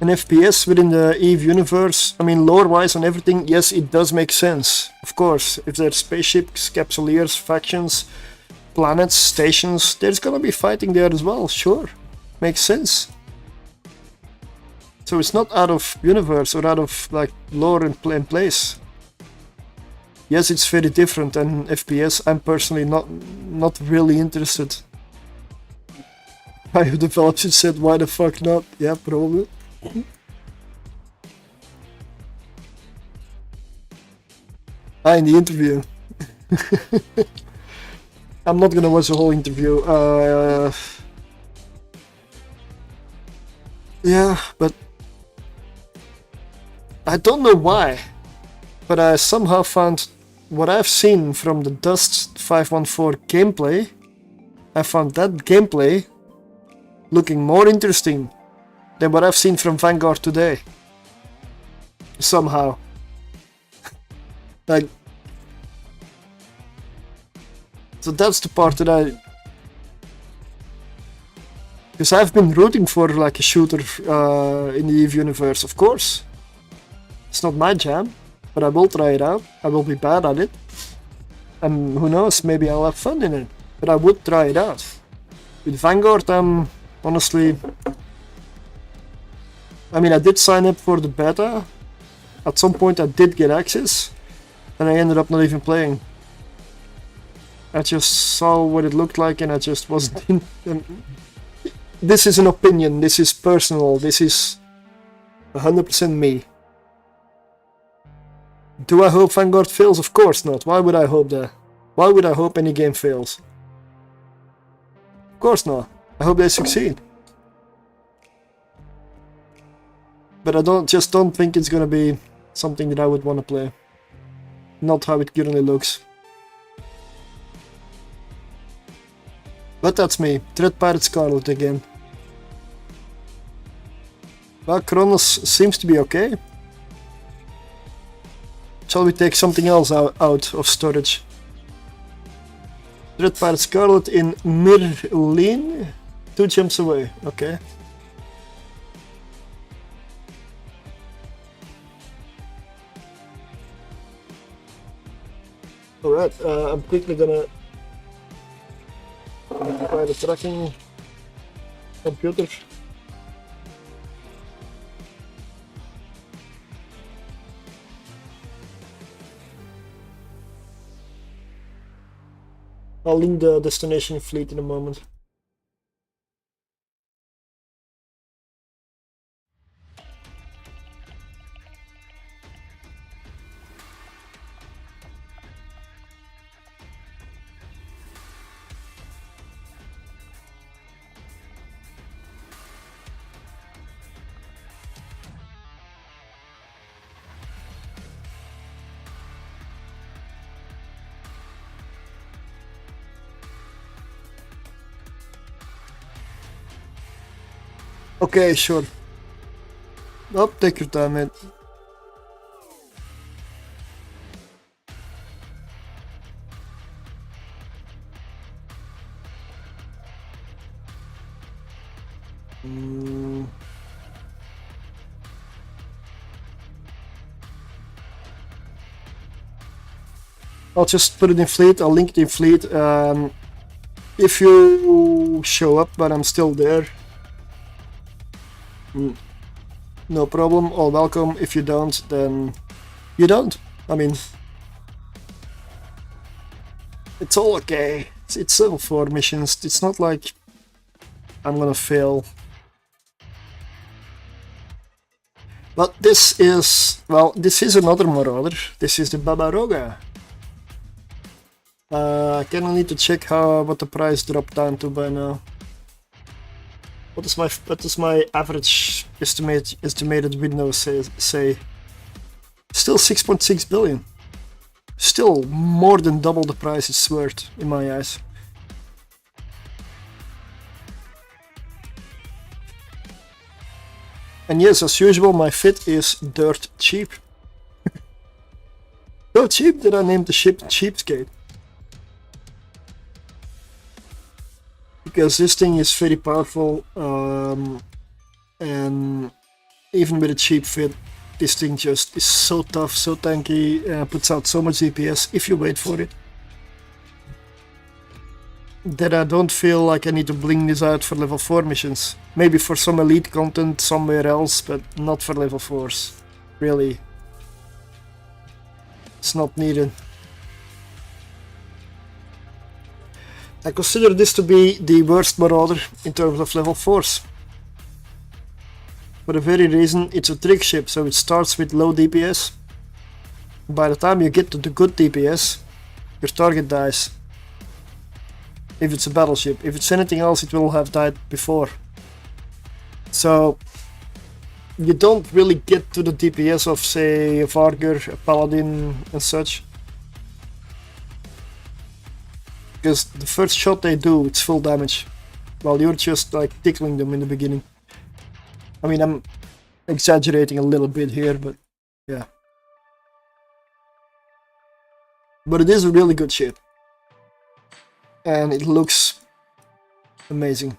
FPS within the EVE universe, I mean, lore-wise and everything, yes, it does make sense. Of course, if there's spaceships, capsuleers, factions, planets, stations, there's gonna be fighting there as well, sure. Makes sense. So it's not out of universe or out of like lore in place. Yes, it's very different than FPS. I'm personally not really interested. Why who developed it said, why the fuck not? Yeah, probably. In the interview. I'm not gonna watch the whole interview. Yeah, but I don't know why, but I somehow found what I've seen from the Dust 514 gameplay, I found that gameplay looking more interesting than what I've seen from Vanguard today. Somehow. Like, so that's the part that because I've been rooting for like a shooter in the EVE universe, of course. It's not my jam, but I will try it out. I will be bad at it. And who knows, maybe I'll have fun in it. But I would try it out. With Vanguard, I'm honestly... I mean, I did sign up for the beta. At some point I did get access. And I ended up not even playing. I just saw what it looked like and I just wasn't in... This is an opinion, this is personal, this is 100% me. Do I hope Vanguard fails? Of course not. Why would I hope that? Why would I hope any game fails? Of course not. I hope they succeed. But I just don't think it's gonna be something that I would want to play. Not how it currently looks. But that's me. Dread Pirate Scarlet again. Well, Kronos seems to be okay. Shall we take something else out of storage? Red Pirate Scarlet in Mirlin. 2 jumps away. Okay. Alright, I'm quickly gonna try the tracking computer. I'll link the destination fleet in a moment. Okay, sure. Oh, take your time, mate. I'll just put it in fleet. I'll link it in fleet. If you show up, but I'm still there, no problem, all welcome. If you don't, then you don't. I mean, it's all okay. It's level 4 missions. It's not like I'm gonna fail. But this is, well, this is another Marauder. This is the Babaroga. I kinda need to check what the price dropped down to by now. What is my average estimated window say? Still 6.6 billion. Still more than double the price it's worth in my eyes. And yes, as usual, my fit is dirt cheap. So cheap that I named the ship Cheapskate. Because this thing is very powerful, and even with a cheap fit, this thing just is so tough, so tanky, puts out so much DPS if you wait for it, that I don't feel like I need to bling this out for level 4 missions. Maybe for some elite content somewhere else, but not for level 4s. Really. It's not needed. I consider this to be the worst Marauder in terms of level 4s. For the very reason it's a trick ship, so it starts with low DPS. By the time you get to the good DPS, your target dies. If it's a battleship. If it's anything else, it will have died before. So you don't really get to the DPS of, say, a Vargur, a Paladin and such. Because the first shot they do, it's full damage, while you're just like tickling them in the beginning. I mean, I'm exaggerating a little bit here, but yeah. But it is a really good ship. And it looks amazing.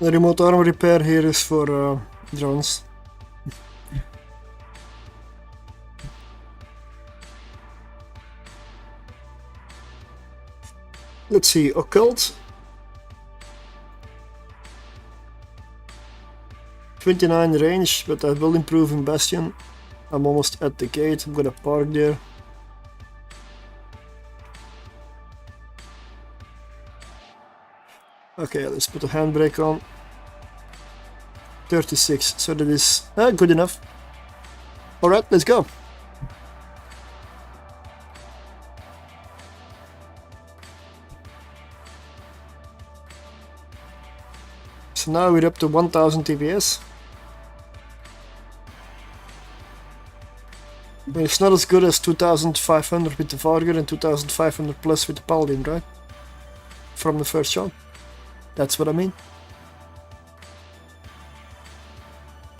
The remote armor repair here is for drones. Let's see, occult. 29 range, but I will improve in Bastion. I'm almost at the gate, I'm gonna park there. Okay, let's put the handbrake on. 36, so that is good enough. Alright, let's go. So now we're up to 1000 TPS. But it's not as good as 2500 with the Vargur and 2500 plus with the Paladin, right? From the first shot. That's what I mean.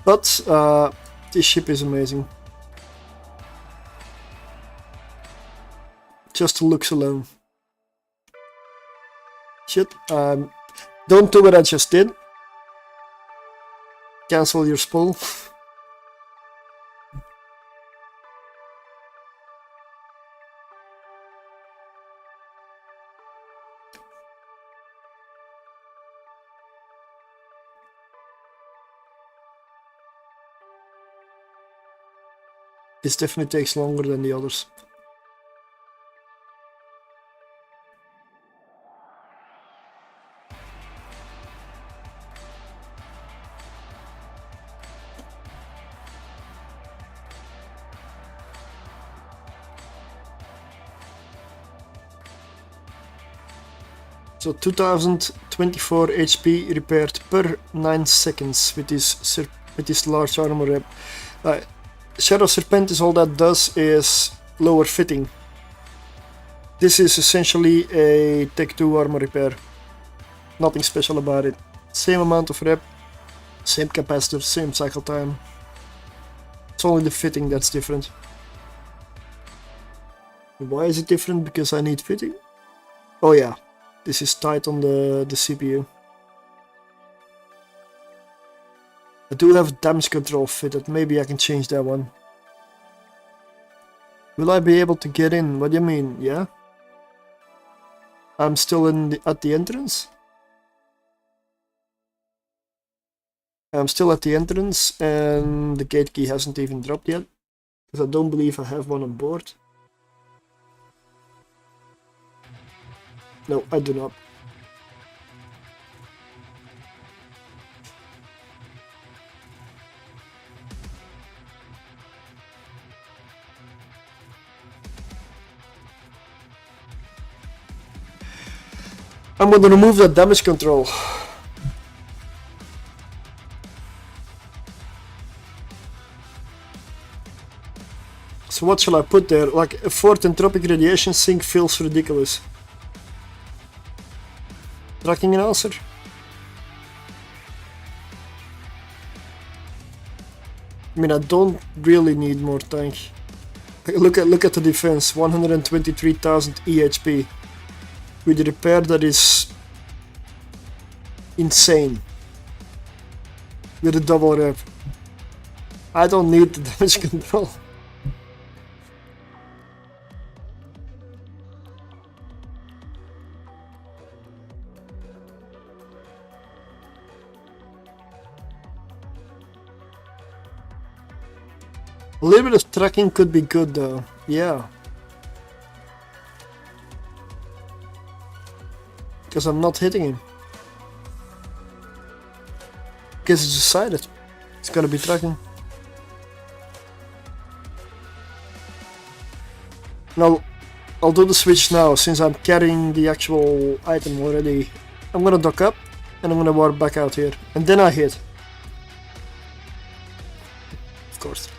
But this ship is amazing. Just the looks alone. Shit, don't do what I just did. Cancel your spool. This definitely takes longer than the others. So 2024 HP repaired per 9 seconds with this large armor rep. Shadow Serpentis, all that does is lower fitting. This is essentially a Tech 2 armor repair. Nothing special about it. Same amount of rep, same capacitor, same cycle time. It's only the fitting that's different. Why is it different? Because I need fitting? Oh yeah, this is tight on the CPU. I do have damage control fitted, maybe I can change that one. Will I be able to get in? What do you mean? Yeah? I'm still at the entrance? I'm still at the entrance and the gate key hasn't even dropped yet. Because I don't believe I have one on board. No, I do not. I'm going to remove that damage control. So what shall I put there? Like a 4th entropic radiation sink feels ridiculous. Tracking enhancer? I mean, I don't really need more tank. Look at the defense, 123,000 EHP. With a repair that is insane. With a double rep. I don't need the damage control. A little bit of tracking could be good though, yeah. Because I'm not hitting him. Because it's decided. It's gonna be tracking. Now, I'll do the switch now, since I'm carrying the actual item already. I'm gonna dock up, and I'm gonna warp back out here. And then I hit. Of course.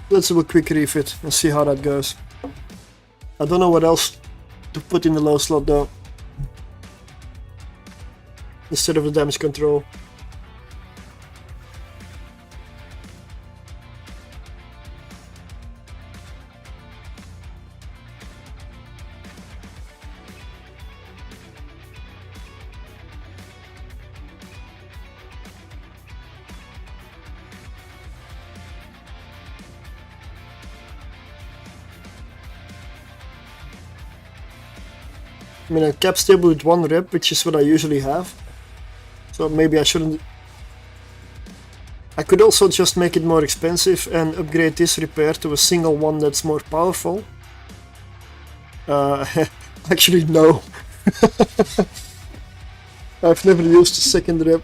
Let's do a quick refit and see how that goes. I don't know what else to put in the low slot though. Instead of the damage control. I mean, I cap stable with 1 rep, which is what I usually have. So maybe I shouldn't... I could also just make it more expensive and upgrade this repair to a single one that's more powerful. Actually, no. I've never used a second rep.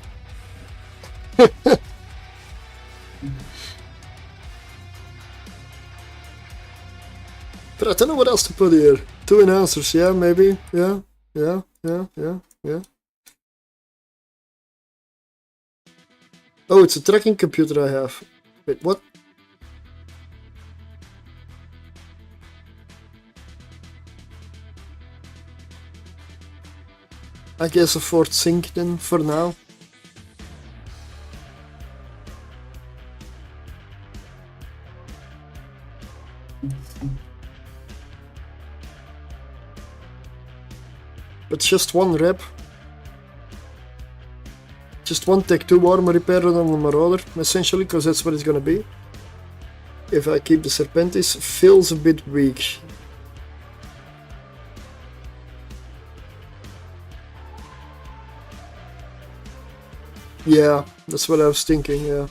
But I don't know what else to put here. 2 enhancers, yeah, maybe. Yeah. Oh, it's a tracking computer I have. Wait, what? I guess a 4th sync then, for now. But just 1 rep. Just 1 tech 2 armor repair on the Marauder, essentially, because that's what it's gonna be. If I keep the Serpentis, feels a bit weak. Yeah, that's what I was thinking, yeah.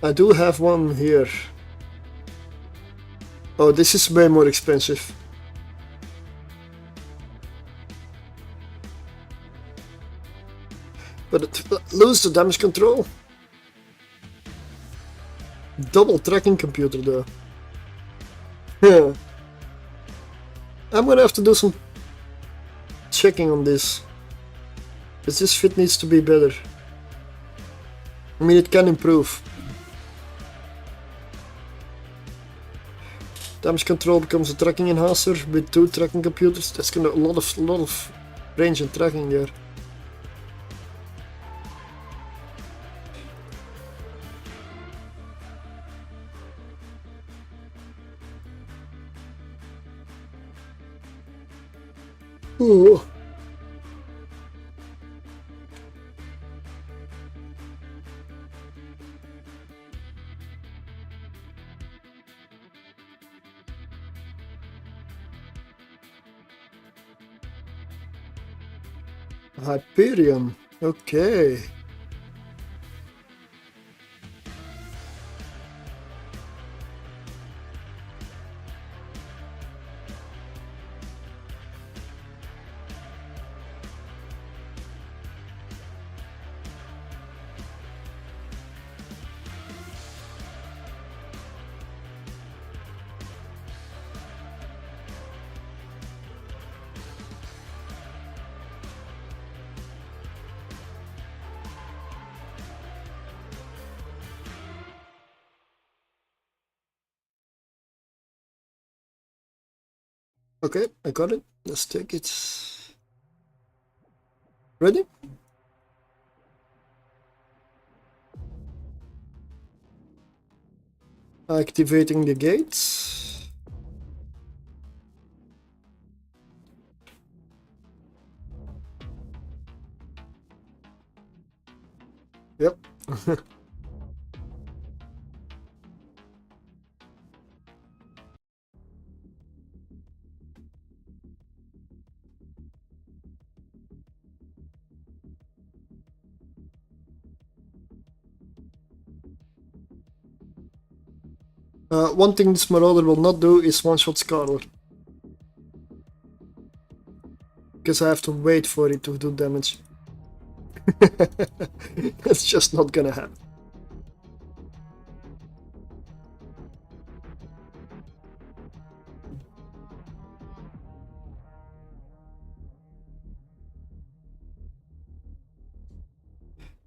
I do have one here. Oh, this is way more expensive. But it lose the damage control. Double tracking computer though. Yeah. I'm gonna have to do some checking on this. Because this fit needs to be better. I mean, it can improve. Damage control becomes a tracking enhancer with 2 tracking computers. That's gonna a lot of range and tracking there. Ooh. Hyperion, okay. Okay, I got it. Let's take it. Ready? Activating the gates. Yep. One thing this Marauder will not do is one-shot Scarlet. Because I have to wait for it to do damage. That's just not gonna happen.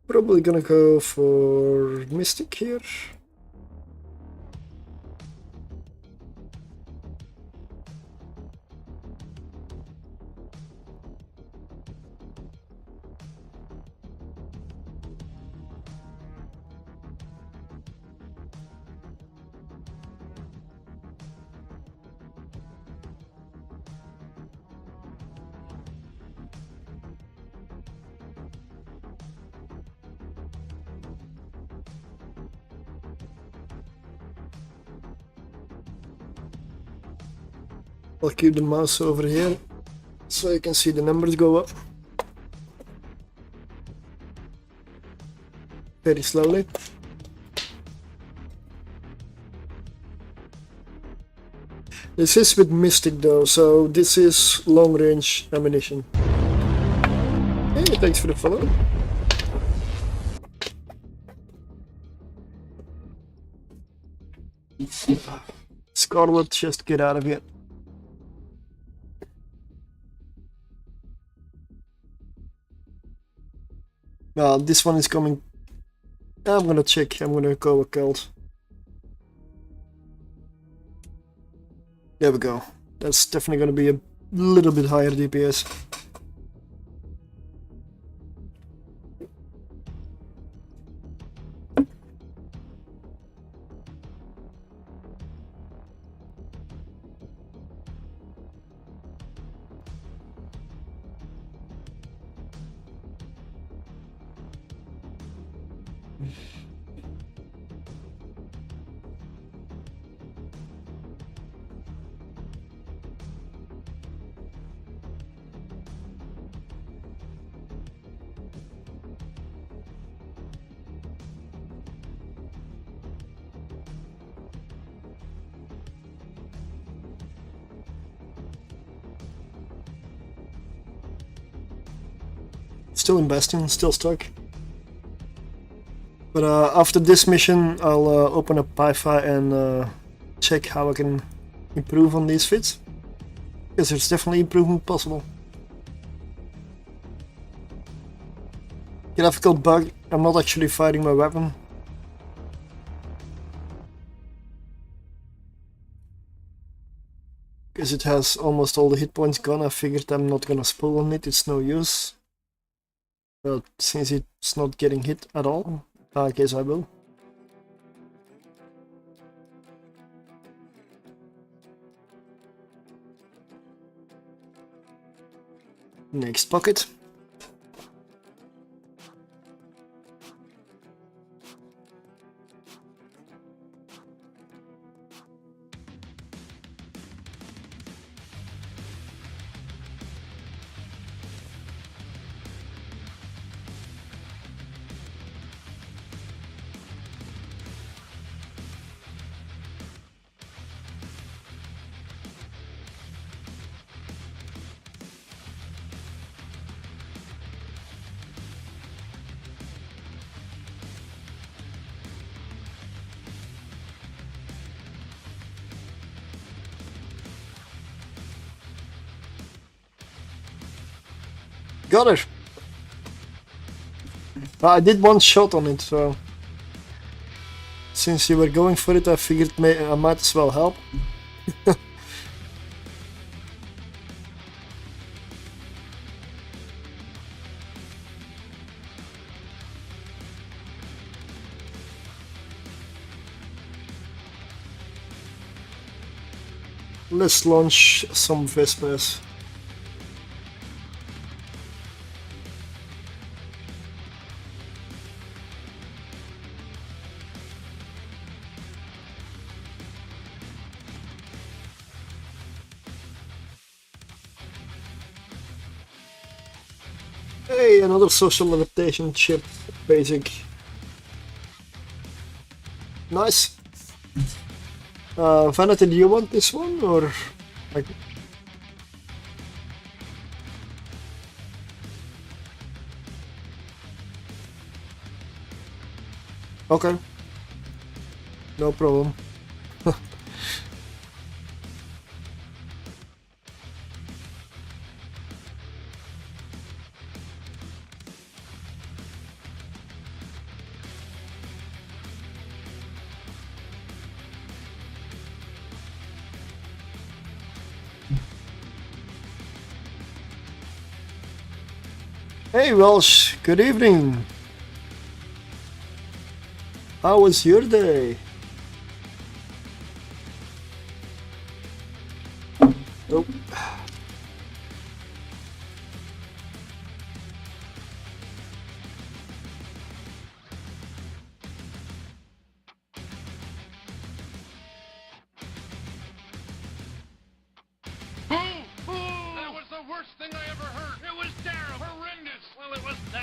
Probably gonna go for Mystic here. I'll keep the mouse over here so you can see the numbers go up very slowly. This is with Mystic though, so this is long range ammunition. Hey, thanks for the follow. Scarlet, just get out of here. This one is coming. I'm gonna check, I'm gonna go a cult. There we go. That's definitely gonna be a little bit higher DPS. Still in Bastion, still stuck. But after this mission, I'll open up Pi-Fi and check how I can improve on these vids. Because there's definitely improvement possible. Graphical bug, I'm not actually firing my weapon. Because it has almost all the hit points gone, I figured I'm not gonna spool on it, it's no use. But since it's not getting hit at all, I guess I will. Next pocket. Got it! I did one shot on it, so... Since you were going for it, I figured I might as well help. Let's launch some Vespas. Hey, another social adaptation chip, basic. Nice. Vanity, do you want this one or like? Okay. No problem. Hey Welsh, good evening. How was your day? Nope.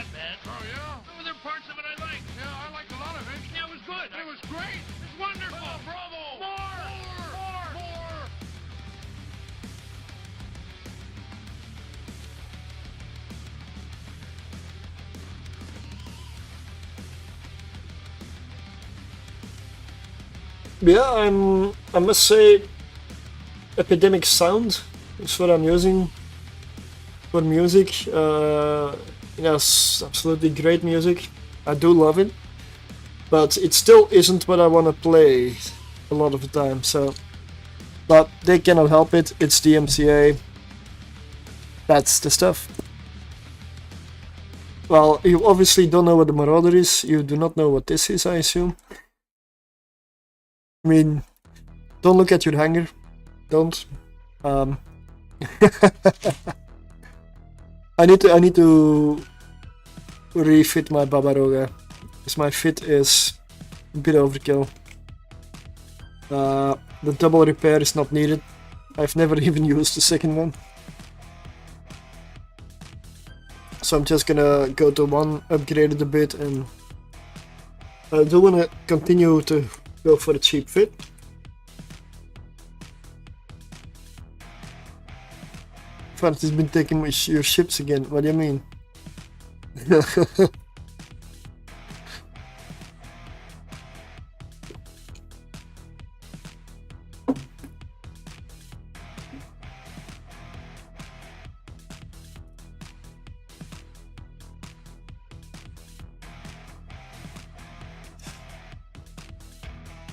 that bad. Oh, yeah? There were there parts of it I liked. Yeah, I liked a lot of it. Yeah, it was good. It was great. It's wonderful. Oh, bravo. More. More. Yeah, I must say, Epidemic Sound is what I'm using for music. Yes, absolutely great music. I do love it, but it still isn't what I want to play a lot of the time. So, but they cannot help it. It's the MCA. That's the stuff. Well, you obviously don't know what the Marauder is. You do not know what this is, I assume. I mean, don't look at your hanger. Don't. I need to refit my Babaroga, because my fit is a bit overkill. The double repair is not needed. I've never even used the second one. So I'm just gonna go to one, upgrade it a bit, and I do wanna continue to go for a cheap fit. France has been taking your ships again. What do you mean?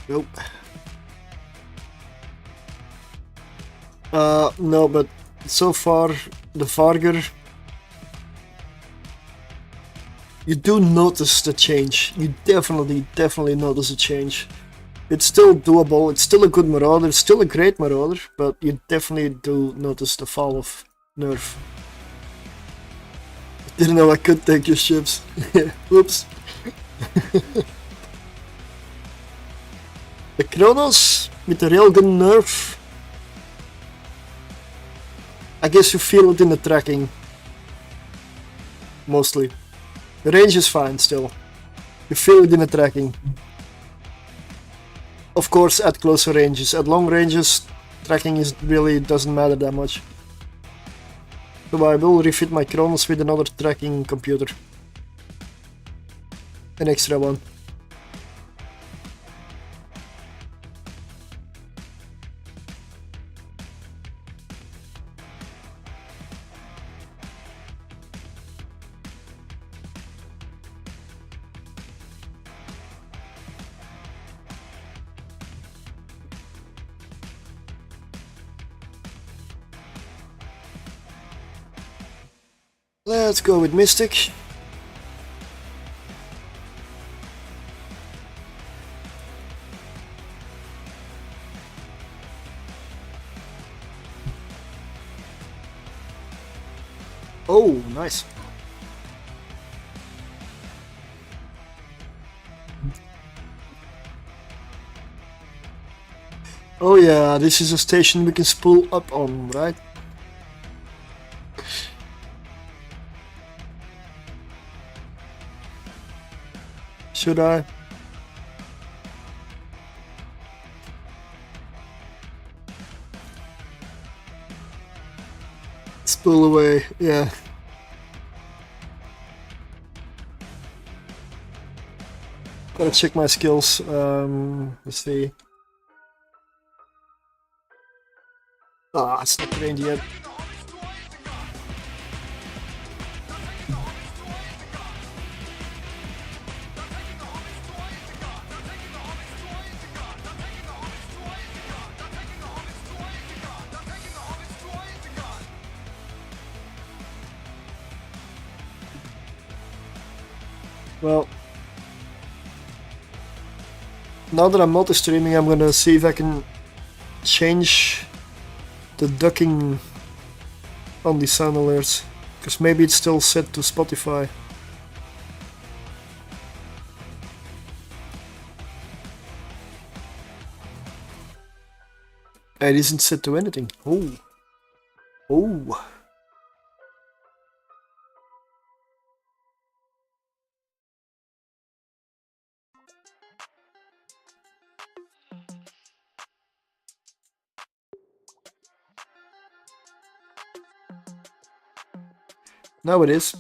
Nope. No, but so far the Vargur, you do notice the change. You definitely notice a change. It's still doable, it's still a good Marauder, it's still a great Marauder, but you definitely do notice the falloff nerf. Didn't know I could take your ships. Oops. The Kronos with the Railgun nerf. I guess you feel it in the tracking. Mostly. The range is fine still. You feel it in the tracking. Of course at closer ranges. At long ranges tracking really doesn't matter that much. So I will refit my Kronos with another tracking computer. An extra one. Let's go with Mystic. Oh, nice. Oh yeah, this is a station we can spool up on, right? Should I? Spool away, yeah. Gotta check my skills. Let's see. Ah, it's not trained yet. Well, now that I'm multi-streaming, I'm gonna see if I can change the ducking on the sound alerts, because maybe it's still set to Spotify. It isn't set to anything. Oh. Oh. Now it is.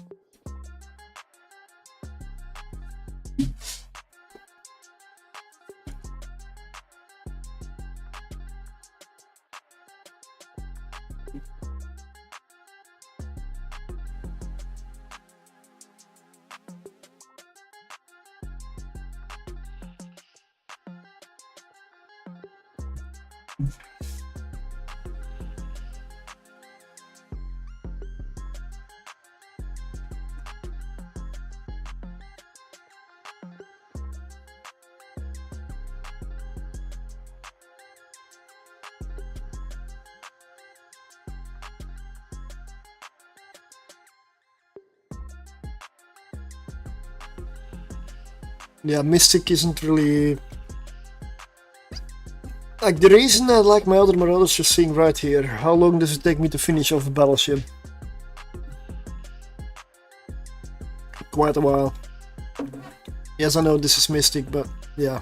Yeah, Mystic isn't really... Like, the reason I like my other Marauders just seeing right here, how long does it take me to finish off a battleship? Quite a while. Yes, I know this is Mystic, but yeah.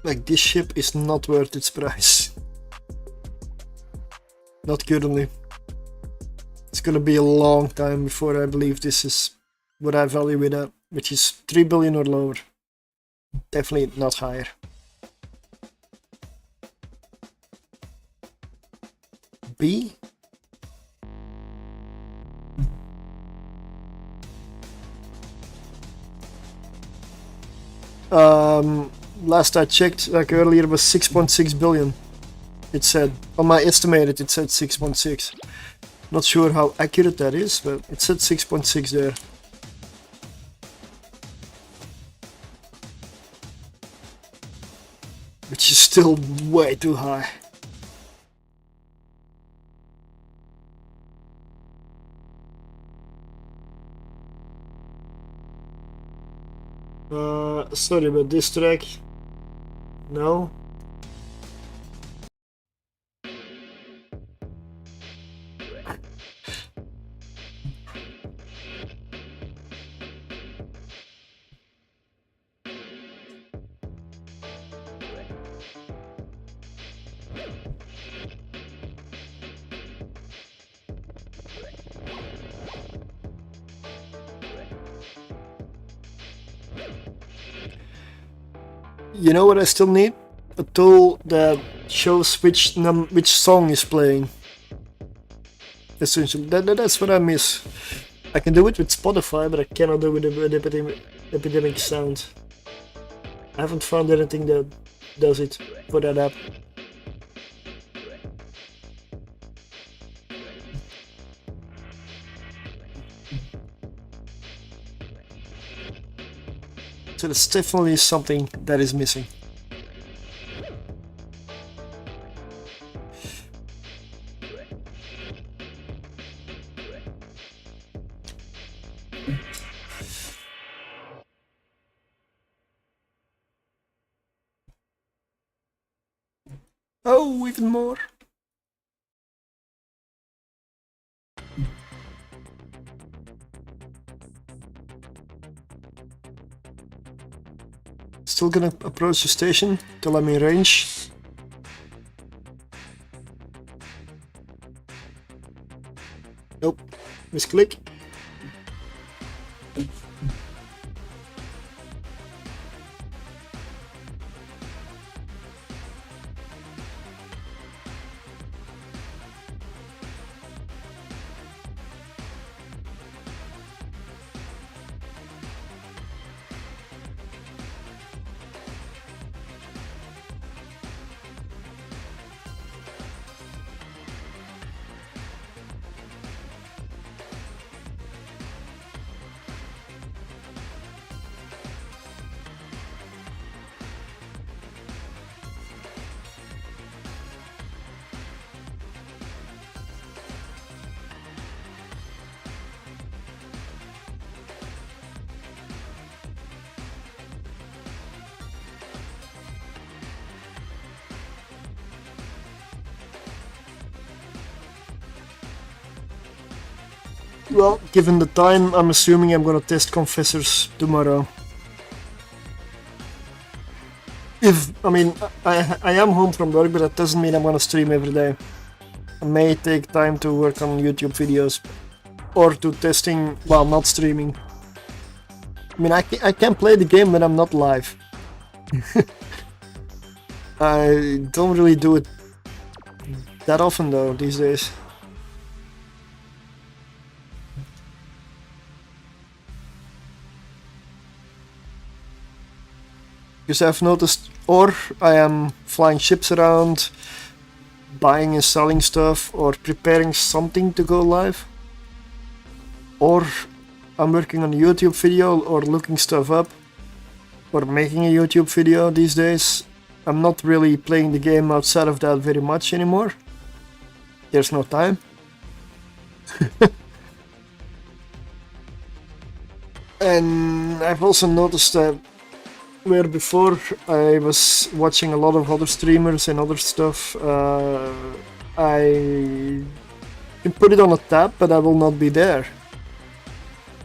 Like, this ship is not worth its price. Not currently. It's gonna be a long time before I believe this is what I value it at, which is 3 billion or lower. Definitely not higher. B? Last I checked, like earlier, was 6.6 billion. It said, on my estimated, it said 6.6. Not sure how accurate that is, but it said 6.6 there. Which is still way too high. Sorry, but this track, no. You know what I still need? A tool that shows which song is playing. Essentially, that's what I miss. I can do it with Spotify, but I cannot do it with Epidemic Sound. I haven't found anything that does it for that app. So that's definitely something that is missing. Oh, even more. Still gonna approach the station till I'm in range. Nope, misclick. Well, given the time, I'm assuming I'm gonna test Confessors tomorrow. I mean, I am home from work, but that doesn't mean I'm gonna stream every day. I may take time to work on YouTube videos, or to testing while not streaming. I mean, I can play the game when I'm not live. I don't really do it that often though these days. Because I've noticed, or I am flying ships around, buying and selling stuff, or preparing something to go live, or I'm working on a YouTube video, or looking stuff up, or making a YouTube video these days. I'm not really playing the game outside of that very much anymore. There's no time. And I've also noticed that where before I was watching a lot of other streamers and other stuff, I can put it on a tab, but I will not be there.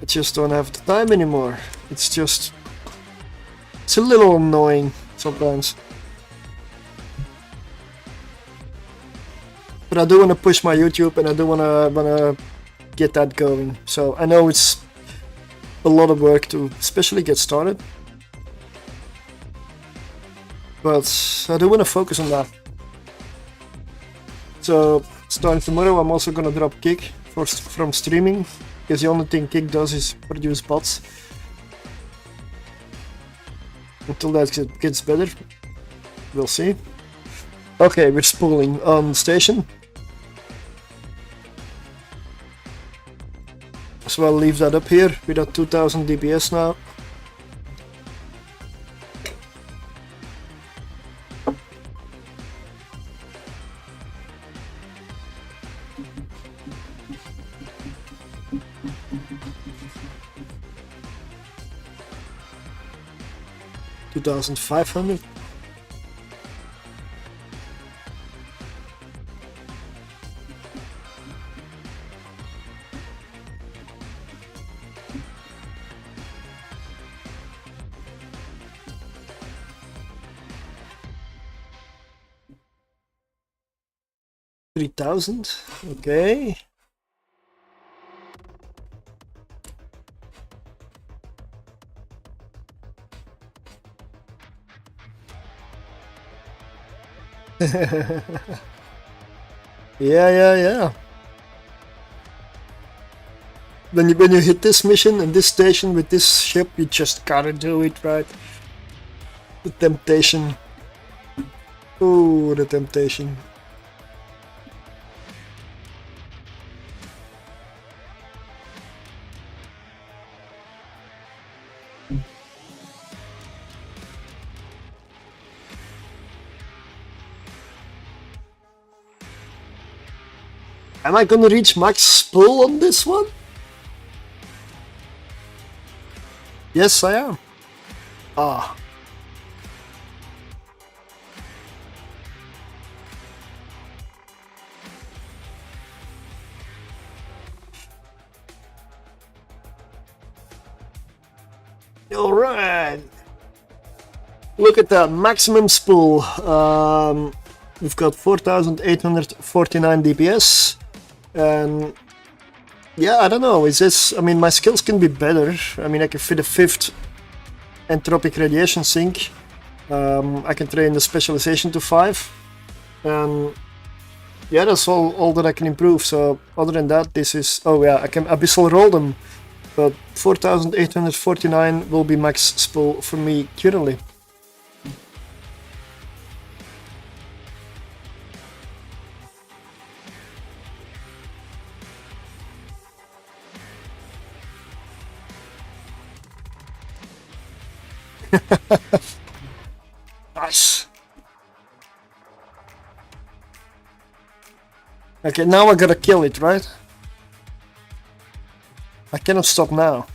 I just don't have the time anymore. It's a little annoying sometimes. But I do want to push my YouTube, and I do want to get that going. So I know it's a lot of work to especially get started. But I do want to focus on that. So starting tomorrow, I'm also gonna drop Kick from streaming, because the only thing Kick does is produce bots. Until that gets better, we'll see. Okay, we're spooling on station. So I'll leave that up here. We're at 2000 dps now. $2,500. $3,000. Okay. Yeah. When you hit this mission and this station with this ship, you just gotta do it, right? The temptation. Ooh, the temptation. Am I gonna reach max spool on this one? Yes, I am. Ah. Alright. Look at that, maximum spool. We've got 4,849 DPS. And yeah, I don't know, is this, I mean, my skills can be better. I mean, I can fit a 5th entropic radiation sink. I can train the specialization to 5. And yeah, that's all that I can improve. So other than that, this is, oh yeah, I can abyssal roll them. But 4,849 will be max spool for me currently. Nice. Okay, now I gotta kill it, right? I cannot stop now.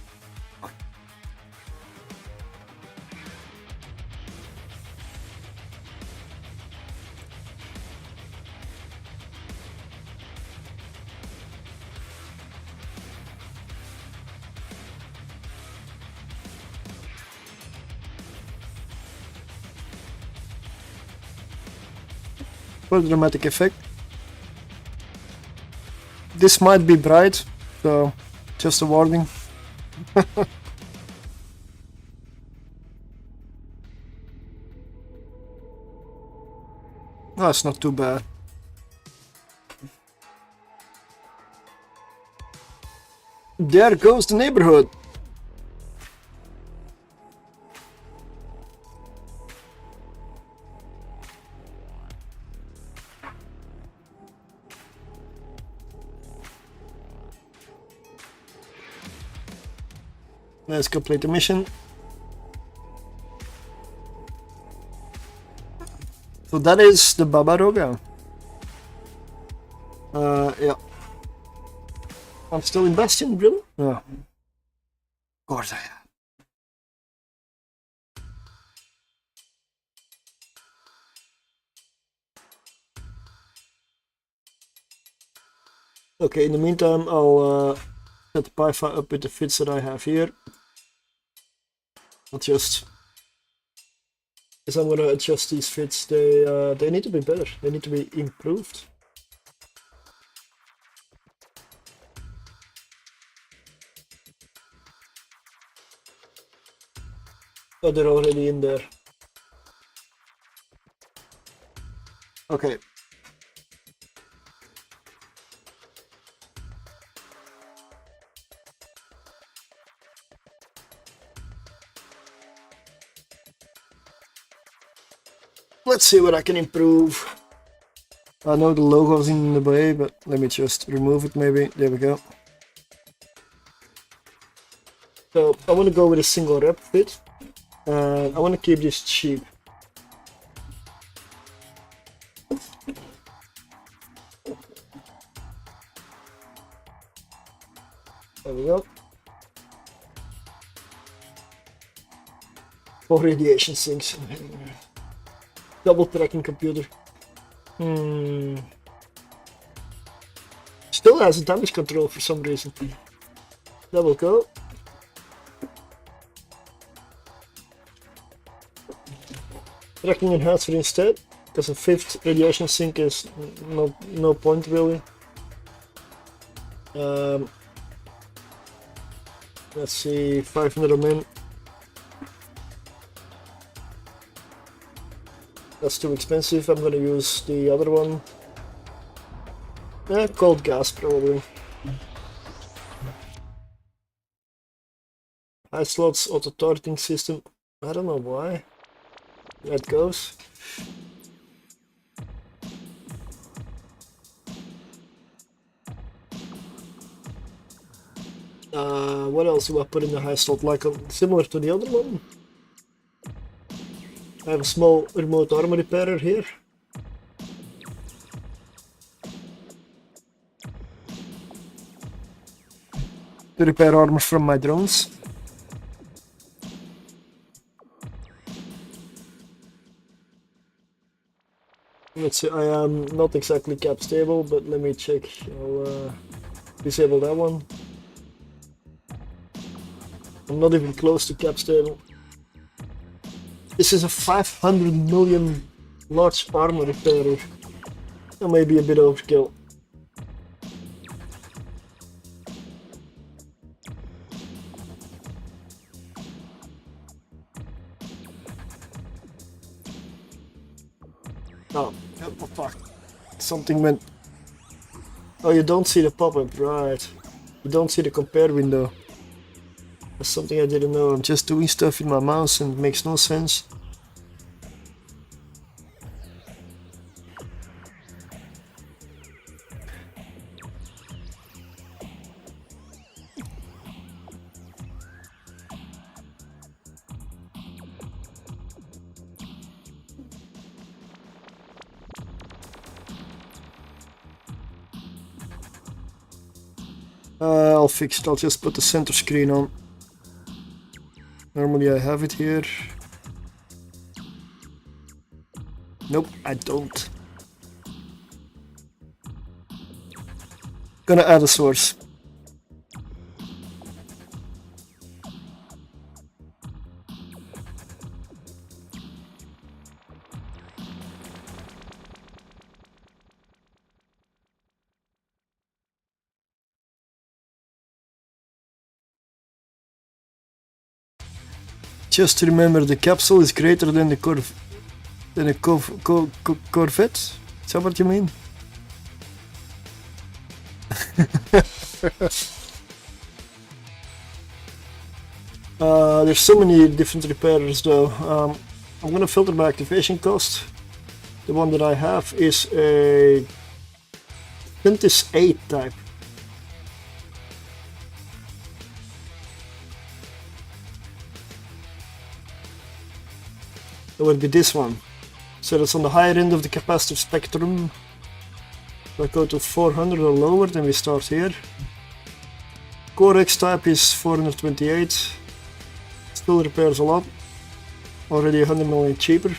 for the dramatic effect. This might be bright, so just a warning. No, it's not too bad. There goes the neighborhood. Let's complete the mission. So that is the Baba Roga. Yeah. I'm still in Bastion, really? Yeah. Of course I am. Okay, in the meantime, I'll set the pi file up with the vids that I have here. I'll just, as I'm gonna adjust these vids, they need to be better. They need to be improved. Oh, they're already in there. Okay. Let's see what I can improve. I know the logo's in the way, but let me just remove it maybe. There we go. So I want to go with a single rep vid. I want to keep this cheap. There we go. 4 radiation sinks. Double tracking computer. Still has a damage control for some reason. Double go. Tracking enhancer instead, because a 5th radiation sink is no point really. Let's see, 500 min. That's too expensive. I'm gonna use the other one. Cold gas probably. High slots auto targeting system. I don't know why. That goes. What else do I put in the high slot? Like similar to the other one? I have a small remote armor repairer here. To repair armor from my drones. Let's see, I am not exactly cap stable, but let me check. I'll disable that one. I'm not even close to cap stable. This is a 500 million large armor repairer. That may be a bit overkill. Oh, fuck. Something went... Oh, you don't see the pop-up, right. You don't see the compare window. That's something I didn't know. I'm just doing stuff with my mouse and it makes no sense. I'll fix it. I'll just put the center screen on. Normally I have it here. Nope, I don't. Gonna add a source. Just remember, the capsule is greater than the Corvette. Is that what you mean? There's so many different repairers though. I'm gonna filter by activation cost. The one that I have is a Vintage 8 type. That would be this one. So that's on the higher end of the capacitive spectrum. If I go to 400 or lower, then we start here. Core X type is 428. Still repairs a lot. Already 100 million cheaper.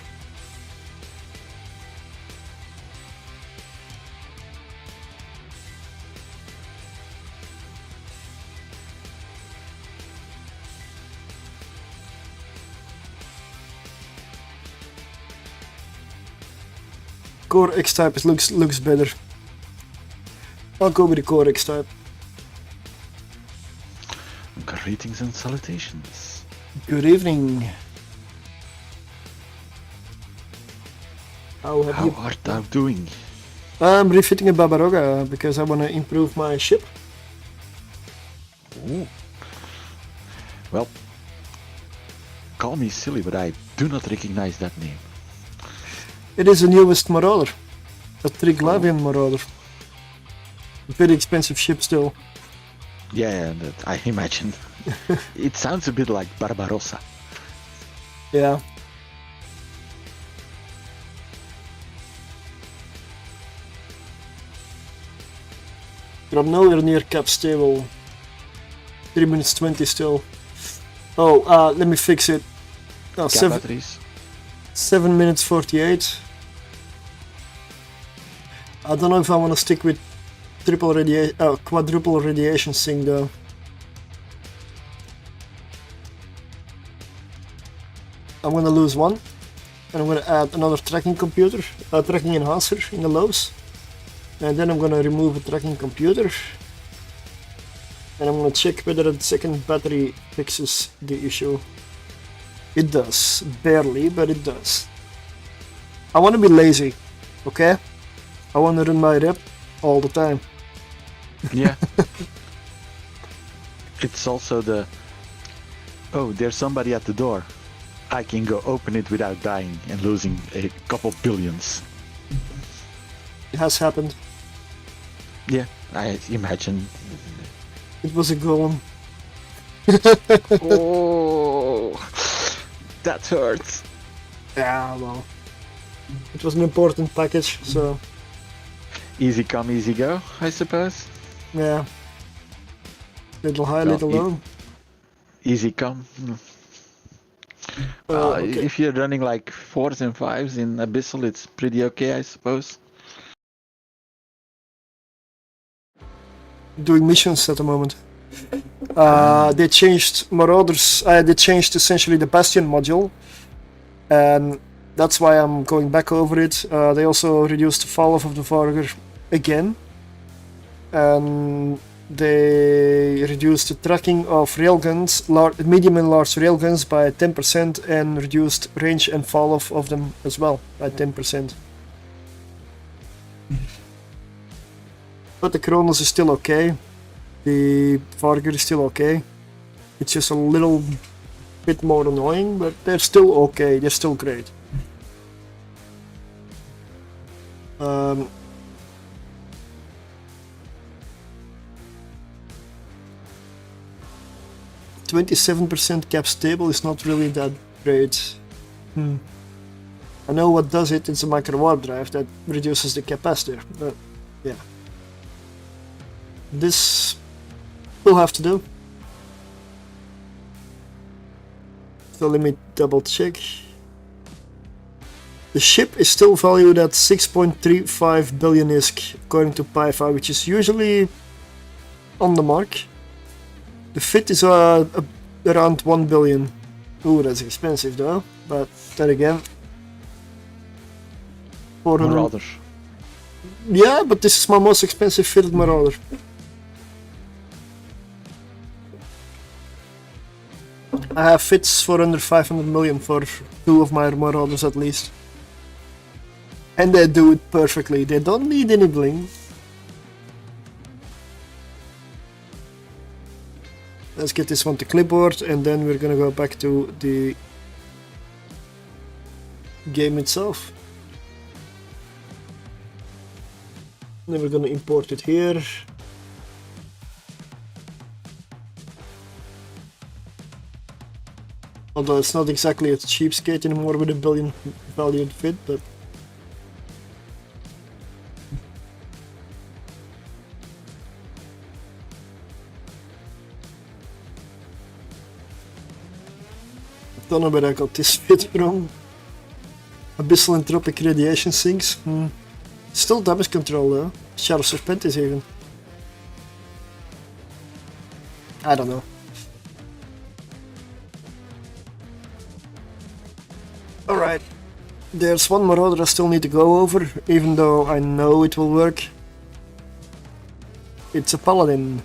Core X type looks better. I'll go with the Core X type. Greetings and salutations. Good evening. How art thou doing? I'm refitting a Barbaroga because I want to improve my ship. Ooh. Well, call me silly, but I do not recognize that name. It is the newest Marauder. A Triglavian Marauder. Very expensive ship still. Yeah, that I imagine. It sounds a bit like Barbarossa. Yeah. But I'm nowhere near cap stable. 3 minutes 20 still. Oh, let me fix it. Oh, Cap batteries. 7 minutes 48. I don't know if I want to stick with quadruple radiation sync though. I'm gonna lose one, and I'm gonna add another tracking computer, tracking enhancer in the lows, and then I'm gonna remove a tracking computer, and I'm gonna check whether the second battery fixes the issue. It does, barely, but it does. I want to be lazy, okay? I want to run my rep all the time. Yeah. It's also the, oh, there's somebody at the door. I can go open it without dying and losing a couple billions. It has happened. Yeah, I imagine. It was a golem. Oh, that hurts. Yeah, well, it was an important package, so Easy come, easy go, I suppose. yeah. Little high, Well, little low. Easy come. Okay. If you're running like 4s and 5s in Abyssal, it's pretty okay, I suppose. Doing missions at the moment. They changed Marauders, they changed essentially the Bastion module, and that's why I'm going back over it. They also reduced the falloff of the Vargur again, and they reduced the tracking of railguns, medium and large railguns by 10% and reduced range and falloff of them as well by 10%. But the Kronos is still okay. The Vargur is still okay. It's just a little bit more annoying, but they're still okay. They're still great. 27% cap stable is not really that great. I know what does it, it's a micro warp drive that reduces the capacitor, but yeah. This will have to do. So let me double check. The ship is still valued at 6.35 billion ISK according to PIFA, which is usually on the mark. The fit is around 1 billion. Ooh, that's expensive though, but then again, 400. Marauders. Yeah, but this is my most expensive fitted Marauder. I have fits for under 500 million for 2 of my Marauders at least. And they do it perfectly, they don't need any bling. Let's get this one to clipboard and then we're gonna go back to the game itself. Then we're gonna import it here. Although it's not exactly a cheapskate anymore with a billion valued vid, but don't know where I got this vid from. Abyssal entropic radiation sinks. Still damage control though. Shadow Serpent is even. I don't know. Alright. There's one Marauder I still need to go over, even though I know it will work. It's a Paladin.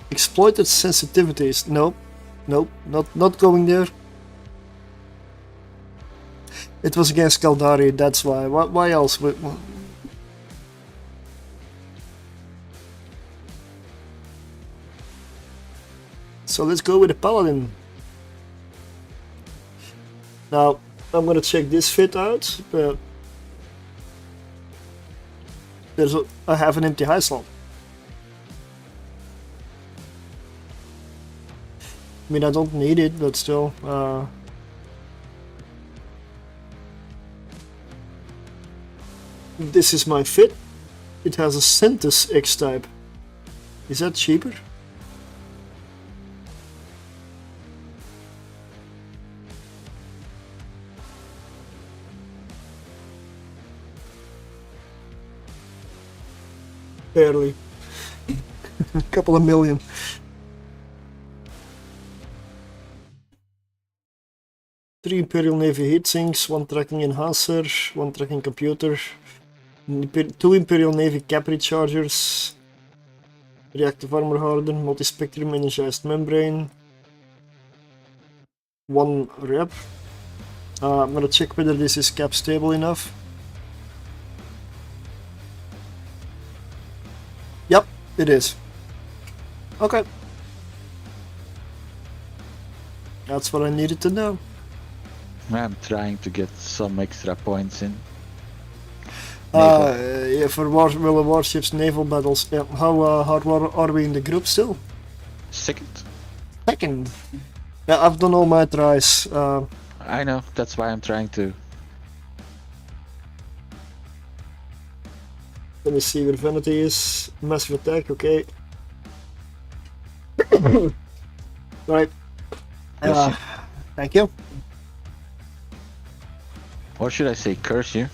Exploited sensitivities. Nope. Nope. Not going there. It was against Kaldari, that's why. Why else? So let's go with the Paladin. Now, I'm gonna check this fit out, but I have an empty high slot. I mean, I don't need it, but still. This is my fit. It has a Centus X type. Is that cheaper? Barely. A couple of million. Three Imperial Navy heatsinks, 1 tracking enhancer, 1 tracking computer, 2 Imperial Navy cap rechargers, reactive armor harden, multi-spectrum energized membrane, 1 rep. I'm gonna check whether this is cap stable enough. Yep, it is. Okay. That's what I needed to know. I'm trying to get some extra points in. Yeah, for World of Warships naval battles. Yeah. How are we in the group still? Second. Second. Yeah, I've done all my tries. I know, that's why I'm trying to. Let me see where Vanity is. Massive attack, okay. Right. Thank you. Or should I say curse you?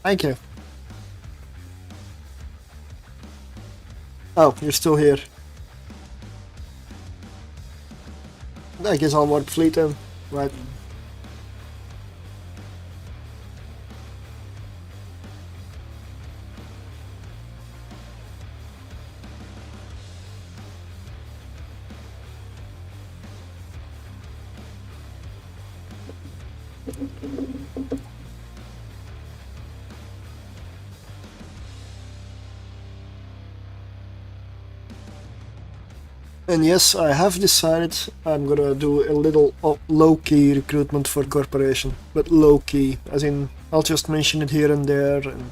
Thank you. Oh, you're still here. I guess I'll warp fleet then. Right. And yes, I have decided I'm gonna do a little low-key recruitment for corporation, but low-key, as in I'll just mention it here and there, and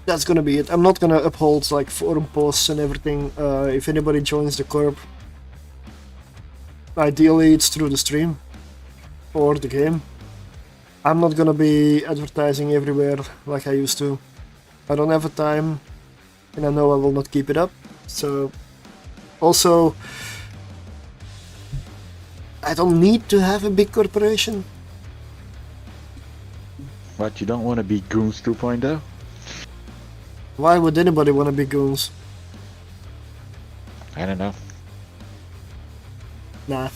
that's gonna be it. I'm not gonna uphold like forum posts and everything. If anybody joins the corp, ideally it's through the stream or the game. I'm not gonna be advertising everywhere like I used to. I don't have the time, and I know I will not keep it up, so... Also, I don't need to have a big corporation. What, you don't want to be Goons 2.0? Why would anybody want to be goons? I don't know. Nah.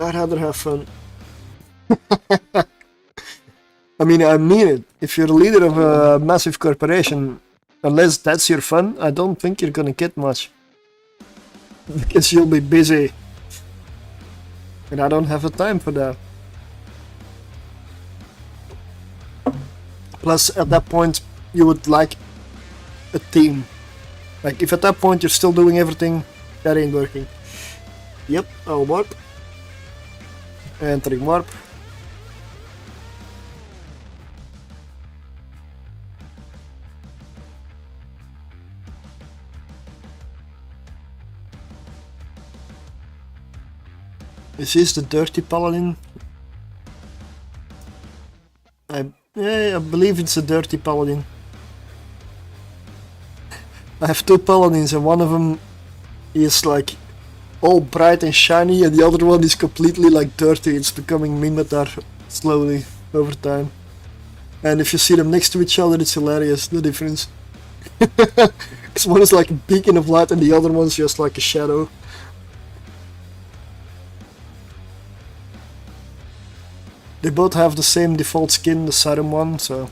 I'd rather have fun. I mean it. If you're a leader of a massive corporation, Unless that's your fun, I don't think you're gonna get much. Because you'll be busy. And I don't have the time for that. Plus, at that point, you would like a team. Like, if at that point you're still doing everything, that ain't working. Yep, I'll warp. Entering warp. Is this the dirty paladin? Yeah, I believe it's a dirty paladin. I have two paladins and one of them is like all bright and shiny and the other one is completely like dirty. It's becoming Mimitar slowly over time. And if you see them next to each other, it's hilarious, the difference. Because one is like a beacon of light and the other one's just like a shadow. They both have the same default skin, the Sarum one, so...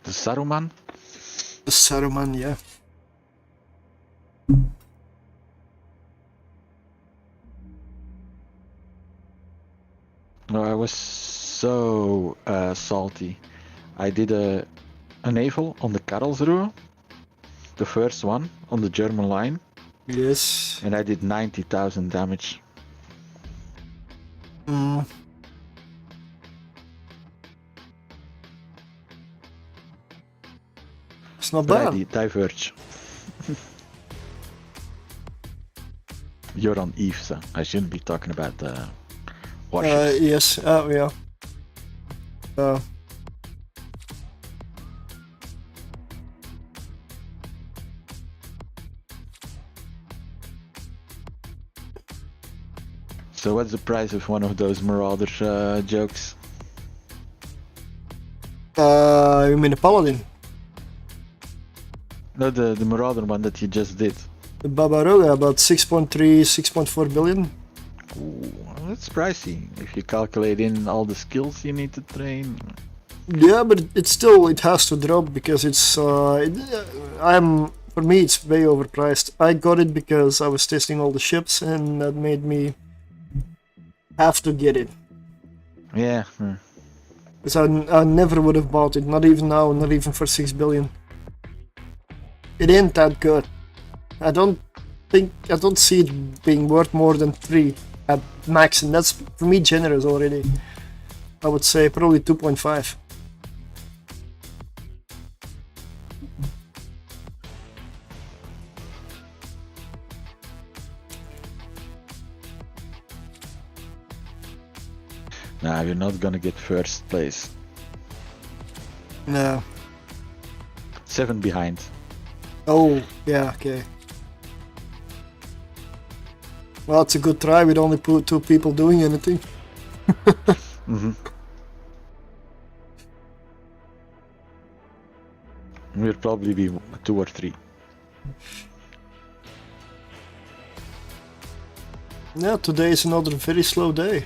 The Saruman? The Saruman, yeah. No, I was so salty. I did a naval on the Karlsruhe, the first one on the German line. Yes. And I did 90,000 damage. It's not But I bad. did diverge. You're on Eve, so I shouldn't be talking about warships. Yes, yeah. So what's the price of one of those Marauders jokes? You mean the Paladin? No, the Marauder one that you just did. The Babaroga, about 6.3, 6.4 billion. Ooh, that's pricey. If you calculate in all the skills you need to train. Yeah, but it has to drop because it's for me it's way overpriced. I got it because I was testing all the ships and that made me have to get it. Yeah. Because I never would have bought it, not even now, not even for 6 billion. It ain't that good. I don't see it being worth more than 3 at max, and that's for me generous already. I would say probably 2.5. Nah, you're not gonna get first place. No. 7 behind. Oh, yeah, okay. Well, it's a good try with only 2 people doing anything. We'll probably be 2 or 3. Yeah, today is another very slow day.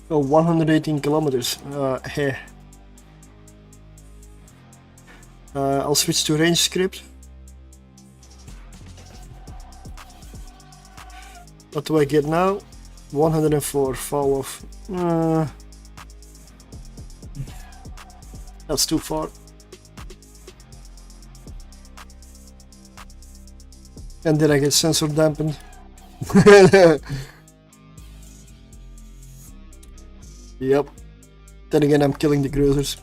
Oh, 118 kilometers. Hey. I'll switch to range script. What do I get now? 104 falloff. That's too far. And then I get sensor dampened. Yep. Then again, I'm killing the cruisers.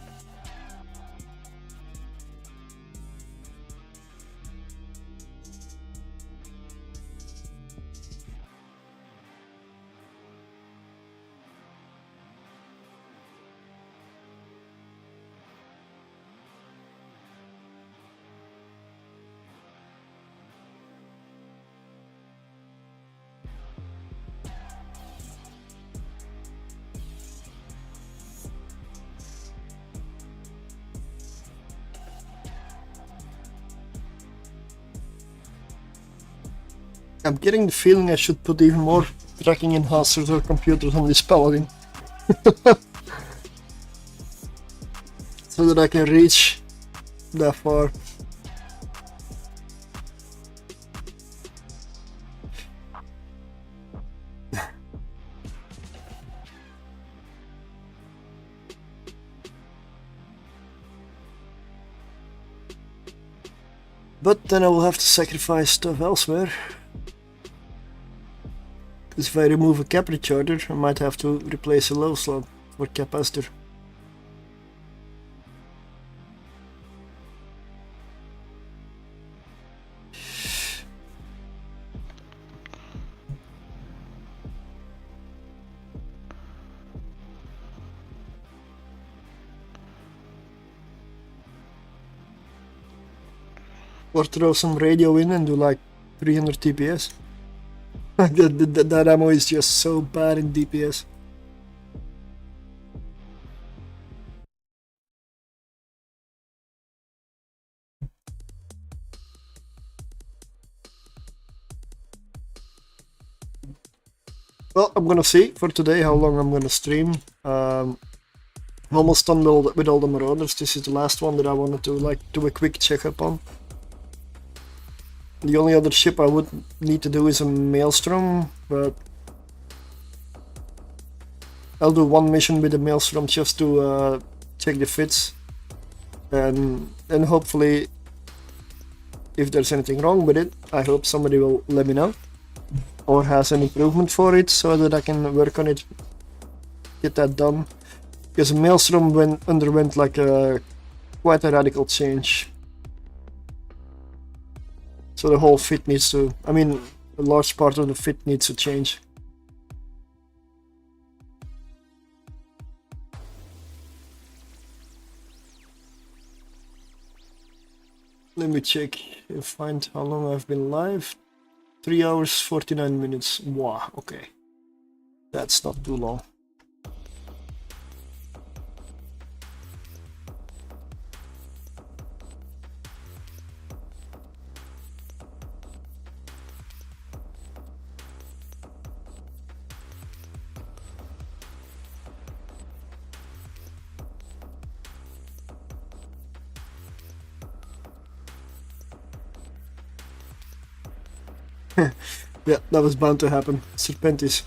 I'm getting the feeling I should put even more tracking enhancers or computers on this paladin. So that I can reach that far. But then I will have to sacrifice stuff elsewhere. Because if I remove a cap recharger, I might have to replace a low slot for capacitor. Or throw some radio in and do like 300 TPS. that ammo is just so bad in DPS. Well, I'm gonna see for today how long I'm gonna stream. I'm almost done with all the Marauders. This is the last one that I wanted to like do a quick checkup on. The only other ship I would need to do is a Maelstrom, but I'll do one mission with the Maelstrom just to check the vids, and hopefully, if there's anything wrong with it, I hope somebody will let me know, or has an improvement for it, so that I can work on it, get that done. Because Maelstrom underwent like quite a radical change. So the whole fit needs to, I mean, a large part of the fit needs to change. Let me check and find how long I've been live. 3 hours 49 minutes. Wow, okay. That's not too long. Yeah, that was bound to happen. Serpentis.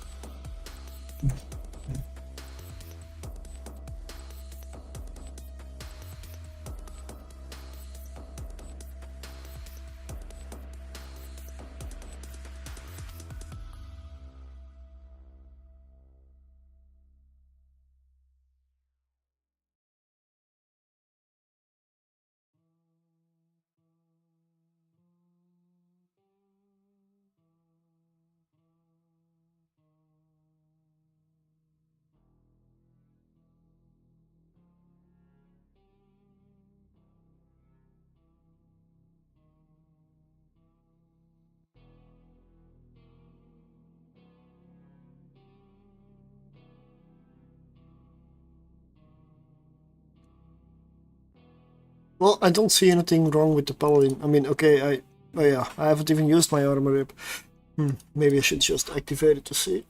Well, I don't see anything wrong with the paladin. I mean, okay, oh yeah, I haven't even used my armor rip. Maybe I should just activate it to see.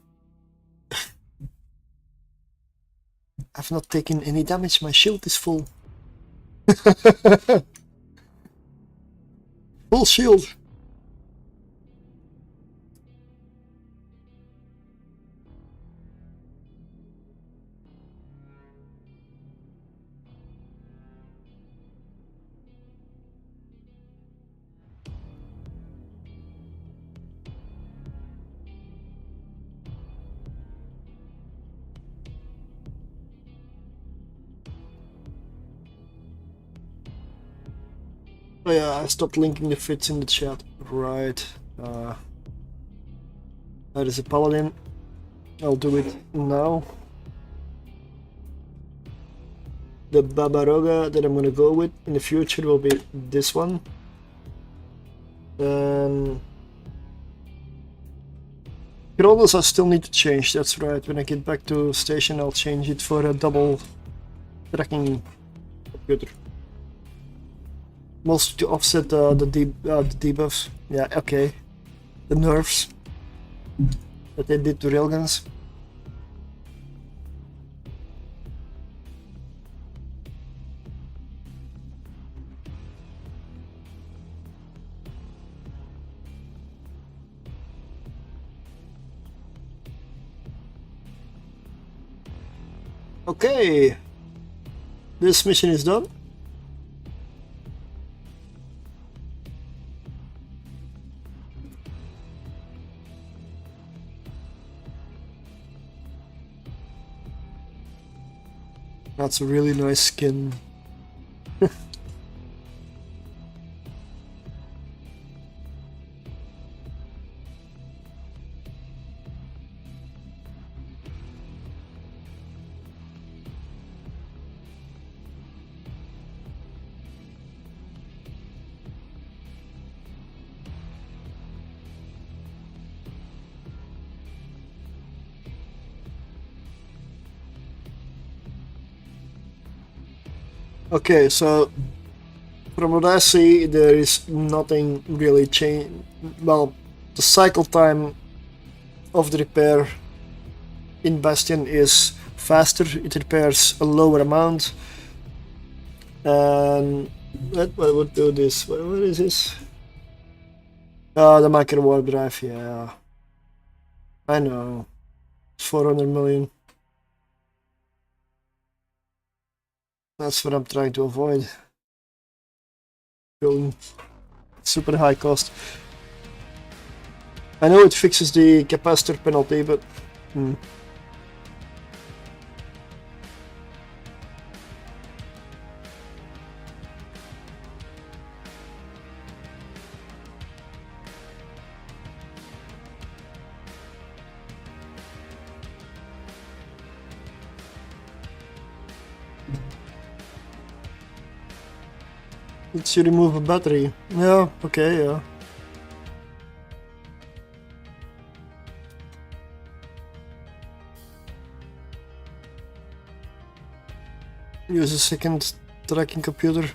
I've not taken any damage, my shield is full. Full shield. Oh yeah, I stopped linking the vids in the chat. Right. That is a paladin. I'll do it now. The Babaroga that I'm gonna go with in the future will be this one. Controls I still need to change, that's right. When I get back to station I'll change it for a double tracking computer. Mostly to offset the debuffs. Yeah, okay. the nerfs that they did to railguns. Okay, this mission is done. That's a really nice skin. Okay, so from what I see, there is nothing really change. Well, the cycle time of the repair in Bastion is faster. It repairs a lower amount, and what would do this? What is this? The micro warp drive. Yeah, I know. 400 million. That's what I'm trying to avoid. Going super high cost. I know it fixes the capacitor penalty, but let's you remove a battery. Yeah, okay, yeah. Use a second tracking computer.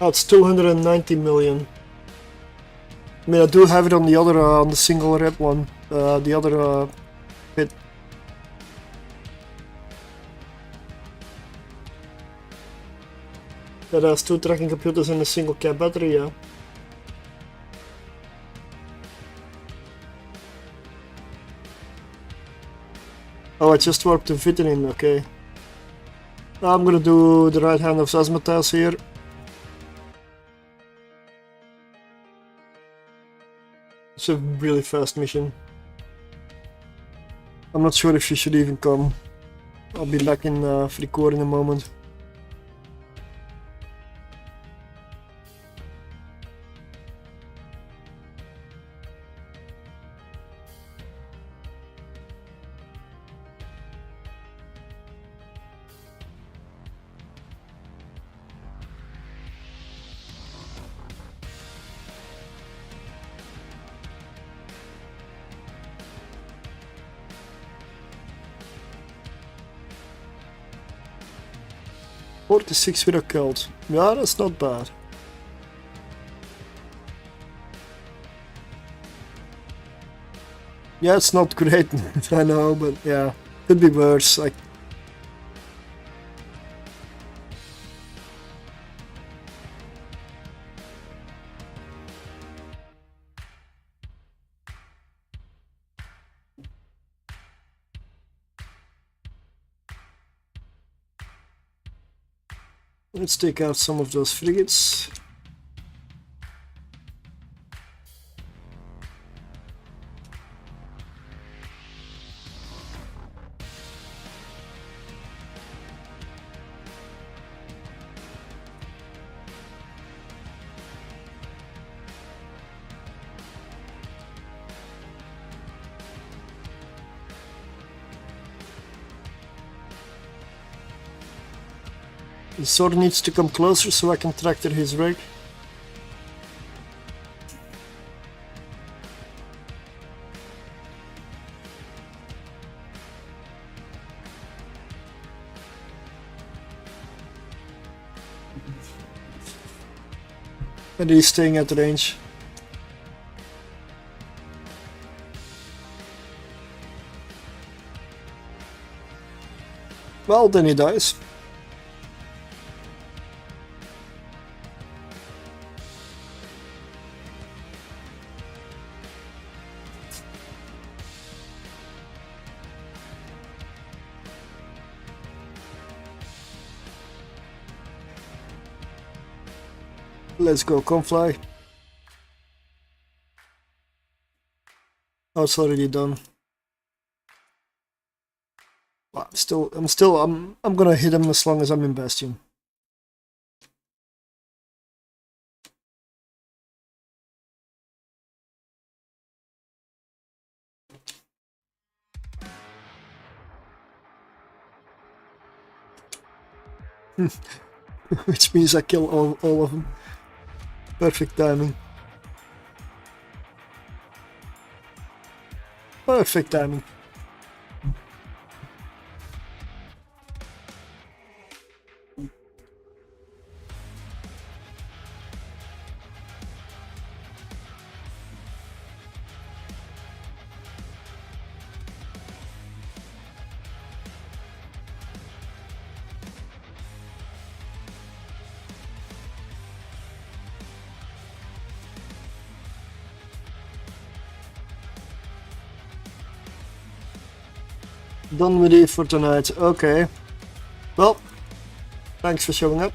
Oh, it's 290 million. I mean, I do have it on the other, on the single red one, the other bit. That has two tracking computers and a single cap battery, yeah. Oh, I just warped the vid in, okay. I'm gonna do the right hand of Zazmatas here. It's a really fast mission. I'm not sure if she should even come. I'll be back in Vargur in a moment. .46 with a cult. Yeah, that's not bad. Yeah, it's not great, I know, but yeah, could be worse. Like, let's take out some of those frigates. The sword needs to come closer so I can tractor his rig. And he's staying at range. Well, then he dies. Let's go, come fly. Oh, it's already done. Well, I'm gonna hit him as long as I'm in Bastion. Which means I kill all of them. Perfect timing. Perfect timing. Done with it for tonight. Okay. Well, thanks for showing up.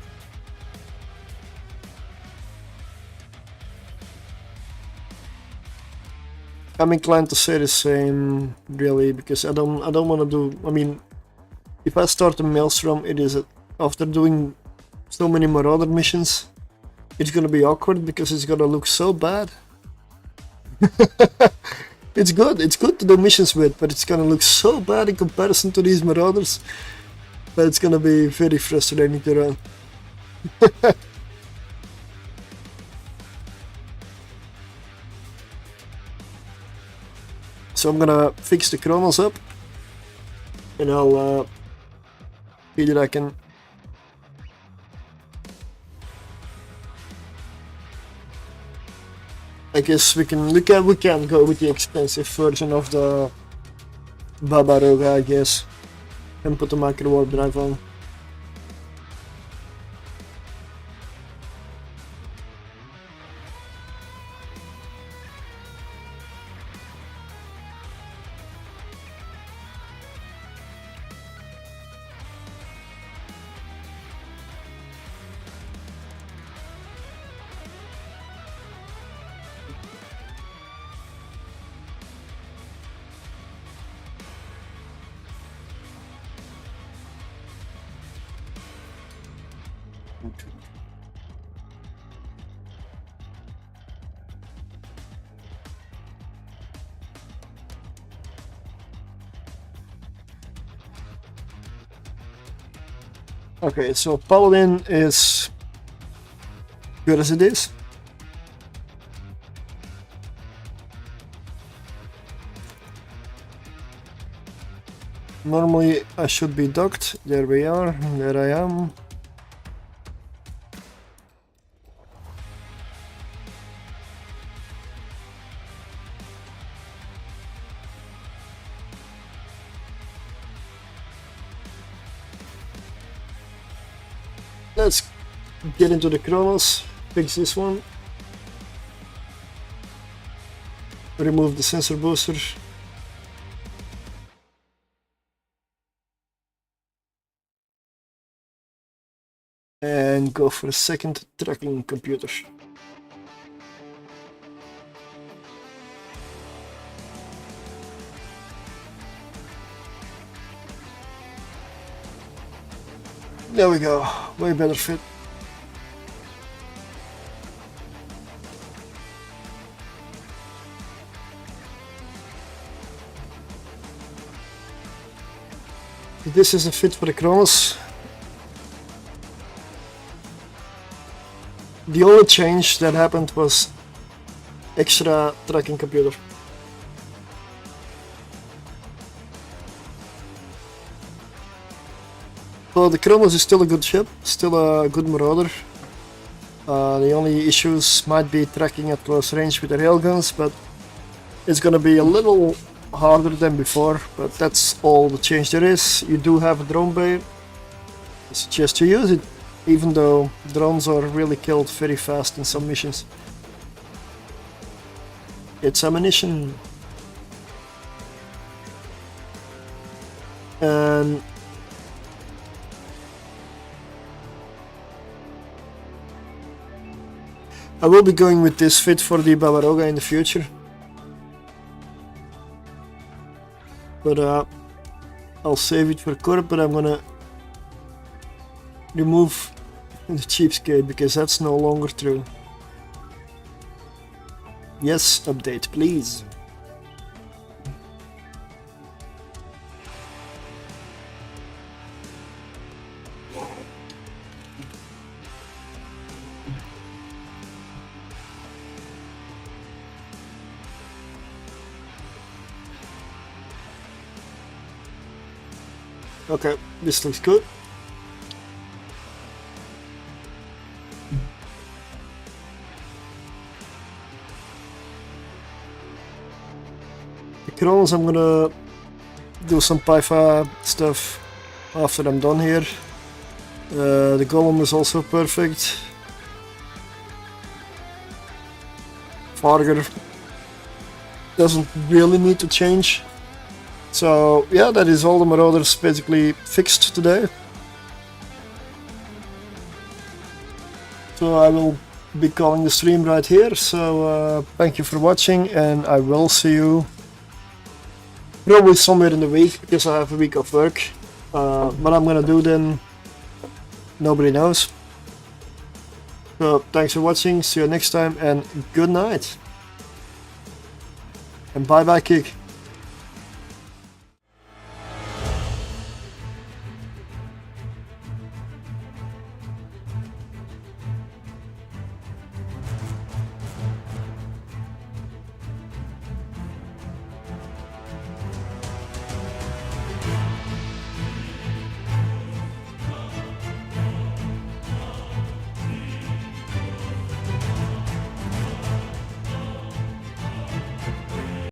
I'm inclined to say the same, really, because I don't want to do. I mean, if I start a maelstrom, it is after doing so many Marauder missions, it's gonna be awkward because it's gonna look so bad. It's good to do missions with, but it's gonna look so bad in comparison to these Marauders that it's gonna be very frustrating to run. So I'm gonna fix the chronos up, and I'll see that I can. I guess we can go with the expensive version of the Babaroga, I guess, and put the micro warp drive on. Okay, so Paladin is good as it is. Normally I should be docked. There we are. There I am. Let's get into the chronos, fix this one, remove the sensor booster, and go for a second tracking computer. There we go, way better fit. This is a fit for the chronos. The only change that happened was extra tracking computer. So the Chronos is still a good ship, still a good Marauder. The only issues might be tracking at close range with the railguns, but it's gonna be a little harder than before, but that's all the change there is. You do have a drone bay. I suggest you use it, even though drones are really killed very fast in some missions. It's ammunition. And I will be going with this fit for the Barbaroga in the future. But I'll save it for Corp, but I'm gonna remove the cheapskate because that's no longer true. Yes, update please. Okay, this looks good. The Kronos, I'm gonna do some Pyfa stuff after I'm done here. The Golem is also perfect. Vargur doesn't really need to change. So yeah, that is all the Marauders basically fixed today. So I will be calling the stream right here. So thank you for watching, and I will see you probably somewhere in the week because I have a week of work. What I'm gonna do then, nobody knows. So thanks for watching, see you next time, and good night. And bye bye Kick.